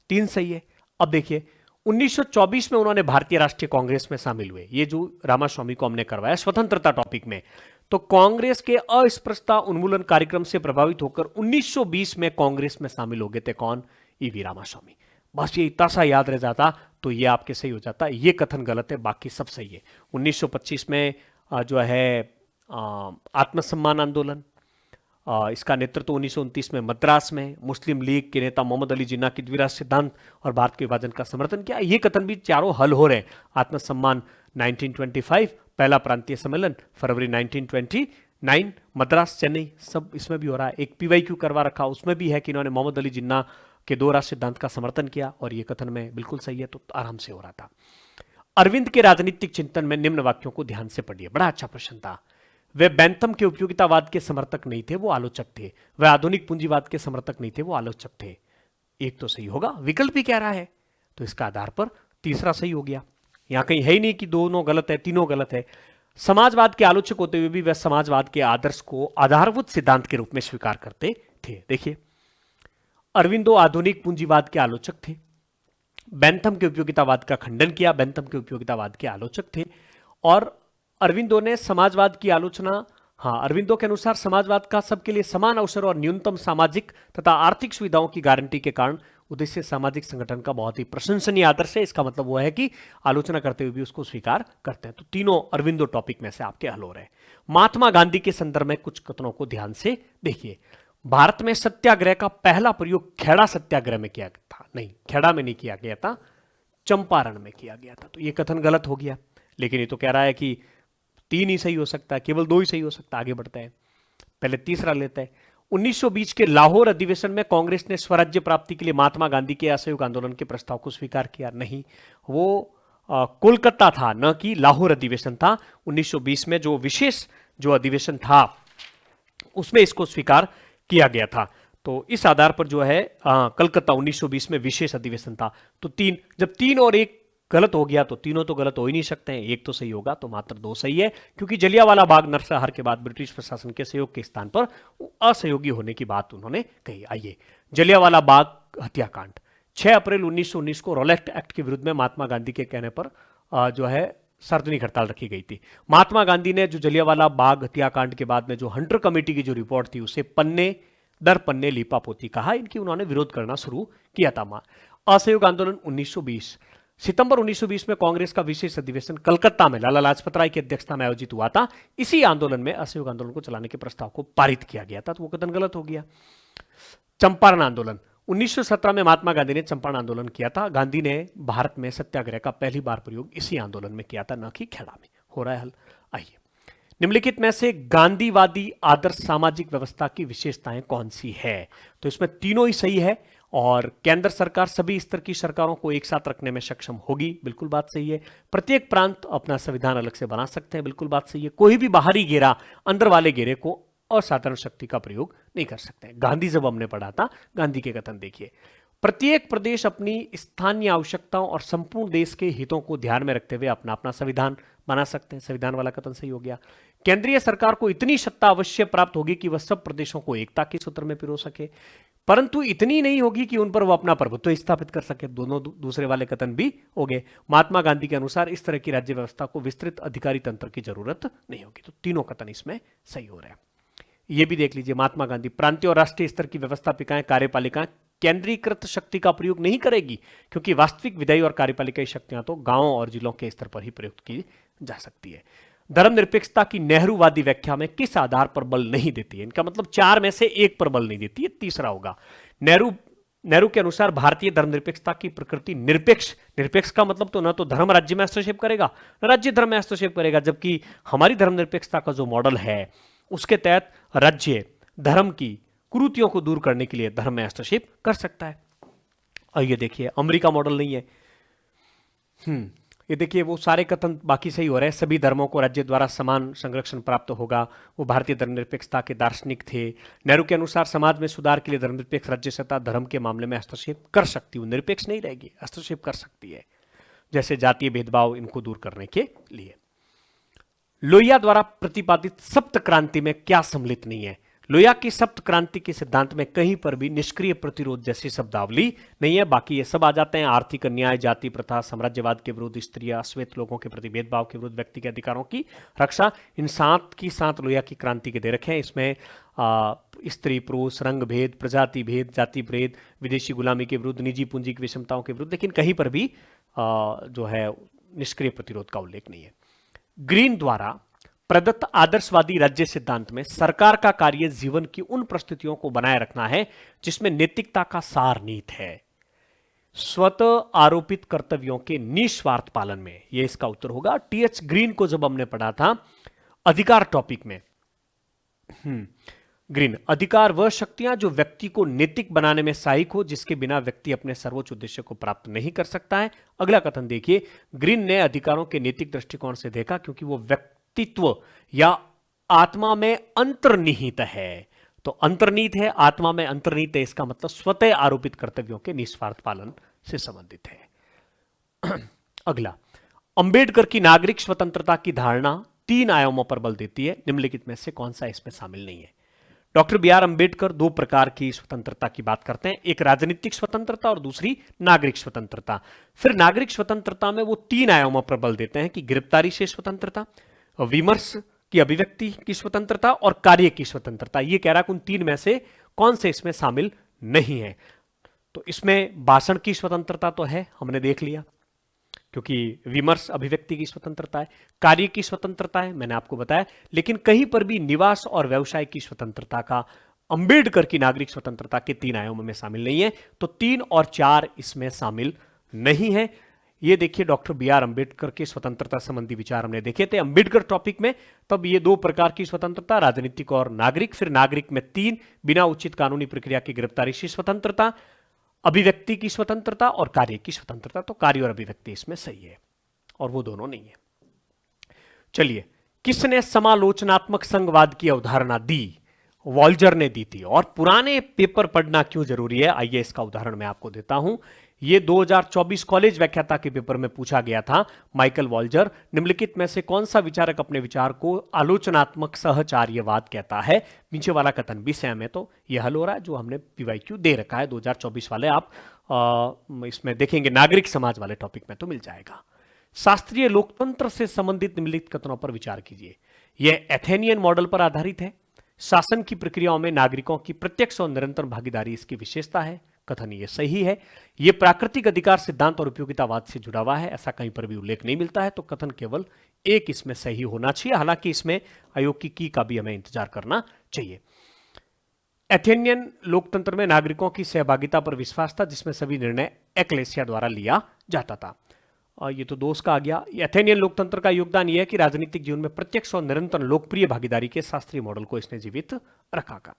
3 सही है। अब देखिए, 1924 में उन्होंने भारतीय राष्ट्रीय कांग्रेस में शामिल हुए। ये जो रामास्वामी को हमने करवाया स्वतंत्रता टॉपिक में, तो कांग्रेस के अस्पृश्यता उन्मूलन कार्यक्रम से प्रभावित होकर 1920 में कांग्रेस में शामिल हो गए थे। कौन? ईवी रामास्वामी। बस ये इतना सा याद रह जाता तो ये आपके सही हो जाता। ये कथन गलत है, बाकी सब सही है। 1925 में जो है आत्मसम्मान आंदोलन, इसका नेतृत्व 1929 में मद्रास में मुस्लिम लीग के नेता मोहम्मद अली जिन्ना की द्विराज सिद्धांत और भारत के विभाजन का समर्थन किया। ये कथन भी चारों हल हो रहे हैं। आत्मसम्मान 1925, पहला प्रांतीय सम्मेलन फरवरी 1929, मद्रास, चेन्नई, सब इसमें भी हो रहा है। एक PYQ करवा रखा, उसमें भी है कि इन्होंने मोहम्मद अली जिन्ना के 2 राष्ट्र सिद्धांत का समर्थन किया, और ये कथन में बिल्कुल सही है, तो आराम से हो रहा था। अरविंद के राजनीतिक चिंतन में निम्न वाक्यों को ध्यान से पढ़िए। बड़ा अच्छा प्रश्न था। वे बेंथम के उपयोगितावाद के समर्थक नहीं थे, वो आलोचक थे। वे आधुनिक पूंजीवाद के समर्थक नहीं थे, वो आलोचक थे। एक तो सही होगा, विकल्प ही कह रहा है, तो इसका आधार पर तीसरा सही हो गया। यहां कहीं है ही नहीं कि दोनों गलत है, तीनों गलत है। समाजवाद के आलोचक होते हुए भी वह समाजवाद के आदर्श को आधारभूत सिद्धांत के रूप में स्वीकार करते थे। देखिए, अरविंदो आधुनिक पूंजीवाद के आलोचक थे, बेंथम के उपयोगितावाद का खंडन किया, बेंथम के उपयोगितावाद के आलोचक थे। और अरविंदो ने समाजवाद की आलोचना, अरविंदो के अनुसार समाजवाद का सबके लिए समान अवसर और न्यूनतम सामाजिक तथा आर्थिक सुविधाओं की गारंटी के कारण उद्देश्य सामाजिक संगठन का बहुत ही प्रशंसनीय आदर्श है। इसका मतलब वह है कि आलोचना करते हुए भी उसको स्वीकार करते हैं। तो तीनों अरविंदो टॉपिक में से आपके हल हो रहे हैं। महात्मा गांधी के संदर्भ में कुछ कथनों को ध्यान से देखिए। भारत में सत्याग्रह का पहला प्रयोग खेड़ा सत्याग्रह में किया गया था। नहीं, खेड़ा में नहीं किया गया था, चंपारण में किया गया था। तो यह कथन गलत हो गया। लेकिन ये तो कह रहा है कि 3 ही सही हो सकता है, केवल 2 ही सही हो सकता है। आगे बढ़ते हैं, पहले तीसरा लेते हैं। 1920 के लाहौर अधिवेशन में कांग्रेस ने स्वराज्य प्राप्ति के लिए महात्मा गांधी के असहयोग आंदोलन के प्रस्ताव को स्वीकार किया। नहीं, वो कोलकाता था, न कि लाहौर अधिवेशन था। 1920 में जो विशेष जो अधिवेशन था उसमें इसको स्वीकार किया गया था। तो इस आधार पर जो है कलकत्ता 1920 में विशेष अधिवेशन था। तो जब 3 और 1 गलत हो गया तो तीनों तो गलत हो ही नहीं सकते हैं, एक तो सही होगा, तो मात्र 2 सही है। क्योंकि जलियांवाला बाग नरसंहार के बाद ब्रिटिश प्रशासन के सहयोग के स्थान पर असहयोगी होने की बात उन्होंने कही। आइए, जलियांवाला बाग हत्याकांड 6 अप्रैल 1919 को रॉलेट एक्ट के विरुद्ध में महात्मा गांधी के कहने पर जो है सार्वजनिक हड़ताल रखी गई थी। महात्मा गांधी ने जो जलियांवाला बाग हत्याकांड के बाद में जो हंटर कमेटी की जो रिपोर्ट थी उसे पन्ने दर पन्ने लीपापोती कहा। इनकी उन्होंने विरोध करना शुरू किया था। असहयोग आंदोलन 1920 सितंबर 1920 में कांग्रेस का विशेष अधिवेशन कलकत्ता में लाला लाजपत राय की अध्यक्षता में आयोजित हुआ था। इसी आंदोलन में असहयोग आंदोलन को चलाने के प्रस्ताव को पारित किया गया था। तो वो कथन गलत हो गया। चंपारण आंदोलन 1917 में महात्मा गांधी ने चंपारण आंदोलन किया था। गांधी ने भारत में सत्याग्रह का पहली बार प्रयोग इसी आंदोलन में किया था, न कि खेड़ा में। हो रहा है हल। आइए, निम्नलिखित में से गांधीवादी आदर्श सामाजिक व्यवस्था की विशेषताएं कौन सी है? तो इसमें तीनों ही सही है। और केंद्र सरकार सभी स्तर की सरकारों को एक साथ रखने में सक्षम होगी, बिल्कुल बात सही है। प्रत्येक प्रांत अपना संविधान अलग से बना सकते हैं, बिल्कुल बात सही है। कोई भी बाहरी घेरा अंदर वाले घेरे को असाधारण शक्ति का प्रयोग नहीं कर सकते। गांधी जब हमने पढ़ा था, गांधी के कथन देखिए। प्रत्येक प्रदेश अपनी स्थानीय आवश्यकताओं और संपूर्ण देश के हितों को ध्यान में रखते हुए अपना अपना संविधान बना सकते हैं। संविधान वाला कथन सही हो गया। केंद्रीय सरकार को इतनी सत्ता अवश्य प्राप्त होगी कि वह सब प्रदेशों को एकता के सूत्र में पिरो सके, परंतु इतनी नहीं होगी कि उन पर वह अपना प्रभुत्व स्थापित कर सके। दोनों दूसरे वाले कथन भी हो गए। महात्मा गांधी के अनुसार इस तरह की राज्य व्यवस्था को विस्तृत अधिकारी तंत्र की जरूरत नहीं होगी। तो तीनों कथन इसमें सही हो रहे हैं। ये भी देख लीजिए, महात्मा गांधी प्रांतीय और राष्ट्रीय स्तर की व्यवस्थापिकाएं कार्यपालिकाएं केंद्रीकृत शक्ति का प्रयोग नहीं करेगी, क्योंकि वास्तविक विधायी और कार्यपालिकाई शक्तियां तो गांवों और जिलों के स्तर पर ही प्रयुक्त की जा सकती है। धर्मनिरपेक्षता की नेहरूवादी व्याख्या में किस आधार पर बल नहीं देती है? इनका मतलब 4 में से 1 पर बल नहीं देती है, तीसरा होगा। नेहरू के अनुसार भारतीय धर्मनिरपेक्षता की प्रकृति निरपेक्ष का मतलब तो न तो धर्म राज्य में हस्तक्षेप करेगा, न राज्य धर्म में हस्तक्षेप करेगा, जबकि हमारी धर्मनिरपेक्षता का जो मॉडल है उसके तहत राज्य धर्म की कुरीतियों को दूर करने के लिए धर्म में हस्तक्षेप कर सकता है। और ये देखिए, अमेरिका मॉडल नहीं है। ये देखिए, वो सारे कथन बाकी सही हो रहे हैं। सभी धर्मों को राज्य द्वारा समान संरक्षण प्राप्त होगा। वो भारतीय धर्मनिरपेक्षता के दार्शनिक थे। नेहरू के अनुसार समाज में सुधार के लिए धर्मनिरपेक्ष राज्य सत्ता धर्म के मामले में हस्तक्षेप कर सकती है, वो निरपेक्ष नहीं रहेगी, हस्तक्षेप कर सकती है, जैसे जातीय भेदभाव इनको दूर करने के लिए। लोहिया द्वारा प्रतिपादित सप्त क्रांति में क्या सम्मिलित नहीं है? लोहिया की सप्त क्रांति के सिद्धांत में कहीं पर भी निष्क्रिय प्रतिरोध जैसी शब्दावली नहीं है। बाकी ये सब आ जाते हैं। आर्थिक अन्याय, जाति प्रथा, साम्राज्यवाद के विरुद्ध, स्त्रियां, श्वेत लोगों के प्रति भेदभाव के विरुद्ध, व्यक्ति के अधिकारों की रक्षा, इन 7 की 7 लोहिया की क्रांति के दे रखे हैं। इसमें स्त्री पुरुष, रंग भेद, प्रजाति भेद, जाति भेद, विदेशी गुलामी के विरुद्ध, निजी पूंजी की विषमताओं के विरुद्ध, लेकिन कहीं पर भी जो है निष्क्रिय प्रतिरोध का उल्लेख नहीं है। ग्रीन द्वारा प्रदत्त आदर्शवादी राज्य सिद्धांत में सरकार का कार्य जीवन की उन परिस्थितियों को बनाए रखना है जिसमें नैतिकता का सार निहित है, स्वतः आरोपित कर्तव्यों के निस्वार्थ पालन में। यह इसका उत्तर होगा। टीएच ग्रीन को जब हमने पढ़ा था अधिकार टॉपिक में, ग्रीन, अधिकार वह शक्तियां जो व्यक्ति को नैतिक बनाने में सहायक हो, जिसके बिना व्यक्ति अपने सर्वोच्च उद्देश्य को प्राप्त नहीं कर सकता है। अगला कथन देखिए, ग्रीन ने अधिकारों के नैतिक दृष्टिकोण से देखा क्योंकि वो व्यक्तित्व या आत्मा में अंतर्निहित है। तो अंतर्निहित है, आत्मा में अंतर्निहित है, इसका मतलब स्वतः आरोपित कर्तव्यों के निस्वार्थ पालन से संबंधित है। अगला, अंबेडकर की नागरिक स्वतंत्रता की धारणा 3 आयामों पर बल देती है, निम्नलिखित में से कौन सा इसमें शामिल नहीं है। डॉक्टर बी आर अंबेडकर 2 प्रकार की स्वतंत्रता की बात करते हैं, एक राजनीतिक स्वतंत्रता और दूसरी नागरिक स्वतंत्रता। फिर नागरिक स्वतंत्रता में वो 3 आयामों पर बल देते हैं कि गिरफ्तारी से स्वतंत्रता, विमर्श की अभिव्यक्ति की स्वतंत्रता और कार्य की स्वतंत्रता। ये कह रहा है कि उन 3 में से कौन से इसमें शामिल नहीं है। तो इसमें भाषण की स्वतंत्रता तो है, हमने देख लिया, क्योंकि विमर्श अभिव्यक्ति की स्वतंत्रता है, कार्य की स्वतंत्रता है, मैंने आपको बताया, लेकिन कहीं पर भी निवास और व्यवसाय की स्वतंत्रता का अंबेडकर की नागरिक स्वतंत्रता के 3 आयामों में शामिल नहीं है। तो 3 और 4 इसमें शामिल नहीं है। ये देखिए, डॉक्टर बी आर अंबेडकर के स्वतंत्रता संबंधी विचार हमने देखे थे अंबेडकर टॉपिक में। तब ये 2 प्रकार की स्वतंत्रता, राजनीतिक और नागरिक। फिर नागरिक में 3, बिना उचित कानूनी प्रक्रिया की गिरफ्तारी से स्वतंत्रता, अभिव्यक्ति की स्वतंत्रता और कार्य की स्वतंत्रता। तो कार्य और अभिव्यक्ति इसमें सही है और वो दोनों नहीं है। चलिए, किसने समालोचनात्मक संघवाद की अवधारणा दी? वॉल्जर ने दी थी। और पुराने पेपर पढ़ना क्यों जरूरी है, आइए इसका उदाहरण मैं आपको देता हूं। यह 2024 कॉलेज व्याख्याता के पेपर में पूछा गया था। माइकल वॉल्जर, निम्नलिखित में से कौन सा विचारक अपने विचार को आलोचनात्मक सहचार्यवाद कहता है? नीचे वाला कथन भी सेम है, तो यह हल हो रहा है जो हमने पीवाईक्यू दे रखा है 2024 वाले। आप इसमें देखेंगे नागरिक समाज वाले टॉपिक में तो मिल जाएगा। शास्त्रीय लोकतंत्र से संबंधित निम्नलिखित कथनों पर विचार कीजिए। यह एथेनियन मॉडल पर आधारित है। शासन की प्रक्रियाओं में नागरिकों की प्रत्यक्ष और निरंतर भागीदारी इसकी विशेषता है। कथन ये सही है। यह प्राकृतिक अधिकार सिद्धांत और उपयोगितावाद से जुड़ा हुआ है, ऐसा कहीं पर भी उल्लेख नहीं मिलता है। तो कथन केवल एक इसमें सही होना चाहिए, हालांकि इसमें आयोग की का भी हमें इंतजार करना चाहिए। एथेनियन लोकतंत्र में नागरिकों की सहभागिता पर विश्वास था, जिसमें सभी निर्णय एक्लेसिया द्वारा लिया जाता था। और ये तो दोष का आ गया। एथेनियन लोकतंत्र का योगदान यह है कि राजनीतिक जीवन में प्रत्यक्ष और निरंतर लोकप्रिय भागीदारी के शास्त्रीय मॉडल को इसने जीवित रखा।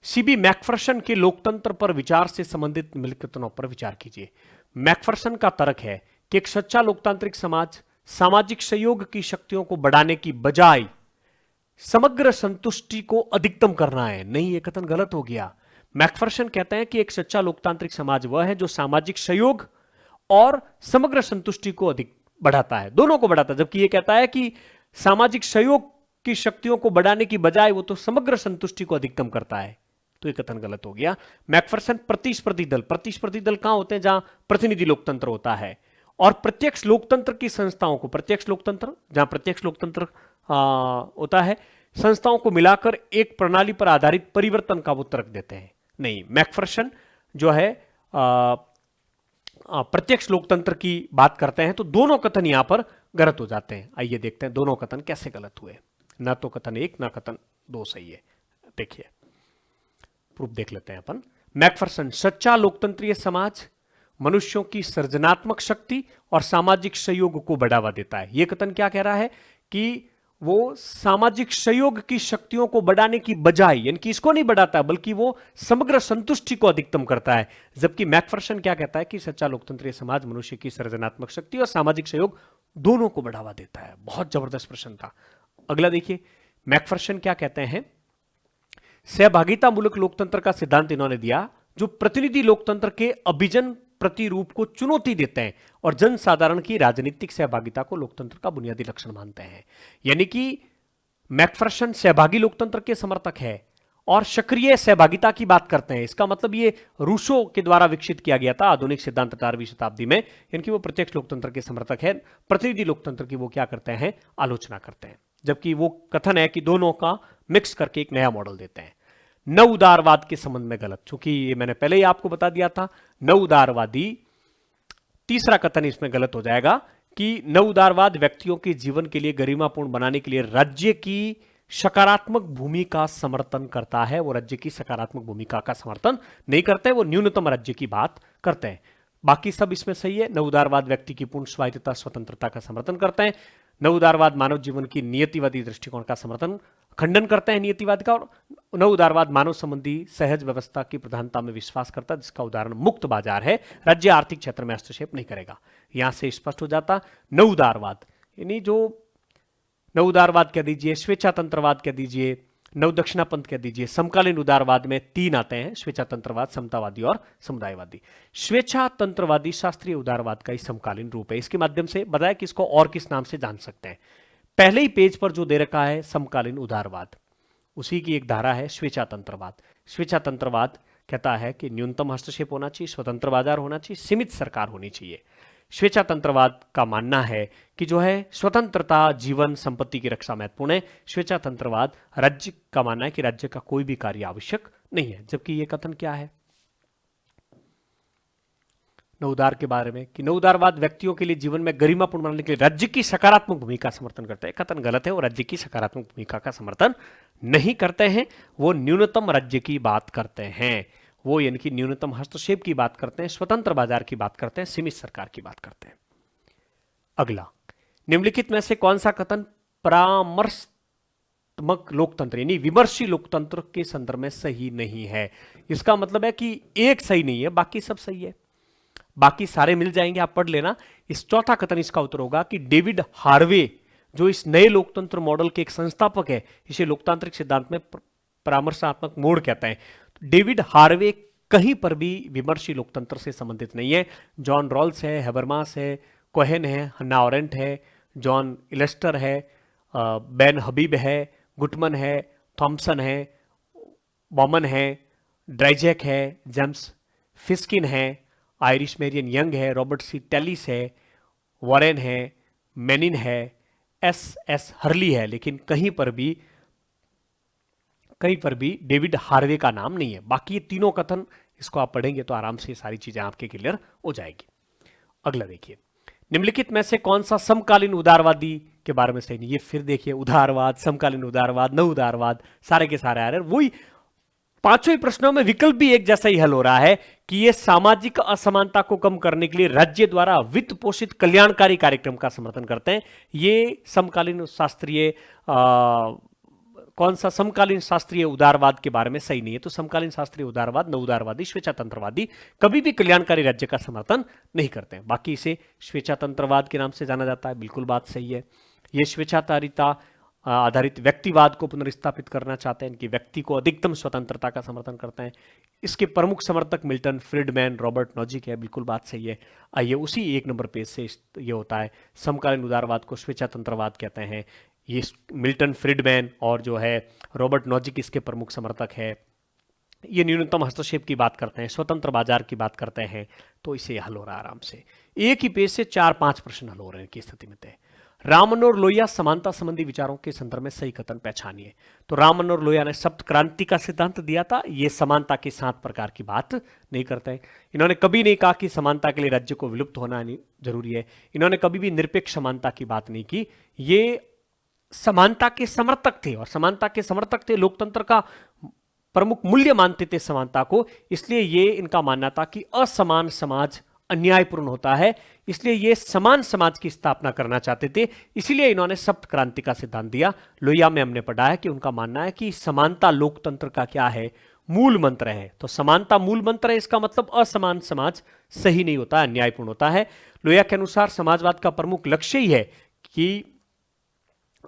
सीबी मैकफर्सन के लोकतंत्र पर विचार से संबंधित निम्नलिखितों पर विचार कीजिए। मैकफर्सन का तर्क है कि एक सच्चा लोकतांत्रिक समाज सामाजिक सहयोग की शक्तियों को बढ़ाने की बजाय समग्र संतुष्टि को अधिकतम करना है। नहीं, यह कथन गलत हो गया। मैकफर्सन कहते हैं कि एक सच्चा लोकतांत्रिक समाज वह है जो सामाजिक सहयोग और समग्र संतुष्टि को अधिक बढ़ाता है, दोनों को बढ़ाता है। जबकि यह कहता है कि सामाजिक सहयोग की शक्तियों को बढ़ाने की बजाय वो तो समग्र संतुष्टि को अधिकतम करता है। तो यह कथन गलत हो गया। मैकफर्सन प्रतिस्पर्धी दल कहां होते हैं? जहां प्रतिनिधि लोकतंत्र होता है, और प्रत्यक्ष लोकतंत्र की संस्थाओं को, प्रत्यक्ष लोकतंत्र जहां प्रत्यक्ष लोकतंत्र होता है, संस्थाओं को मिलाकर एक प्रणाली पर आधारित परिवर्तन का वो तर्क देते हैं। नहीं, मैकफर्सन जो है प्रत्यक्ष लोकतंत्र की बात करते हैं। तो दोनों कथन यहां पर गलत हो जाते हैं। आइए देखते हैं दोनों कथन कैसे गलत हुए। ना तो कथन 1 ना कथन 2 सही है। देखिए, प्रूफ देख लेते हैं अपन। मैकफर्सन, सच्चा लोकतंत्रीय समाज मनुष्यों की सृजनात्मक शक्ति और सामाजिक सहयोग को बढ़ावा देता है। यह कथन क्या कह रहा है कि वो सामाजिक सहयोग की शक्तियों को बढ़ाने की बजाय, यानी कि इसको नहीं बढ़ाता बल्कि वो समग्र संतुष्टि को अधिकतम करता है। जबकि मैकफर्सन क्या कहता है कि सच्चा लोकतंत्रीय समाज मनुष्य की सृजनात्मक शक्ति और सामाजिक सहयोग दोनों को बढ़ावा देता है। बहुत जबरदस्त प्रश्न था। अगला देखिए, मैकफर्सन क्या कहते हैं? सहभागिता मूलक लोकतंत्र का सिद्धांत इन्होंने दिया जो प्रतिनिधि लोकतंत्र के अभिजन प्रतिरूप को चुनौती देते हैं और जनसाधारण की राजनीतिक सहभागिता को लोकतंत्र का बुनियादी लक्षण मानते हैं। यानी कि मैकफर्सन सहभागी लोकतंत्र के समर्थक है और सक्रिय सहभागिता की बात करते हैं। इसका मतलब ये रूसो के द्वारा विकसित किया गया था आधुनिक सिद्धांत 18वीं शताब्दी में। यानी कि वो प्रत्यक्ष लोकतंत्र के समर्थक है, प्रतिनिधि लोकतंत्र की वो क्या करते हैं? आलोचना करते हैं। जबकि वो कथन है कि दोनों का मिक्स करके एक नया मॉडल देते हैं। नव उदारवाद के संबंध में गलत, चूंकि ये मैंने पहले ही आपको बता दिया था। नव उदारवादी, तीसरा कथन इसमें गलत हो जाएगा कि नव उदारवाद व्यक्तियों के जीवन के लिए गरिमापूर्ण बनाने के लिए राज्य की सकारात्मक भूमिका समर्थन करता है। वो राज्य की सकारात्मक भूमिका का समर्थन नहीं करते, वो न्यूनतम राज्य की बात करते हैं। बाकी सब इसमें सही है। नव उदारवाद व्यक्ति की पूर्ण स्वायत्तता स्वतंत्रता का समर्थन करते हैं। नव उदारवाद मानव जीवन की नियतिवादी दृष्टिकोण का समर्थन खंडन करते हैं नियतिवाद का, और नव उदारवाद मानव संबंधी सहज व्यवस्था की प्रधानता में विश्वास करता है, जिसका उदाहरण मुक्त बाजार है, राज्य आर्थिक क्षेत्र में हस्तक्षेप नहीं करेगा। यहां से स्पष्ट हो जाता नव उदारवाद, यानी जो नव उदारवाद कह दीजिए, स्वेच्छातंत्रवाद कह दीजिए, नव दक्षिणापंथ कह दीजिए, समकालीन उदारवाद में तीन आते हैं, स्वेच्छातंत्रवाद, समतावादी और समुदायवादी। स्वेच्छातंत्रवादी शास्त्रीय उदारवाद का ही समकालीन रूप है। इसके माध्यम से बताया कि इसको और किस नाम से जान सकते हैं। पहले ही पेज पर जो दे रखा है समकालीन उदारवाद, उसी की एक धारा है स्वेच्छातंत्रवाद। स्वेच्छातंत्रवाद कहता है कि न्यूनतम हस्तक्षेप होना चाहिए, स्वतंत्र बाजार होना चाहिए, सीमित सरकार होनी चाहिए। स्वेच्छातंत्रवाद का मानना है कि जो है स्वतंत्रता, जीवन, संपत्ति की रक्षा महत्वपूर्ण है। स्वेच्छातंत्रवाद राज्य का मानना है कि राज्य का कोई भी कार्य आवश्यक नहीं है। जबकि यह कथन क्या है नवोदार के बारे में कि नवोदारवाद व्यक्तियों के लिए जीवन में गरिमापूर्ण बनाने के लिए राज्य की सकारात्मक भूमिका का समर्थन करता है। कथन गलत है, वो राज्य की सकारात्मक भूमिका का समर्थन नहीं करते हैं, वो न्यूनतम राज्य की बात करते हैं, वो यानी कि न्यूनतम हस्तक्षेप की बात करते हैं, स्वतंत्र बाजार की बात करते हैं, सीमित सरकार की बात करते हैं। अगला, निम्नलिखित में से कौन सा कथन परामर्शात्मक लोकतंत्र यानी विमर्शी लोकतंत्र के संदर्भ में सही नहीं है? इसका मतलब है कि एक सही नहीं है, बाकी सब सही है, बाकी सारे मिल जाएंगे, आप पढ़ लेना। इस चौथा कथन इसका उत्तर होगा कि डेविड हार्वे जो इस नए लोकतंत्र मॉडल के एक संस्थापक है, इसे लोकतांत्रिक सिद्धांत में परामर्शात्मक मोड कहते हैं। डेविड हार्वे कहीं पर भी विमर्शी लोकतंत्र से संबंधित नहीं है। जॉन रॉल्स है, हेबरमास है, कोहेन है, हन्ना ऑरेंट है, जॉन इलेस्टर है, बेन हबीब है, गुटमन है, थॉम्सन है, बॉमन है, ड्राइजैक है, जेम्स फिस्किन है, आयरिश मेरियन यंग है, रॉबर्ट सी टेलिस है, वॉरेन है, मेनिन है, एस हर्ली है, लेकिन कहीं पर भी डेविड हार्वे का नाम नहीं है। बाकी ये तीनों कथन इसको आप पढ़ेंगे तो आराम से ये सारी चीजें आपके क्लियर हो जाएगी। अगला देखिए, निम्नलिखित में से कौन सा समकालीन उदारवादी के बारे में सही नहीं? ये फिर देखिए, उदारवाद, समकालीन उदारवाद, नव उदारवाद, सारे के सारे आ रहे हैं। वही पांचों प्रश्नों में विकल्प भी एक जैसा ही हल हो रहा है कि ये सामाजिक असमानता को कम करने के लिए राज्य द्वारा वित्त पोषित कल्याणकारी कार्यक्रम का समर्थन करते हैं। ये समकालीन शास्त्रीय कौन सा समकालीन शास्त्रीय उदारवाद के बारे में सही नहीं है। तो समकालीन शास्त्रीय उदारवाद, नव उदारवादी, स्वेच्छातंत्रवादी कभी भी कल्याणकारी राज्य का समर्थन नहीं करते हैं। बाकी इसे स्वेच्छातंत्रवाद के नाम से जाना जाता है, बिल्कुल बात सही है। ये स्वेच्छाचारिता आधारित व्यक्तिवाद को पुनर्स्थापित करना चाहते हैं, इनकी व्यक्ति को अधिकतम स्वतंत्रता का समर्थन करते हैं। इसके प्रमुख समर्थक मिल्टन फ्रीडमैन, रॉबर्ट नॉजिक है, बिल्कुल बात सही है। आइए उसी एक नंबर पेज से ये होता है, समकालीन उदारवाद को स्वेच्छातंत्रवाद कहते हैं। ये मिल्टन फ्रीडमैन और जो है रॉबर्ट नॉजिक इसके प्रमुख समर्थक है। ये न्यूनतम हस्तक्षेप की बात करते हैं, स्वतंत्र बाजार की बात करते हैं। तो इसे हल हो रहा है आराम से, एक ही पेज से 4-5 प्रश्न हल हो रहे हैं की स्थिति में तय। राम मनोहर लोहिया समानता संबंधी विचारों के संदर्भ में सही कथन पहचानिए। तो राम मनोहर लोहिया ने सप्त क्रांति का सिद्धांत दिया था। ये समानता के 7 प्रकार की बात नहीं करते हैं। इन्होंने कभी नहीं कहा कि समानता के लिए राज्य को विलुप्त होना नहीं जरूरी है। इन्होंने कभी भी निरपेक्ष समानता की बात नहीं की। ये समानता के समर्थक थे, और समानता के समर्थक थे, लोकतंत्र का प्रमुख मूल्य मानते थे समानता को। इसलिए ये इनका मानना था कि असमान समाज अन्यायपूर्ण होता है, इसलिए ये समान समाज की स्थापना करना चाहते थे। इसीलिए इन्होंने सप्त क्रांति का सिद्धांत दिया। लोहिया में हमने पढ़ा है कि उनका मानना है कि समानता लोकतंत्र का क्या है, मूल मंत्र है। तो समानता मूल मंत्र है, इसका मतलब असमान समाज सही नहीं होता, अन्यायपूर्ण होता है। लोहिया के अनुसार समाजवाद का प्रमुख लक्ष्य ही है कि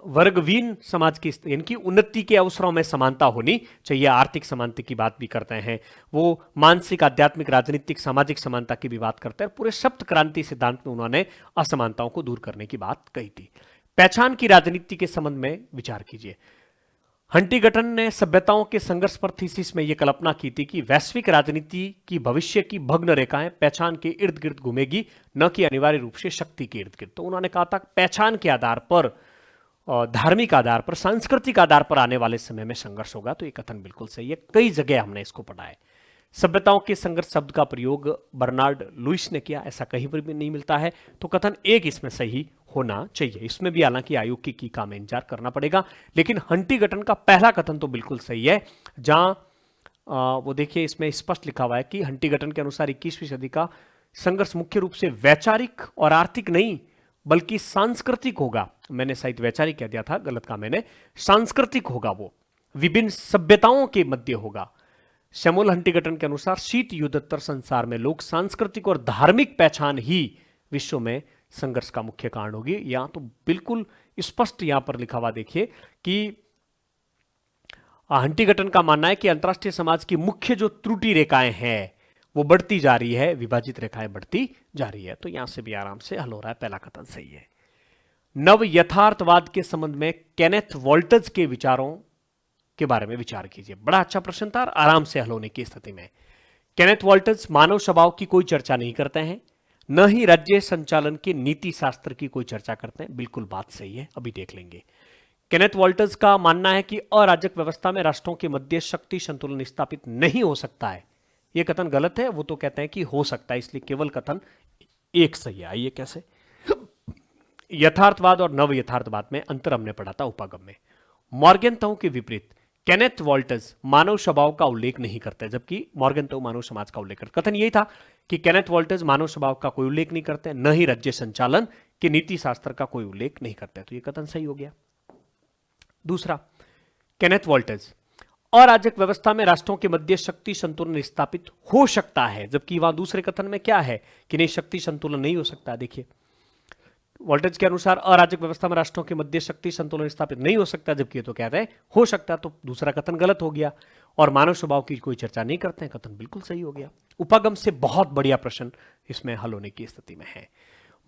वर्गहीन समाज की इनकी उन्नति के अवसरों में समानता होनी चाहिए। आर्थिक समानता की बात भी करते हैं वो, मानसिक, आध्यात्मिक, राजनीतिक, सामाजिक समानता की भी बात करते हैं। पूरे सप्त क्रांति सिद्धांत में उन्होंने असमानताओं को दूर करने की बात कही थी। पहचान की राजनीति के संबंध में विचार कीजिए। हंटिंगटन ने सभ्यताओं के संघर्ष पर थीसिस में यह कल्पना की थी कि वैश्विक राजनीति की भविष्य की भग्न रेखाएं पहचान के इर्द गिर्द घूमेगी, न कि अनिवार्य रूप से शक्ति के इर्द गिर्द। तो उन्होंने कहा था पहचान के आधार पर, धार्मिक आधार पर, सांस्कृतिक आधार पर आने वाले समय में संघर्ष होगा। तो ये कथन बिल्कुल सही है, कई जगह हमने इसको पढ़ा है। सभ्यताओं के संघर्ष शब्द का प्रयोग बर्नार्ड लुइस ने किया, ऐसा कहीं पर भी नहीं मिलता है। तो कथन एक इसमें सही होना चाहिए। इसमें भी हालांकि आयोग की का में इंतजार करना पड़ेगा, लेकिन हंटिंगटन का पहला कथन तो बिल्कुल सही है। जहां वो देखिए इसमें स्पष्ट लिखा हुआ है कि हंटिंगटन के अनुसार 21वीं सदी का संघर्ष मुख्य रूप से वैचारिक और आर्थिक नहीं बल्कि सांस्कृतिक होगा। मैंने शायद वैचारिक कह दिया था, गलत कहा मैंने, सांस्कृतिक होगा, वो विभिन्न सभ्यताओं के मध्य होगा। सैमुअल हंटिंगटन के अनुसार शीत युद्धोत्तर संसार में लोग सांस्कृतिक और धार्मिक पहचान ही विश्व में संघर्ष का मुख्य कारण होगी। यहां तो बिल्कुल स्पष्ट यहां पर लिखा हुआ देखिए कि हंटिंगटन का मानना है कि अंतरराष्ट्रीय समाज की मुख्य जो त्रुटि रेखाएं हैं वो बढ़ती जा रही है, विभाजित रेखाएं बढ़ती जा रही है। तो यहां से भी आराम से हल हो रहा है, पहला कथन सही है। नव यथार्थवाद के संबंध में केनेथ वॉल्टज के विचारों के बारे में विचार कीजिए। बड़ा अच्छा प्रश्न था, आराम से हल होने की स्थिति में। केनेथ वॉल्टज मानव स्वभाव की कोई चर्चा नहीं करते हैं, न ही राज्य संचालन के नीति शास्त्र की कोई चर्चा करते हैं। बिल्कुल बात सही है, अभी देख लेंगे। केनेथ वॉल्टज का मानना है कि अराजक व्यवस्था में राष्ट्रों के मध्य शक्ति संतुलन स्थापित नहीं हो सकता है। यह कथन गलत है, वो तो कहते हैं कि हो सकता है, इसलिए केवल कथन एक सही है। आइए कैसे। यथार्थवाद और नव यथार्थवाद में अंतर हमने पढ़ा था उपागम में। मॉर्गेनथाउ के विपरीत केनेथ वॉल्टज मानव स्वभाव का उल्लेख नहीं करते, जबकि मॉर्गेनथाउ मानव समाज का उल्लेख करते। कथन यही था कि केनेथ वॉल्टज मानव स्वभाव का कोई उल्लेख नहीं करते, न ही राज्य संचालन के नीति शास्त्र का कोई उल्लेख नहीं करते। तो यह कथन सही हो गया। दूसरा, केनेथ वॉल्टज अराजक व्यवस्था में राष्ट्रों के मध्य शक्ति संतुलन स्थापित हो सकता है, जबकि वहां दूसरे कथन में क्या है कि नहीं, शक्ति संतुलन नहीं हो सकता। देखिए, वॉल्टज के अनुसार अराजक व्यवस्था में राष्ट्रों के मध्य शक्ति संतुलन स्थापित नहीं हो सकता, जबकि तो कहते हैं हो सकता है। तो दूसरा कथन गलत हो गया। और मानव स्वभाव की कोई चर्चा नहीं करते हैं, कथन बिल्कुल सही हो गया। उपागम से बहुत बढ़िया प्रश्न इसमें हल होने की स्थिति में है।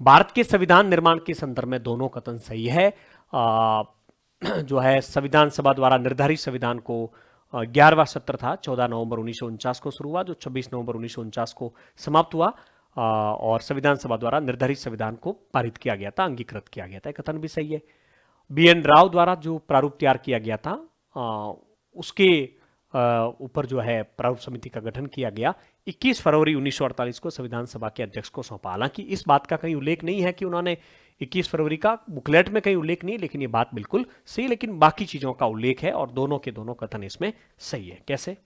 भारत के संविधान निर्माण के संदर्भ में दोनों कथन सही है। जो है संविधान सभा द्वारा निर्धारित संविधान को 11वां सत्र था, 14 नवंबर 1949 को शुरू हुआ, जो 26 नवंबर 1949 को समाप्त हुआ। और संविधान सभा द्वारा निर्धारित संविधान को पारित किया गया था, अंगीकृत किया गया था। कथन भी सही है। BN राव द्वारा जो प्रारूप तैयार किया गया था, उसके ऊपर जो है प्रारूप समिति का गठन किया गया। 21 फरवरी 1948 को संविधान सभा के अध्यक्ष को सौंपा। हालांकि इस बात का कहीं उल्लेख नहीं है कि उन्होंने 21 फरवरी का बुकलेट में कहीं उल्लेख नहीं, लेकिन ये बात बिल्कुल सही, लेकिन बाकी चीजों का उल्लेख है और दोनों के दोनों कथन इसमें सही है। कैसे?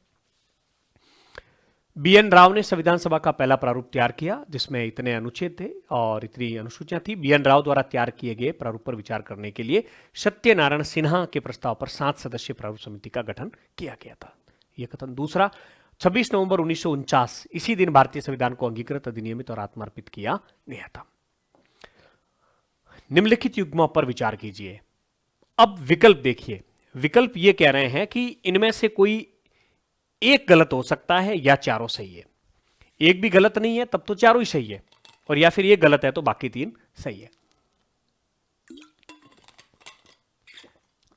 BN राव ने संविधान सभा का पहला प्रारूप तैयार किया, जिसमें इतने अनुच्छेद थे और इतनी अनुसूचियां थी। BN राव द्वारा तैयार किए गए प्रारूप पर विचार करने के लिए सत्यनारायण सिन्हा के प्रस्ताव पर 7 सदस्यीय प्रारूप समिति का गठन किया गया था। यह कथन। दूसरा, 26 नवंबर 1949 इसी दिन भारतीय संविधान को अंगीकृत, अधिनियमित और आत्मार्पित किया गया था। निम्नलिखित युग्मों पर विचार कीजिए। अब विकल्प देखिए। विकल्प ये कह रहे हैं कि इनमें से कोई एक गलत हो सकता है या चारों सही है। एक भी गलत नहीं है तब तो चारों ही सही है, और या फिर ये गलत है तो बाकी 3 सही है।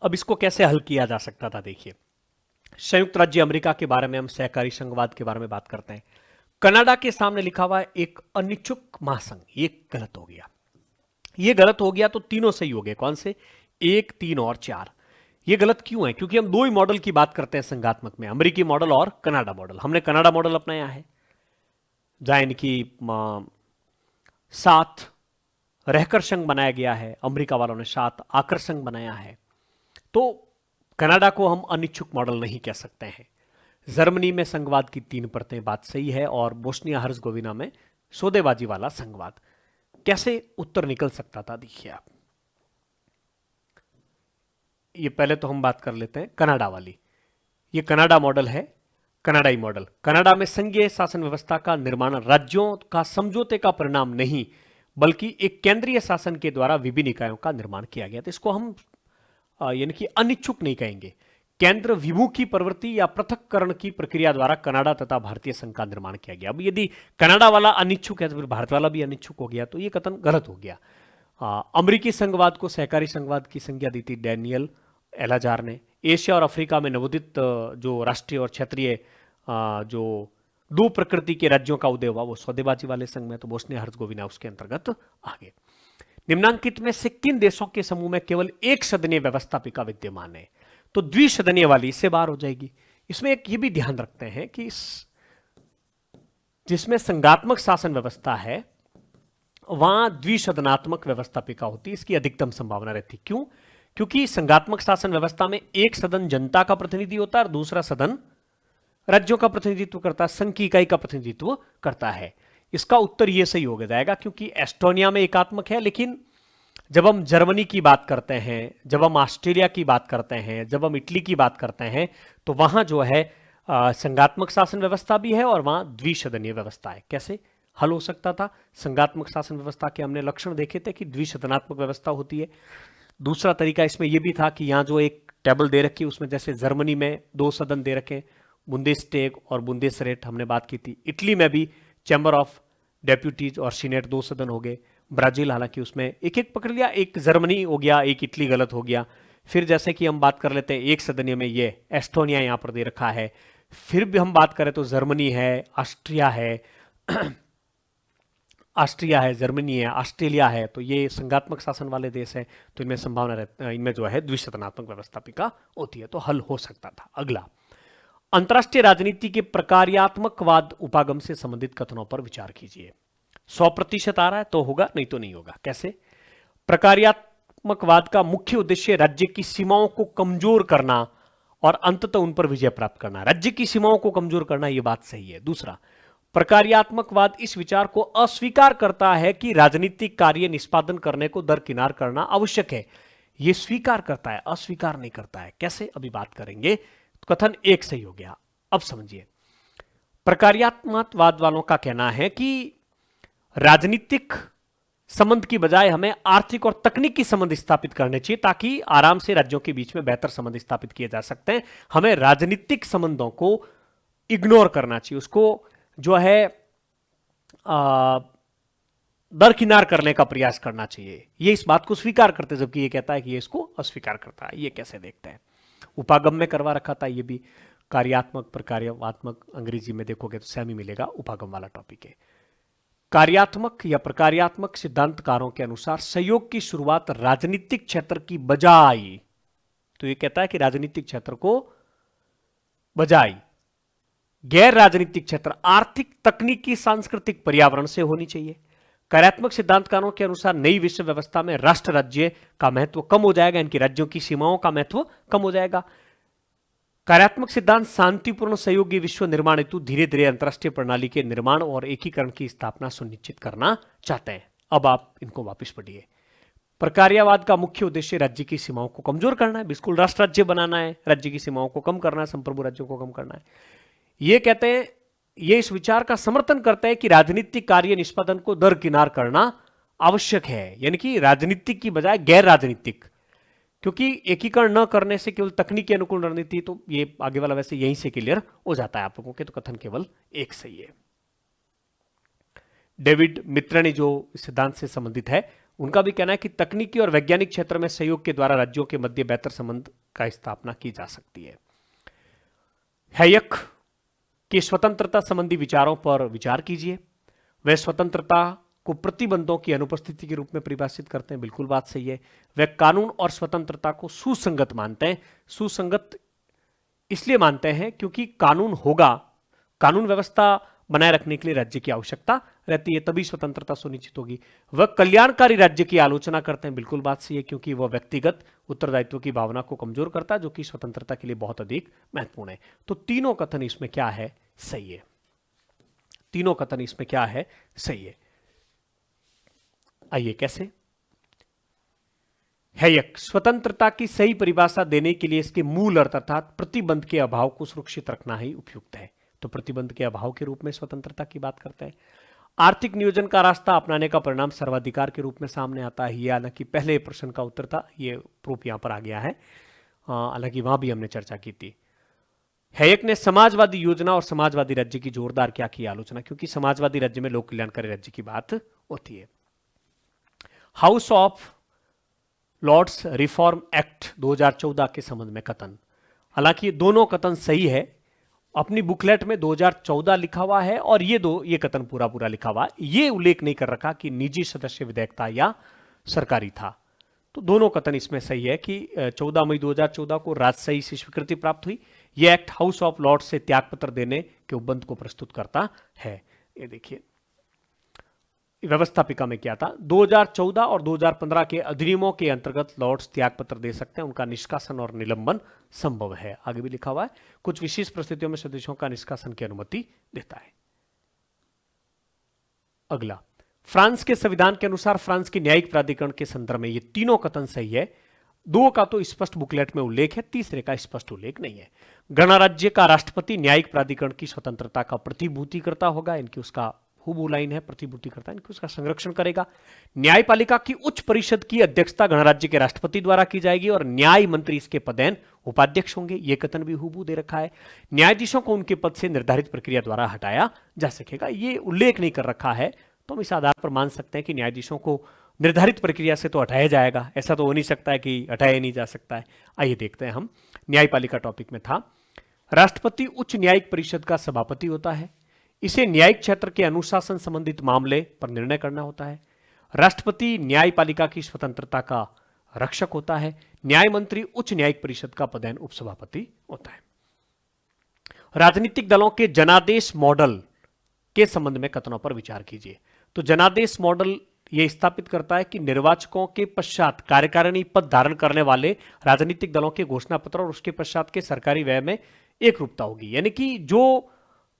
अब इसको कैसे हल किया जा सकता था, देखिए। संयुक्त राज्य अमेरिका के बारे में हम सहकारी संघवाद के बारे में बात करते हैं। कनाडा के सामने लिखा हुआ है एक अनिच्छुक महासंघ, ये गलत हो गया। ये गलत हो गया तो तीनों सही हो गए। कौन से? 1, 3 और 4। ये गलत क्यों है? क्योंकि हम 2 ही मॉडल की बात करते हैं संघात्मक में, अमेरिकी मॉडल और कनाडा मॉडल। हमने कनाडा मॉडल अपनाया है, जहां इनकी 7 रहकर संघ बनाया गया है, अमेरिका वालों ने 7 आकर संघ बनाया है। तो कनाडा को हम अनिच्छुक मॉडल नहीं कह सकते हैं। जर्मनी में संघवाद की 3 परतें, बात सही है। और बोस्निया हर्जगोविना में सौदेबाजी वाला संघवाद। कैसे उत्तर निकल सकता था, देखिए आप। ये पहले तो हम बात कर लेते हैं कनाडा वाली। ये कनाडा मॉडल है, कनाडाई मॉडल। कनाडा में संघीय शासन व्यवस्था का निर्माण राज्यों का समझौते का परिणाम नहीं, बल्कि एक केंद्रीय शासन के द्वारा विभिन्न इकाइयों का निर्माण किया गया। तो इसको हम यानी कि अनिच्छुक नहीं कहेंगे। केंद्र विमुखी प्रवृत्ति या पृथक्करण की प्रक्रिया द्वारा कनाडा तथा भारतीय संघ का निर्माण किया गया। अब यदि कनाडा वाला अनिच्छुक है तो फिर भारत वाला भी अनिच्छुक हो गया, तो यह कथन गलत हो गया। अमेरिकी संघवाद को सहकारी संघवाद की संज्ञा दी थी डैनियल एलाजार ने। एशिया और अफ्रीका में नवोदित जो राष्ट्रीय और क्षेत्रीय जो 2 प्रकृति के राज्यों का उदय हुआ, वो सौदेबाजी वाले संघ में, तो बोस्निया हर्जगोविना उसके अंतर्गत आ गए। निम्नांकित में से किन देशों के समूह में केवल एक सदनीय व्यवस्थापिका विद्यमान है? तो द्विसदनीय वाली इससे बाहर हो जाएगी। इसमें एक ये भी ध्यान रखते हैं कि जिसमें संघात्मक शासन व्यवस्था है वहां द्विसदनात्मक व्यवस्थापिका होती है, इसकी अधिकतम संभावना रहती। क्यों? क्योंकि संघात्मक शासन व्यवस्था में एक सदन जनता का प्रतिनिधि होता है और दूसरा सदन राज्यों का प्रतिनिधित्व करता है, संघ की इकाई का प्रतिनिधित्व करता है। इसका उत्तर यह सही हो जाएगा, क्योंकि एस्टोनिया में एकात्मक है, लेकिन जब हम जर्मनी की बात करते हैं, जब हम ऑस्ट्रेलिया की बात करते हैं, जब हम इटली की बात करते हैं, तो वहां जो है संघात्मक शासन व्यवस्था भी है और वहां द्विसदनीय व्यवस्था है। कैसे हल हो सकता था? संघात्मक शासन व्यवस्था के हमने लक्षण देखे थे कि द्विसदनात्मक व्यवस्था होती है। दूसरा तरीका इसमें यह भी था कि यहाँ जो एक टेबल दे रखी है उसमें जैसे जर्मनी में 2 सदन दे रखे, बुंदेस्टेग और बुंदेसरेट हमने बात की थी। इटली में भी चैम्बर ऑफ डेप्यूटीज और सीनेट 2 सदन हो गए। ब्राजील हालांकि उसमें एक एक पकड़ लिया, एक जर्मनी हो गया, एक इटली गलत हो गया। फिर जैसे कि हम बात कर लेते हैं एक सदनीय में, ये एस्टोनिया यहां पर दे रखा है। फिर भी हम बात करें तो जर्मनी है, ऑस्ट्रिया है ऑस्ट्रिया है, जर्मनी है, ऑस्ट्रेलिया है, तो ये संघात्मक शासन वाले देश हैं, तो इनमें संभावना रहती, इनमें जो है द्विसदनात्मक व्यवस्थापिका होती है, तो हल हो सकता था। अगला, अंतरराष्ट्रीय राजनीति के प्रकार्यात्मकवाद उपागम से संबंधित कथनों पर विचार कीजिए। 100% आ रहा है तो होगा, नहीं तो नहीं होगा। कैसे? प्रकार्यात्मकवाद का मुख्य उद्देश्य राज्य की सीमाओं को कमजोर करना और अंततः उन पर विजय प्राप्त करना। राज्य की सीमाओं को कमजोर करना, यह बात सही है। दूसरा, प्रकार्यात्मकवाद इस विचार को अस्वीकार करता है कि राजनीतिक कार्य निष्पादन करने को दरकिनार करना आवश्यक है। यह स्वीकार करता है, अस्वीकार नहीं करता है। कैसे? अभी बात करेंगे। कथन एक सही हो गया। अब समझिए, प्रकार्यात्मकवाद वालों का कहना है कि राजनीतिक संबंध की बजाय हमें आर्थिक और तकनीकी संबंध स्थापित करने चाहिए ताकि आराम से राज्यों के बीच में बेहतर संबंध स्थापित किए जा सकते हैं। हमें राजनीतिक संबंधों को इग्नोर करना चाहिए, उसको जो है दरकिनार करने का प्रयास करना चाहिए। ये इस बात को स्वीकार करते, जबकि ये कहता है कि ये इसको अस्वीकार करता है। ये कैसे देखते हैं? उपागम में करवा रखा था ये भी। कार्यात्मक प्रकार्यात्मक अंग्रेजी में देखोगे तो सेम ही मिलेगा, उपागम वाला टॉपिक है। कार्यात्मक या प्रकार्यात्मक सिद्धांतकारों के अनुसार सहयोग की शुरुआत राजनीतिक क्षेत्र की बजाय, तो ये कहता है कि राजनीतिक क्षेत्र को बजाय गैर राजनीतिक क्षेत्र आर्थिक, तकनीकी, सांस्कृतिक, पर्यावरण से होनी चाहिए। कार्यात्मक सिद्धांतकारों के अनुसार नई विश्व व्यवस्था में राष्ट्र राज्य का महत्व कम हो जाएगा, इनकी राज्यों की सीमाओं का महत्व कम हो जाएगा। कार्यात्मक सिद्धांत शांतिपूर्ण सहयोगी विश्व निर्माण हेतु धीरे धीरे अंतरराष्ट्रीय प्रणाली के निर्माण और एकीकरण की स्थापना सुनिश्चित करना चाहते हैं। अब आप इनको वापस पढ़िए। प्रकार्यवाद का मुख्य उद्देश्य राज्य की सीमाओं को कमजोर करना है, बिल्कुल राष्ट्र राज्य बनाना है, राज्य की सीमाओं को कम करना है, संप्रभु राज्यों को कम करना है। ये कहते हैं, ये इस विचार का समर्थन करते हैं कि राजनीतिक कार्य निष्पादन को दरकिनार करना आवश्यक है, यानी कि राजनीतिक की बजाय गैर राजनीतिक, क्योंकि एकीकरण न करने से केवल तकनीकी अनुकूल रणनीति, तो ये आगे वाला वैसे यहीं से क्लियर हो जाता है आप लोगों के, तो कथन केवल एक सही है। डेविड मित्रा जो सिद्धांत से संबंधित है, उनका भी कहना है कि तकनीकी और वैज्ञानिक क्षेत्र में सहयोग के द्वारा राज्यों के मध्य बेहतर संबंध का स्थापना की जा सकती है। हैयक के स्वतंत्रता संबंधी विचारों पर विचार कीजिए। वह स्वतंत्रता को प्रतिबंधों की अनुपस्थिति के रूप में परिभाषित करते हैं, बिल्कुल बात सही है। वे कानून और स्वतंत्रता को सुसंगत मानते हैं। सुसंगत इसलिए मानते हैं क्योंकि कानून होगा, कानून व्यवस्था बनाए रखने के लिए राज्य की आवश्यकता रहती है, तभी स्वतंत्रता सुनिश्चित होगी। वह कल्याणकारी राज्य की आलोचना करते हैं, बिल्कुल बात सही है, क्योंकि वह व्यक्तिगत उत्तरदायित्व की भावना को कमजोर करता है, जो कि स्वतंत्रता के लिए बहुत अधिक महत्वपूर्ण है। तो तीनों कथन इसमें क्या है? सही है। तीनों कथन इसमें क्या है? सही है। आइए कैसे? हैयक, स्वतंत्रता की सही परिभाषा देने के लिए इसके मूल अर्थ अर्थात प्रतिबंध के अभाव को सुरक्षित रखना ही उपयुक्त है। तो प्रतिबंध के अभाव के रूप में स्वतंत्रता की बात करते हैं। आर्थिक नियोजन का रास्ता अपनाने का परिणाम सर्वाधिकार के रूप में सामने आता है। ये हालांकि पहले प्रश्न का उत्तर था, ये प्रूफ यहां पर आ गया है, हालांकि वहां भी हमने चर्चा की थी। हैयक ने समाजवादी योजना और समाजवादी राज्य की जोरदार क्या की आलोचना, क्योंकि समाजवादी राज्य में लोक कल्याणकारी राज्य की बात होती है। House of Lords Reform Act 2014 के संबंध में कथन, हालांकि दोनों कथन सही है। अपनी बुकलेट में 2014 लिखा हुआ है और ये कथन पूरा पूरा लिखा हुआ है। ये उल्लेख नहीं कर रखा कि निजी सदस्य विधेयक था या सरकारी था। तो दोनों कथन इसमें सही है कि 14 मई 2014 को राजशाही से स्वीकृति प्राप्त हुई। यह एक्ट हाउस ऑफ लॉर्ड्स से त्यागपत्र देने के उपबंध को प्रस्तुत करता है। ये देखिए व्यवस्थापिका में क्या था, 2014 और 2015 के अधिनियमों के अंतर्गत लॉर्ड्स त्यागपत्र दे सकते हैं, उनका निष्कासन और निलंबन संभव है। आगे भी लिखा हुआ है, कुछ विशेष परिस्थितियों में सदस्यों का निष्कासन की अनुमति देता है। अगला, फ्रांस के संविधान के अनुसार फ्रांस के न्यायिक प्राधिकरण के संदर्भ में ये तीनों कथन सही है। दो का तो स्पष्ट बुकलेट में उल्लेख है, तीसरे का स्पष्ट उल्लेख नहीं है। गणराज्य का राष्ट्रपति न्यायिक प्राधिकरण की स्वतंत्रता का प्रतिभूति करता होगा, इनकी उसका हुबहू लाइन है, प्रतिभूति करता है, इनकी उसका संरक्षण करेगा। न्यायपालिका की उच्च परिषद की अध्यक्षता गणराज्य के राष्ट्रपति द्वारा की जाएगी और न्याय मंत्री इसके पदेन उपाध्यक्ष होंगे, यह कथन भी हुबहू दे रखा है। न्यायाधीशों को उनके पद से निर्धारित प्रक्रिया द्वारा हटाया जा सकेगा, ये उल्लेख नहीं कर रखा है, तो हम इस आधार पर मान सकते हैं कि न्यायाधीशों को निर्धारित प्रक्रिया से तो हटाया जाएगा, ऐसा तो हो नहीं सकता है कि हटाया नहीं जा सकता है। आइए देखते हैं हम, न्यायपालिका टॉपिक में था। राष्ट्रपति उच्च न्यायिक परिषद का सभापति होता है, इसे न्यायिक क्षेत्र के अनुशासन संबंधित मामले पर निर्णय करना होता है। राष्ट्रपति न्यायपालिका की स्वतंत्रता का रक्षक होता है। न्याय मंत्री उच्च न्यायिक परिषद का पदेन उपसभापति होता है। राजनीतिक दलों के जनादेश मॉडल के संबंध में कथनों पर विचार कीजिए। तो जनादेश मॉडल यह स्थापित करता है कि निर्वाचकों के पश्चात कार्यकारिणी पद धारण करने वाले राजनीतिक दलों के घोषणा पत्र और उसके पश्चात के सरकारी व्यय में एक रूपता होगी, यानी कि जो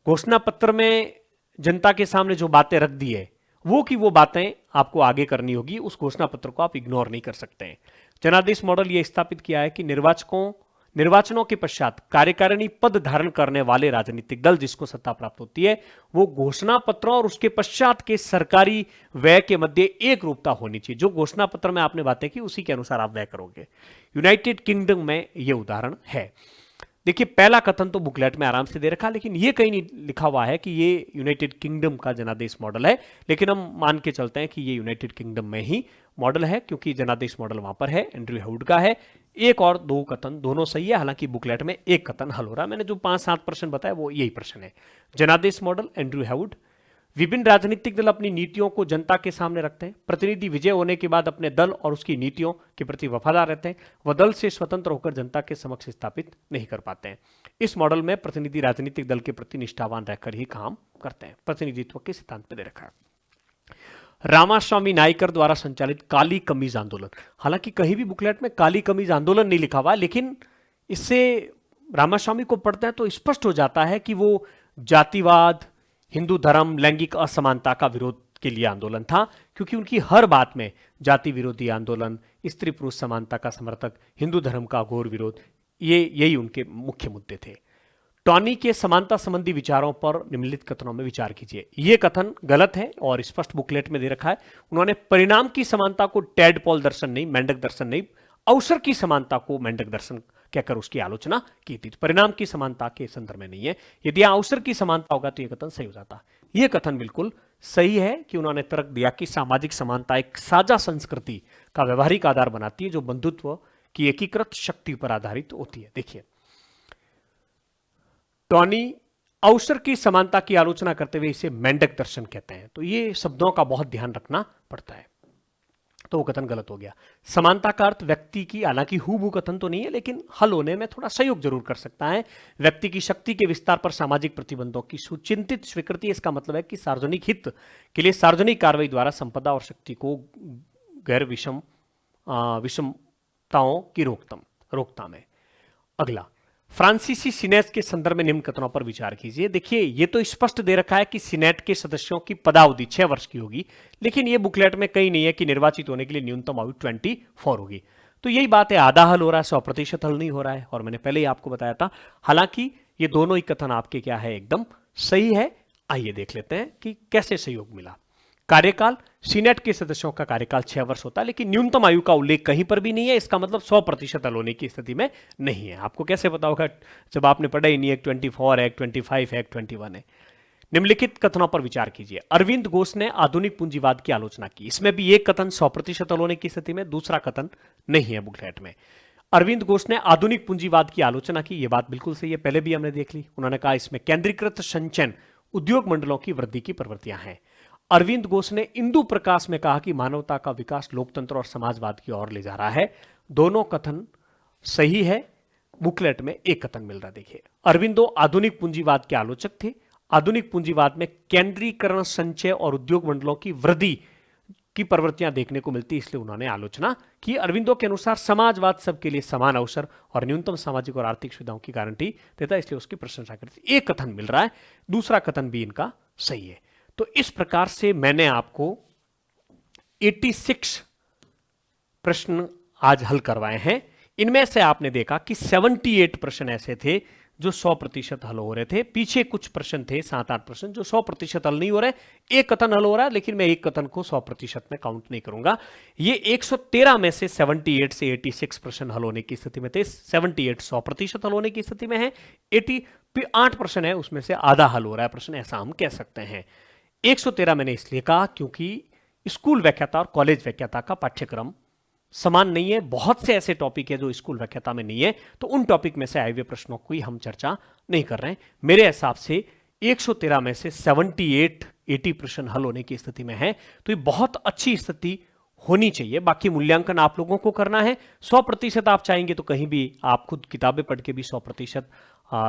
घोषणा पत्र में जनता के सामने जो बातें रख दी है वो की वो बातें आपको आगे करनी होगी, उस घोषणा पत्र को आप इग्नोर नहीं कर सकते हैं। जनादेश मॉडल यह स्थापित किया है कि निर्वाचनों के पश्चात कार्यकारिणी पद धारण करने वाले राजनीतिक दल जिसको सत्ता प्राप्त होती है वो घोषणा पत्रों और उसके पश्चात के सरकारी व्यय के मध्य एक रूपता होनी चाहिए। जो घोषणा पत्र में आपने बातें की उसी के अनुसार आप व्यय करोगे। यूनाइटेड किंगडम में यह उदाहरण है। देखिए, पहला कथन तो बुकलेट में आराम से दे रखा, लेकिन यह कहीं नहीं लिखा हुआ है कि ये यूनाइटेड किंगडम का जनादेश मॉडल है, लेकिन हम मान के चलते हैं कि ये यूनाइटेड किंगडम में ही मॉडल है, क्योंकि जनादेश मॉडल वहां पर है, एंड्रयू हाउड का है। एक और दो कथन दोनों सही है, हालांकि बुकलेट में एक कथन हल हो रहा है। मैंने जो 5-7 प्रश्न बताया वो यही प्रश्न है। जनादेश मॉडल, एंड्रयू हाउड। विभिन्न राजनीतिक दल अपनी नीतियों को जनता के सामने रखते हैं। प्रतिनिधि विजय होने के बाद अपने दल और उसकी नीतियों के प्रति वफादार रहते हैं। वह दल से स्वतंत्र होकर जनता के समक्ष स्थापित नहीं कर पाते हैं। इस मॉडल में प्रतिनिधि राजनीतिक दल के प्रति निष्ठावान रहकर ही काम करते हैं। प्रतिनिधित्व के सिद्धांत पर दे रखा है। रामास्वामी नायकर द्वारा संचालित काली कमीज आंदोलन, हालांकि कहीं भी बुकलेट में काली कमीज आंदोलन नहीं लिखा हुआ, लेकिन इससे रामास्वामी को पढ़ते हैं तो स्पष्ट हो जाता है कि वो जातिवाद, हिंदू धर्म, लैंगिक असमानता का विरोध के लिए आंदोलन था, क्योंकि उनकी हर बात में जाति विरोधी आंदोलन, स्त्री पुरुष समानता का समर्थक, हिंदू धर्म का घोर विरोध, यही उनके मुख्य मुद्दे थे। टॉनी के समानता संबंधी विचारों पर निम्नलिखित कथनों में विचार कीजिए। यह कथन गलत है और स्पष्ट बुकलेट में दे रखा है। उन्होंने परिणाम की समानता को टैडपॉल दर्शन नहीं, मेंढक दर्शन नहीं, अवसर की समानता को मेंढक दर्शन कहकर उसकी आलोचना की थी। परिणाम की समानता के संदर्भ में नहीं है। यदि अवसर की समानता होगा तो यह कथन सही हो जाता। यह कथन बिल्कुल सही है कि उन्होंने तर्क दिया कि सामाजिक समानता एक साझा संस्कृति का व्यवहारिक आधार बनाती है जो बंधुत्व की एकीकृत शक्ति पर आधारित होती है। देखिए, टॉनी अवसर की समानता की आलोचना करते हुए इसे मेंढक दर्शन कहते हैं, तो ये शब्दों का बहुत ध्यान रखना पड़ता है, तो वो कथन गलत हो गया। समानता का अर्थ व्यक्ति की, हालांकि हुबहू कथन तो नहीं है, लेकिन हल होने में थोड़ा सहयोग जरूर कर सकता है। व्यक्ति की शक्ति के विस्तार पर सामाजिक प्रतिबंधों की सुचिंतित स्वीकृति, इसका मतलब है कि सार्वजनिक हित के लिए सार्वजनिक कार्रवाई द्वारा संपदा और शक्ति को गैर विषमताओं की रोकथाम है। अगला, फ्रांसीसी सीनेट के संदर्भ में निम्न कथनों पर विचार कीजिए। देखिए, ये तो स्पष्ट दे रखा है कि सीनेट के सदस्यों की पदावधि 6 वर्ष की होगी, लेकिन ये बुकलेट में कहीं नहीं है कि निर्वाचित होने के लिए न्यूनतम आयु 24 होगी। तो यही बात है, आधा हल हो रहा है, 100% हल नहीं हो रहा है, और मैंने पहले ही आपको बताया था। हालांकि ये दोनों ही कथन आपके क्या है, एकदम सही है। आइए देख लेते हैं कि कैसे सहयोग मिला। कार्यकाल, सीनेट के सदस्यों का कार्यकाल 6 वर्ष होता है, लेकिन न्यूनतम आयु का उल्लेख कहीं पर भी नहीं है। इसका मतलब 100% हल होने की स्थिति में नहीं है। आपको कैसे पता होगा जब आपने पढ़ा ही नहीं है? 24 है, 25 है, 21 है। निम्नलिखित कथनों पर विचार कीजिए। अरविंद घोष ने आधुनिक पूंजीवाद की आलोचना की। इसमें भी एक कथन 100% हल होने की स्थिति में, दूसरा कथन नहीं है बुकलेट में। अरविंद घोष ने आधुनिक पूंजीवाद की आलोचना की, यह बात बिल्कुल सही है, पहले भी हमने देख ली। उन्होंने कहा इसमें केंद्रीकृत संचयन, उद्योग मंडलों की वृद्धि की प्रवृत्तियां हैं। अरविंद घोष ने इंदु प्रकाश में कहा कि मानवता का विकास लोकतंत्र और समाजवाद की ओर ले जा रहा है। दोनों कथन सही है। बुकलेट में एक कथन मिल रहा है। देखिए, अरविंदो आधुनिक पूंजीवाद के आलोचक थे। आधुनिक पूंजीवाद में केंद्रीकरण, संचय और उद्योग मंडलों की वृद्धि की प्रवृत्तियां देखने को मिलती, इसलिए उन्होंने आलोचना की। अरविंदो के अनुसार समाजवाद सबके लिए समान अवसर और न्यूनतम सामाजिक और आर्थिक सुविधाओं की गारंटी देता है, इसलिए उसकी प्रशंसा करती। एक कथन मिल रहा है, दूसरा कथन भी इनका सही है। तो इस प्रकार से मैंने आपको 86 प्रश्न आज हल करवाए हैं। इनमें से आपने देखा कि 78 प्रश्न ऐसे थे जो 100% हल हो रहे थे। पीछे कुछ प्रश्न थे 7-8 प्रश्न जो 100% हल नहीं हो रहे। एक कथन हल हो रहा है, लेकिन मैं एक कथन को 100% में काउंट नहीं करूंगा। ये 113 में से 78 से 86 प्रश्न हल होने की स्थिति में थे। 78 100% हल होने की स्थिति में है। 8 प्रश्न है, उसमें से आधा हल हो रहा है प्रश्न, ऐसा हम कह सकते हैं। 113 मैंने इसलिए कहा क्योंकि स्कूल व्याख्याता और कॉलेज व्याख्याता का पाठ्यक्रम समान नहीं है। बहुत से ऐसे टॉपिक है जो स्कूल व्याख्याता में नहीं है, तो उन टॉपिक में से आए हुए प्रश्नों की हम चर्चा नहीं कर रहे हैं। मेरे हिसाब से 113 में से 80 प्रश्न हल होने की स्थिति में है, तो ये बहुत अच्छी स्थिति होनी चाहिए। बाकी मूल्यांकन आप लोगों को करना है। 100% आप चाहेंगे तो कहीं भी आप खुद किताबें पढ़ के भी 100%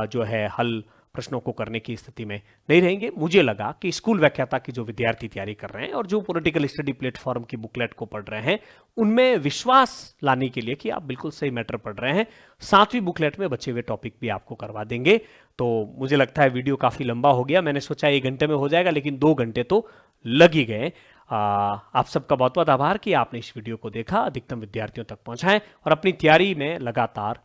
जो है हल प्रश्नों को करने की स्थिति में नहीं रहेंगे। मुझे लगा कि स्कूल व्याख्याता की जो विद्यार्थी तैयारी कर रहे हैं और जो पॉलिटिकल स्टडी प्लेटफॉर्म की बुकलेट को पढ़ रहे हैं, उनमें विश्वास लाने के लिए कि आप बिल्कुल सही मैटर पढ़ रहे हैं, 7वीं बुकलेट में बचे हुए टॉपिक भी आपको करवा देंगे। तो मुझे लगता है वीडियो काफी लंबा हो गया। मैंने सोचा 1 घंटे में हो जाएगा, लेकिन 2 घंटे तो लग ही गए। आप सबका बहुत बहुत आभार कि आपने इस वीडियो को देखा, अधिकतम विद्यार्थियों तक पहुंचाएं और अपनी तैयारी में लगातार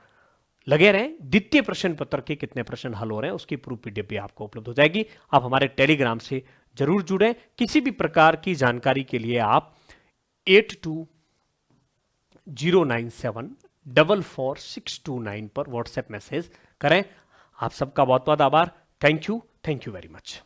लगे रहें। द्वितीय प्रश्न पत्र के कितने प्रश्न हल हो रहे हैं उसकी प्रूफ पीडीएफ भी आपको उपलब्ध हो जाएगी। आप हमारे टेलीग्राम से जरूर जुड़ें। किसी भी प्रकार की जानकारी के लिए आप 8209744629 पर व्हाट्सएप मैसेज करें। आप सबका बहुत बहुत आभार। Thank you very much.